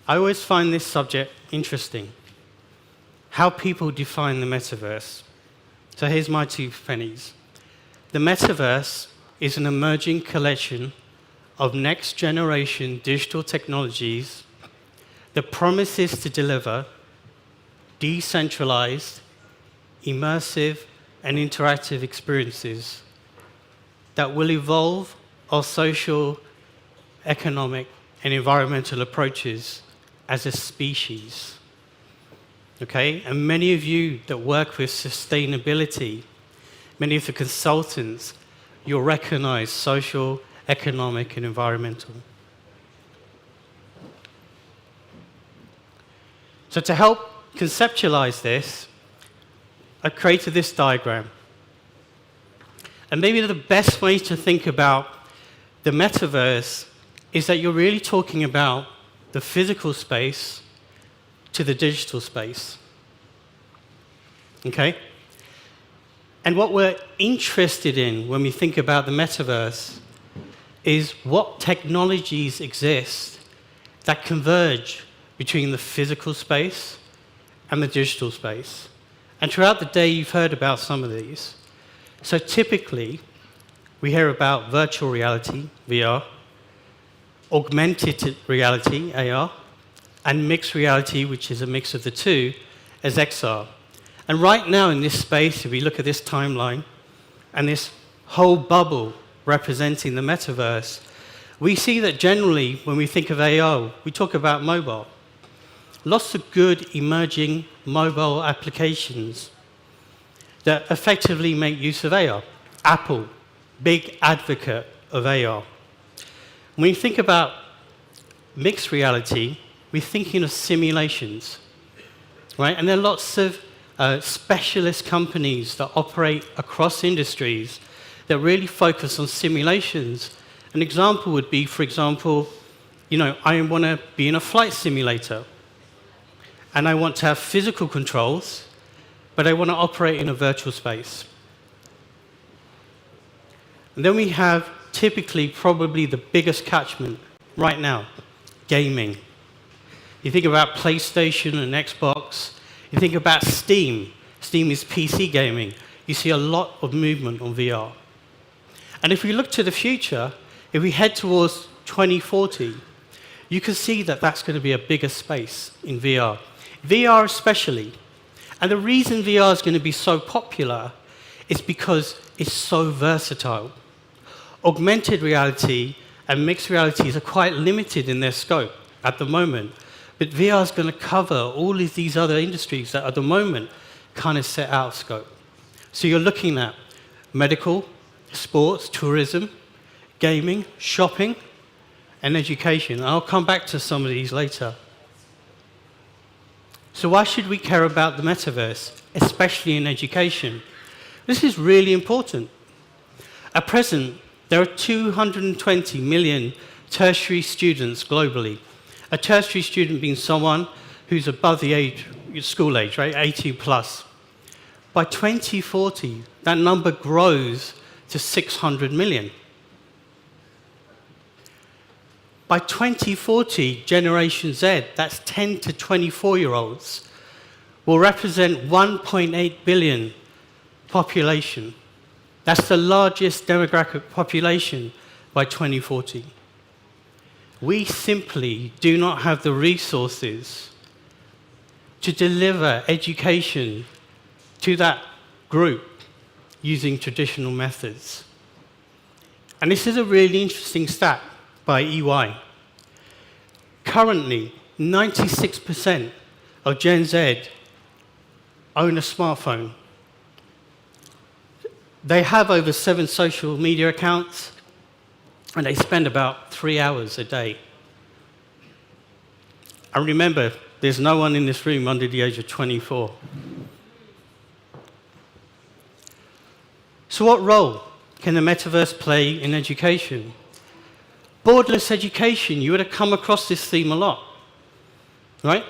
I always find this subject interesting, how people define the metaverse. So here's my 2 pennies. The metaverse is an emerging collection of next-generation digital technologies that promises to deliver decentralized, immersive, and interactive experiences that will evolve our social, economic, and environmental approaches as a species. okay? And many of you that work with sustainability, many of the consultants, you'll recognize social, economic, and environmental. So to help conceptualize this, I've created this diagram. And maybe the best way to think about the metaverse is that you're really talking about the physical space to the digital space. Okay? And what we're interested in when we think about the metaverse is what technologies exist that converge between the physical space and the digital space. And throughout the day, you've heard about some of these. So typically, we hear about virtual reality, VR, augmented reality, AR, and mixed reality, which is a mix of the two, as XR. And right now in this space, if we look at this timeline and this whole bubble representing the metaverse, we see that generally when we think of AR, we talk about mobile. Lots of good emerging mobile applications that effectively make use of AR. Apple, big advocate of AR. When we think about mixed reality, we're thinking of simulations, right? And there are lots of specialist companies that operate across industries that really focus on simulations. An example would be, for example, I want to be in a flight simulator, and I want to have physical controls, but I want to operate in a virtual space. And then we have typically probably the biggest catchment right now, gaming. You think about PlayStation and Xbox. You think about Steam. Steam is PC gaming. You see a lot of movement on VR. And if we look to the future, if we head towards 2040, you can see that that's going to be a bigger space in VR. VR especially. And the reason VR is going to be so popular is because it's so versatile. Augmented reality and mixed realities are quite limited in their scope at the moment. But VR is going to cover all of these other industries that at the moment kind of set out of scope. So you're looking at medical, sports, tourism, gaming, shopping, and education. I'll come back to some of these later. So why should we care about the metaverse, especially in education? This is really important. At present, there are 220 million tertiary students globally. A tertiary student being someone who's above the age, school age, right, 18 plus. By 2040, that number grows to 600 million. By 2040, Generation Z, that's 10 to 24-year-olds, will represent 1.8 billion population. That's the largest demographic population by 2040. We simply do not have the resources to deliver education to that group using traditional methods. And this is a really interesting stat by EY. Currently, 96% of Gen Z own a smartphone. They have over 7 social media accounts, and they spend about 3 hours a day. And remember, there's no one in this room under the age of 24. So what role can the metaverse play in education? Borderless education, you would have come across this theme a lot, right?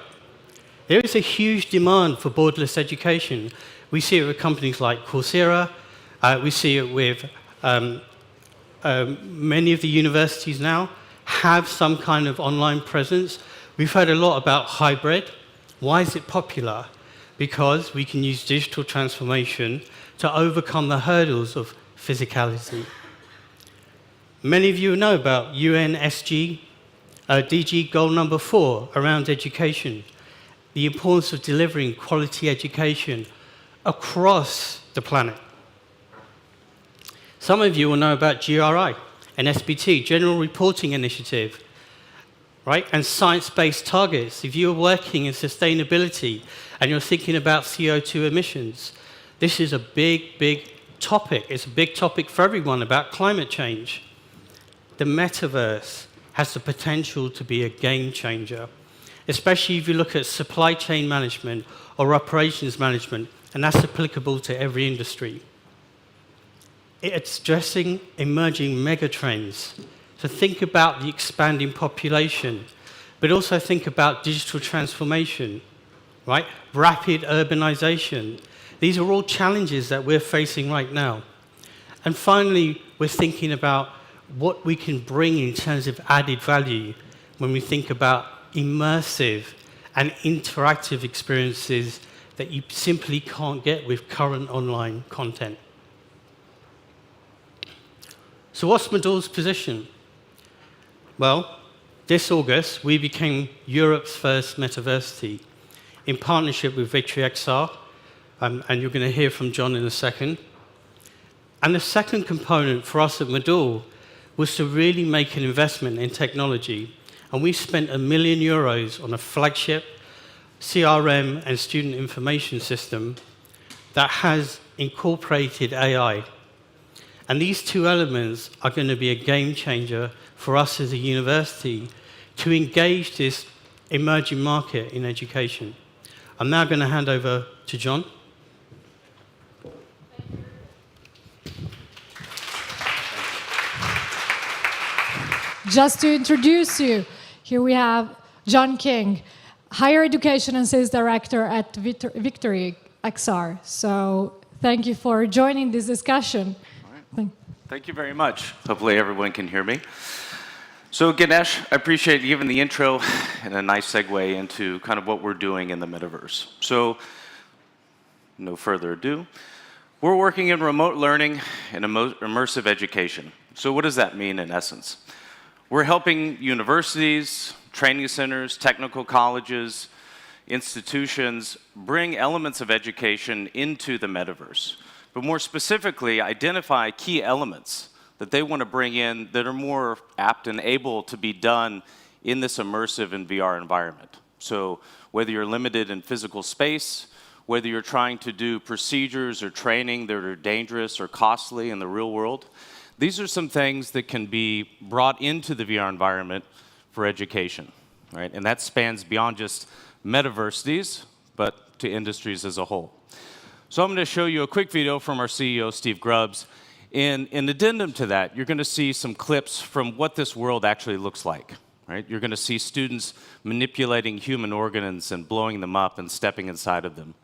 There is a huge demand for borderless education. We see it with companies like Coursera. We see it with many of the universities now have some kind of online presence. We've heard a lot about hybrid. Why is it popular? Because we can use digital transformation to overcome the hurdles of physicality. Many of you know about UNSG, DG goal number 4 around education, the importance of delivering quality education across the planet. Some of you will know about GRI, an SBT, General Reporting Initiative. right? And science-based targets. If you're working in sustainability and you're thinking about CO2 emissions, this is a big, big topic. It's a big topic for everyone about climate change. The metaverse has the potential to be a game changer, especially if you look at supply chain management or operations management, and that's applicable to every industry. It's addressing emerging megatrends. So think about the expanding population, but also think about digital transformation, right? Rapid urbanization. These are all challenges that we're facing right now. And finally, we're thinking about what we can bring in terms of added value when we think about immersive and interactive experiences that you simply can't get with current online content. So what's Moodle's position? Well, this August, we became Europe's first metaversity in partnership with Victory XR, and you're going to hear from John in a second. And the second component for us at Moodle was to really make an investment in technology, and we spent €1 million on a flagship CRM and student information system that has incorporated AI. And these two elements are going to be a game changer for us as a university to engage this emerging market in education. I'm now going to hand over to John. Just to introduce you, here we have John King, Higher Education and Sales Director at Victory XR. So thank you for joining this discussion. Thank you very much. Hopefully everyone can hear me. So Ganesh, I appreciate you giving the intro and a nice segue into kind of what we're doing in the metaverse. So no further ado, we're working in remote learning and immersive education. So what does that mean in essence? We're helping universities, training centers, technical colleges, institutions bring elements of education into the metaverse, but more specifically, identify key elements that they want to bring in that are more apt and able to be done in this immersive and VR environment. So whether you're limited in physical space, whether you're trying to do procedures or training that are dangerous or costly in the real world, these are some things that can be brought into the VR environment for education, right? And that spans beyond just metaversities, but to industries as a whole. So I'm going to show you a quick video from our CEO, Steve Grubbs. In addendum to that, you're going to see some clips from what this world actually looks like, right? You're going to see students manipulating human organs and blowing them up and stepping inside of them.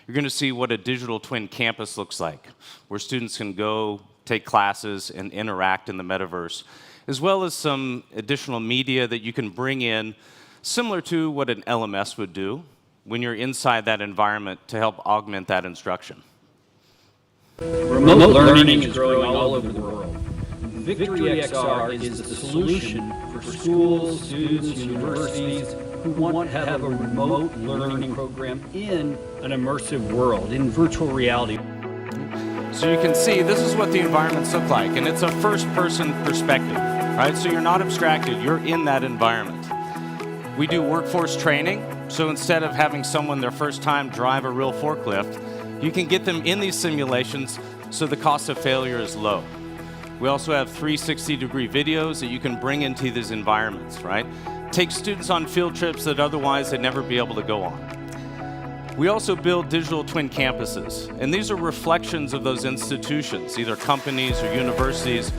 You're going to see what a digital twin campus looks like, where students can go take classes and interact in the metaverse, as well as some additional media that you can bring in, similar to what an LMS would do when you're inside that environment to help augment that instruction. Remote learning is growing all over the world. Victory XR is the solution for schools, students, universities who want to have a remote learning program in an immersive world, in virtual reality. So you can see this is what the environments look like, and it's a first-person perspective, right? So you're not abstracted, you're in that environment. We do workforce training, so instead of having someone their first time drive a real forklift, you can get them in these simulations so the cost of failure is low. We also have 360-degree videos that you can bring into these environments, right? Take students on field trips that otherwise they'd never be able to go on. We also build digital twin campuses, and these are reflections of those institutions, either companies or universities,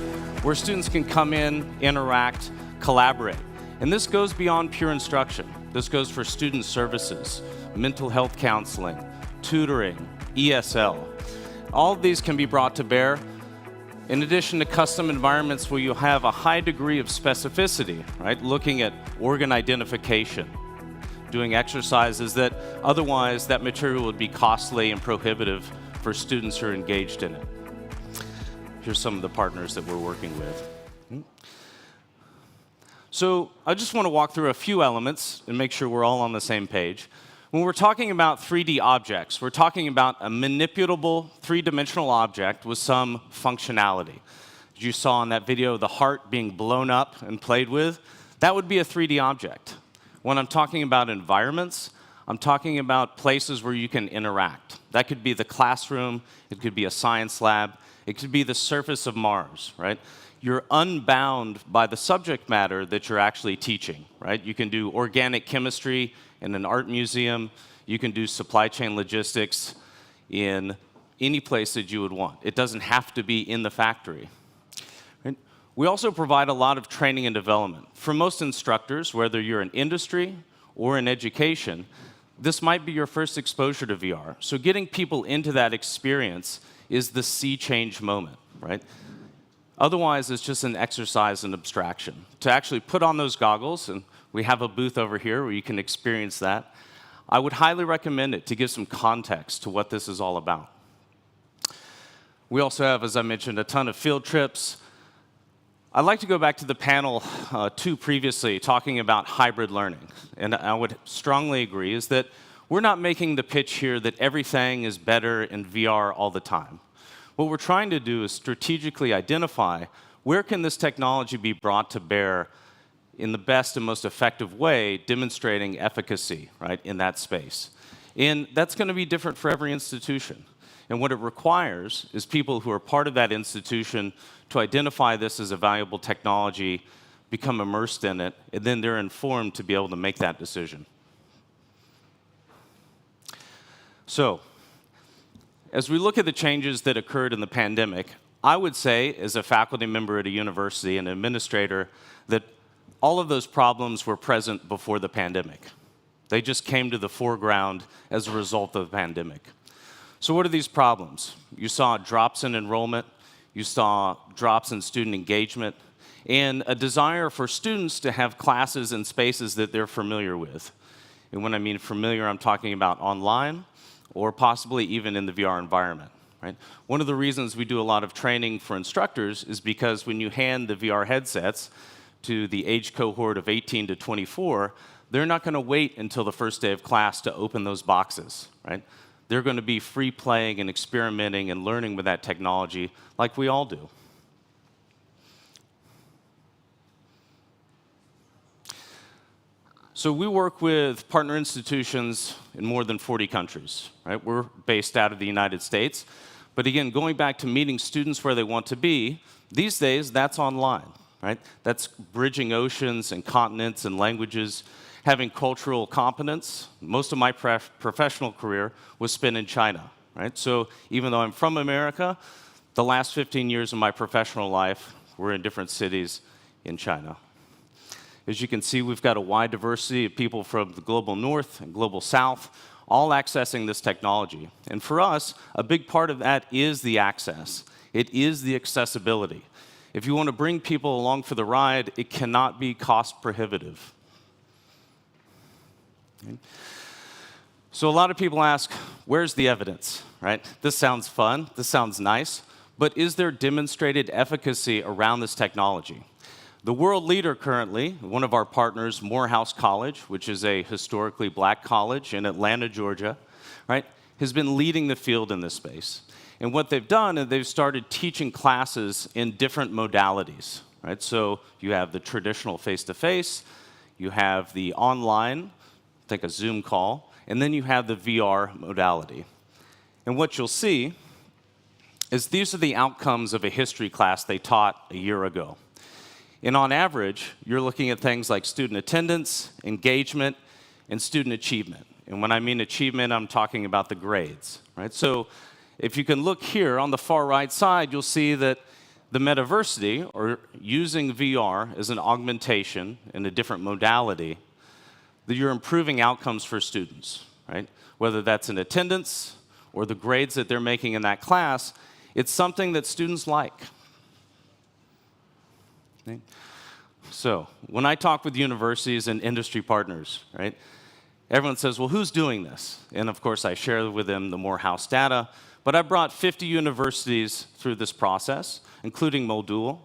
where students can come in, interact, collaborate. And this goes beyond pure instruction. This goes for student services, mental health counseling, tutoring, ESL. All of these can be brought to bear, in addition to custom environments where you have a high degree of specificity, right? Looking at organ identification, doing exercises that otherwise that material would be costly and prohibitive for students who are engaged in it. Here's some of the partners that we're working with. So I just want to walk through a few elements and make sure we're all on the same page. When we're talking about 3D objects, we're talking about a manipulable three-dimensional object with some functionality. As you saw in that video, the heart being blown up and played with, that would be a 3D object. When I'm talking about environments, I'm talking about places where you can interact. That could be the classroom, it could be a science lab, it could be the surface of Mars, right? You're unbound by the subject matter that you're actually teaching, right? You can do organic chemistry in an art museum, you can do supply chain logistics in any place that you would want. It doesn't have to be in the factory. Right? We also provide a lot of training and development. For most instructors, whether you're in industry or in education, this might be your first exposure to VR. So getting people into that experience is the sea change moment, right? Otherwise, it's just an exercise in abstraction. To actually put on those goggles, and we have a booth over here where you can experience that, I would highly recommend it to give some context to what this is all about. We also have, as I mentioned, a ton of field trips. I'd like to go back to the panel 2 previously, talking about hybrid learning. And I would strongly agree is that we're not making the pitch here that everything is better in VR all the time. What we're trying to do is strategically identify where can this technology be brought to bear in the best and most effective way, demonstrating efficacy, right, in that space. And that's going to be different for every institution. And what it requires is people who are part of that institution to identify this as a valuable technology, become immersed in it, and then they're informed to be able to make that decision. So, as we look at the changes that occurred in the pandemic, I would say, as a faculty member at a university and administrator, that all of those problems were present before the pandemic. They just came to the foreground as a result of the pandemic. So what are these problems? You saw drops in enrollment, you saw drops in student engagement, and a desire for students to have classes and spaces that they're familiar with. And when I mean familiar, I'm talking about online, or possibly even in the VR environment. Right? One of the reasons we do a lot of training for instructors is because when you hand the VR headsets to the age cohort of 18 to 24, they're not going to wait until the first day of class to open those boxes. Right? They're going to be free playing and experimenting and learning with that technology like we all do. So we work with partner institutions in more than 40 countries. Right? We're based out of the United States. But again, going back to meeting students where they want to be, these days that's online. Right? That's bridging oceans and continents and languages, having cultural competence. Most of my professional career was spent in China. Right? So even though I'm from America, the last 15 years of my professional life were in different cities in China. As you can see, we've got a wide diversity of people from the global north and global south, all accessing this technology. And for us, a big part of that is the access. It is the accessibility. If you want to bring people along for the ride, it cannot be cost prohibitive. Okay. So a lot of people ask, where's the evidence, right? This sounds fun, this sounds nice, but is there demonstrated efficacy around this technology? The world leader currently, one of our partners, Morehouse College, which is a historically black college in Atlanta, Georgia, right, has been leading the field in this space. And what they've done is they've started teaching classes in different modalities, right? So you have the traditional face-to-face, you have the online, think a Zoom call, and then you have the VR modality. And what you'll see is these are the outcomes of a history class they taught a year ago. And on average, you're looking at things like student attendance, engagement, and student achievement. And when I mean achievement, I'm talking about the grades, right? So if you can look here on the far right side, you'll see that the metaversity, or using VR as an augmentation in a different modality, that you're improving outcomes for students, right? Whether that's in attendance or the grades that they're making in that class, it's something that students like. Okay. So when I talk with universities and industry partners, right, everyone says, well, who's doing this? And of course, I share with them the Morehouse data, but I brought 50 universities through this process, including Moldul,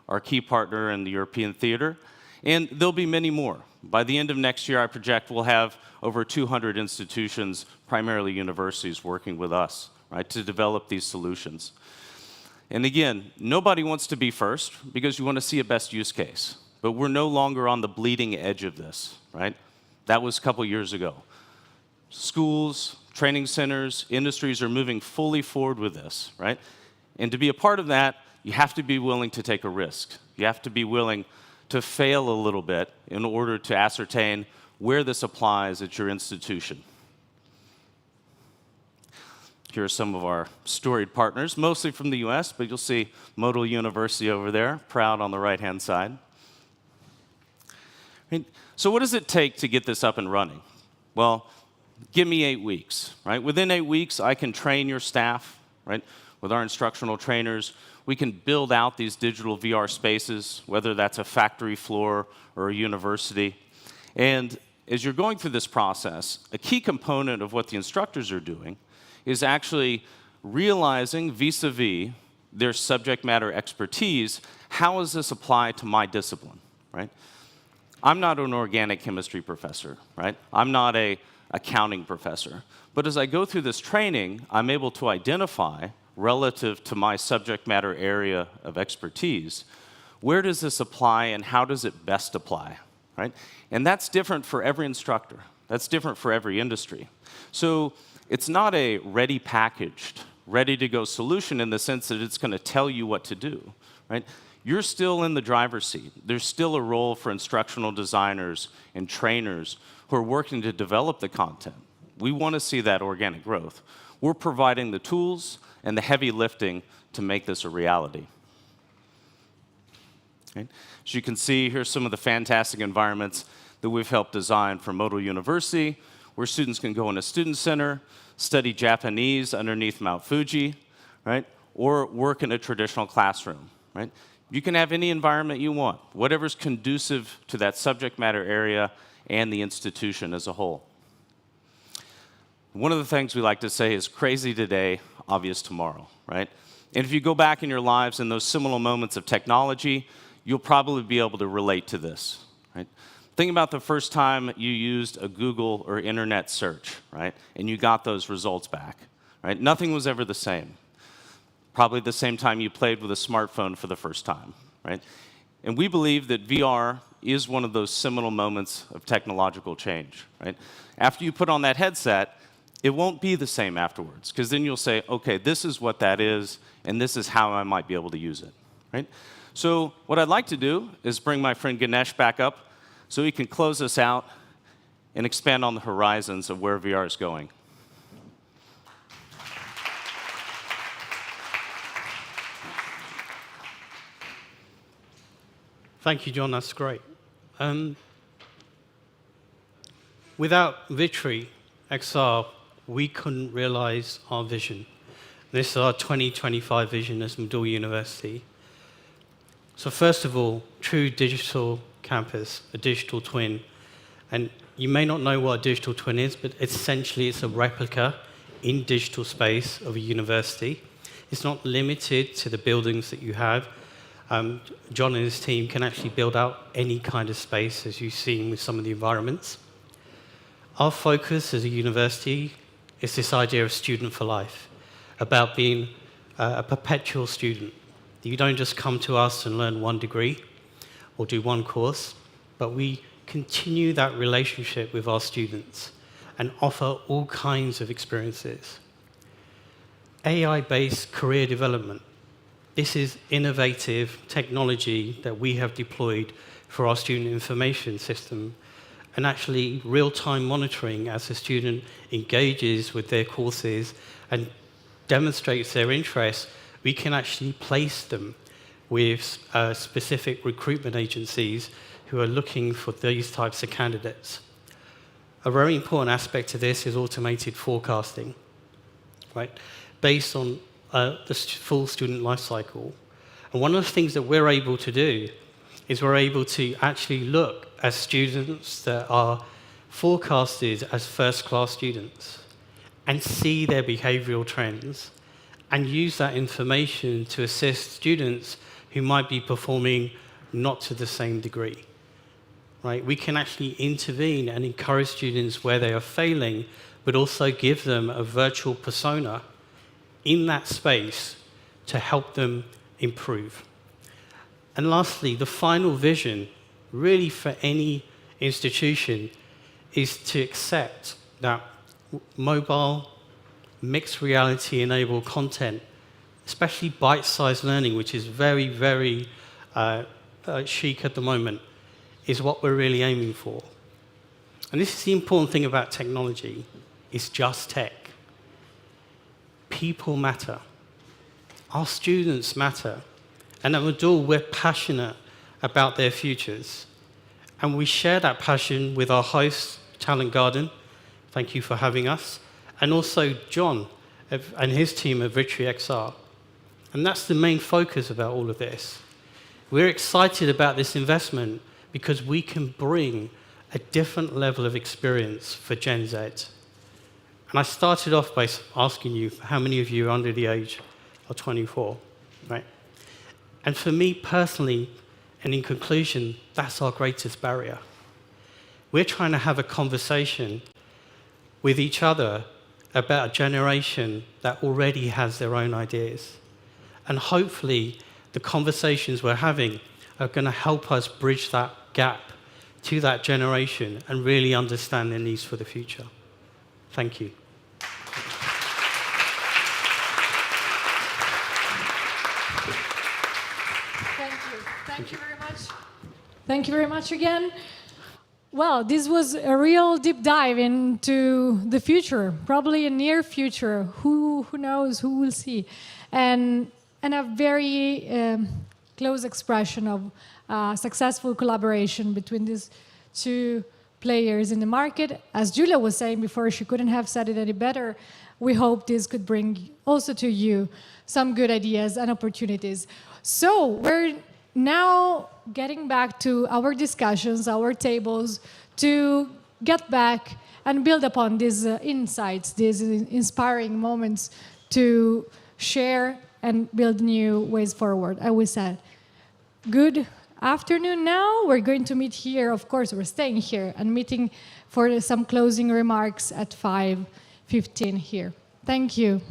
our key partner in the European theater, and there'll be many more. By the end of next year, I project we'll have over 200 institutions, primarily universities, working with us, right, to develop these solutions. And again, nobody wants to be first because you want to see a best use case. but we're no longer on the bleeding edge of this, right? That was a couple years ago. Schools, training centers, industries are moving fully forward with this, right? And to be a part of that, you have to be willing to take a risk. You have to be willing to fail a little bit in order to ascertain where this applies at your institution. Here are some of our storied partners, mostly from the US, but you'll see Model University over there, proud on the right-hand side. So what does it take to get this up and running? Well, give me 8 weeks, right? Within 8 weeks, I can train your staff, right? With our instructional trainers, we can build out these digital VR spaces, whether that's a factory floor or a university. And as you're going through this process, a key component of what the instructors are doing is actually realizing vis-a-vis their subject matter expertise, how does this apply to my discipline, right? I'm not an organic chemistry professor, right? I'm not an accounting professor. But as I go through this training, I'm able to identify, relative to my subject matter area of expertise, where does this apply and how does it best apply, right? And that's different for every instructor. That's different for every industry. So it's not a ready packaged, ready-to-go solution in the sense that it's going to tell you what to do, right? You're still in the driver's seat. There's still a role for instructional designers and trainers who are working to develop the content. We want to see that organic growth. We're providing the tools and the heavy lifting to make this a reality. Okay. As you can see, here's some of the fantastic environments that we've helped design for Model University, where students can go in a student center, study Japanese underneath Mount Fuji, right? Or work in a traditional classroom, right? You can have any environment you want, whatever's conducive to that subject matter area and the institution as a whole. One of the things we like to say is crazy today, obvious tomorrow, right? And if you go back in your lives in those similar moments of technology, you'll probably be able to relate to this, right? Think about the first time you used a Google or internet search, right? And you got those results back, right? Nothing was ever the same. Probably the same time you played with a smartphone for the first time, right? And we believe that VR is one of those seminal moments of technological change, right? After you put on that headset, it won't be the same afterwards, because then you'll say, okay, this is what that is, and this is how I might be able to use it, right? So what I'd like to do is bring my friend Ganesh back up so he can close us out and expand on the horizons of where VR is going. Thank you, John. That's great. Without Victory XR, we couldn't realize our vision. This is our 2025 vision as Model University. So first of all, true digital campus, a digital twin. And you may not know what a digital twin is, but essentially it's a replica in digital space of a university. It's not limited to the buildings that you have. John and his team can actually build out any kind of space, as you've seen with some of the environments. Our focus as a university is this idea of student for life, about being a perpetual student. You don't just come to us and learn one degree or do one course, but we continue that relationship with our students and offer all kinds of experiences. AI-based career development. This is innovative technology that we have deployed for our student information system, and actually real-time monitoring as a student engages with their courses and demonstrates their interest. We can actually place them with specific recruitment agencies who are looking for these types of candidates. A very important aspect of this is automated forecasting, right? Based on the full student life cycle. And one of the things that we're able to do is we're able to actually look at students that are forecasted as first-class students and see their behavioral trends and use that information to assist students who might be performing not to the same degree. Right? We can actually intervene and encourage students where they are failing, but also give them a virtual persona in that space to help them improve. And lastly, the final vision really for any institution is to accept that mobile, mixed reality enabled content, especially bite-sized learning, which is very, very chic at the moment, is what we're really aiming for. And this is the important thing about technology. It's just tech. People matter. Our students matter. And at Madul, we're passionate about their futures. And we share that passion with our host, Talent Garden. Thank you for having us. And also John and his team at Victory XR. And that's the main focus about all of this. We're excited about this investment because we can bring a different level of experience for Gen Z. And I started off by asking you, how many of you are under the age of 24, right? And for me personally, and in conclusion, that's our greatest barrier. We're trying to have a conversation with each other about a generation that already has their own ideas. And hopefully, the conversations we're having are going to help us bridge that gap to that generation and really understand their needs for the future. Thank you. Thank you. Thank you very much. Thank you very much again. Well, this was a real deep dive into the future, probably a near future. Who knows? Who will see? And a very close expression of successful collaboration between these two players in the market. As Julia was saying before, she couldn't have said it any better. We hope this could bring also to you some good ideas and opportunities. So we're now getting back to our discussions, our tables, to get back and build upon these insights, these inspiring moments to share and build new ways forward. As we said, good afternoon now. We're going to meet here. Of course, we're staying here and meeting for some closing remarks at 5:15 here. Thank you.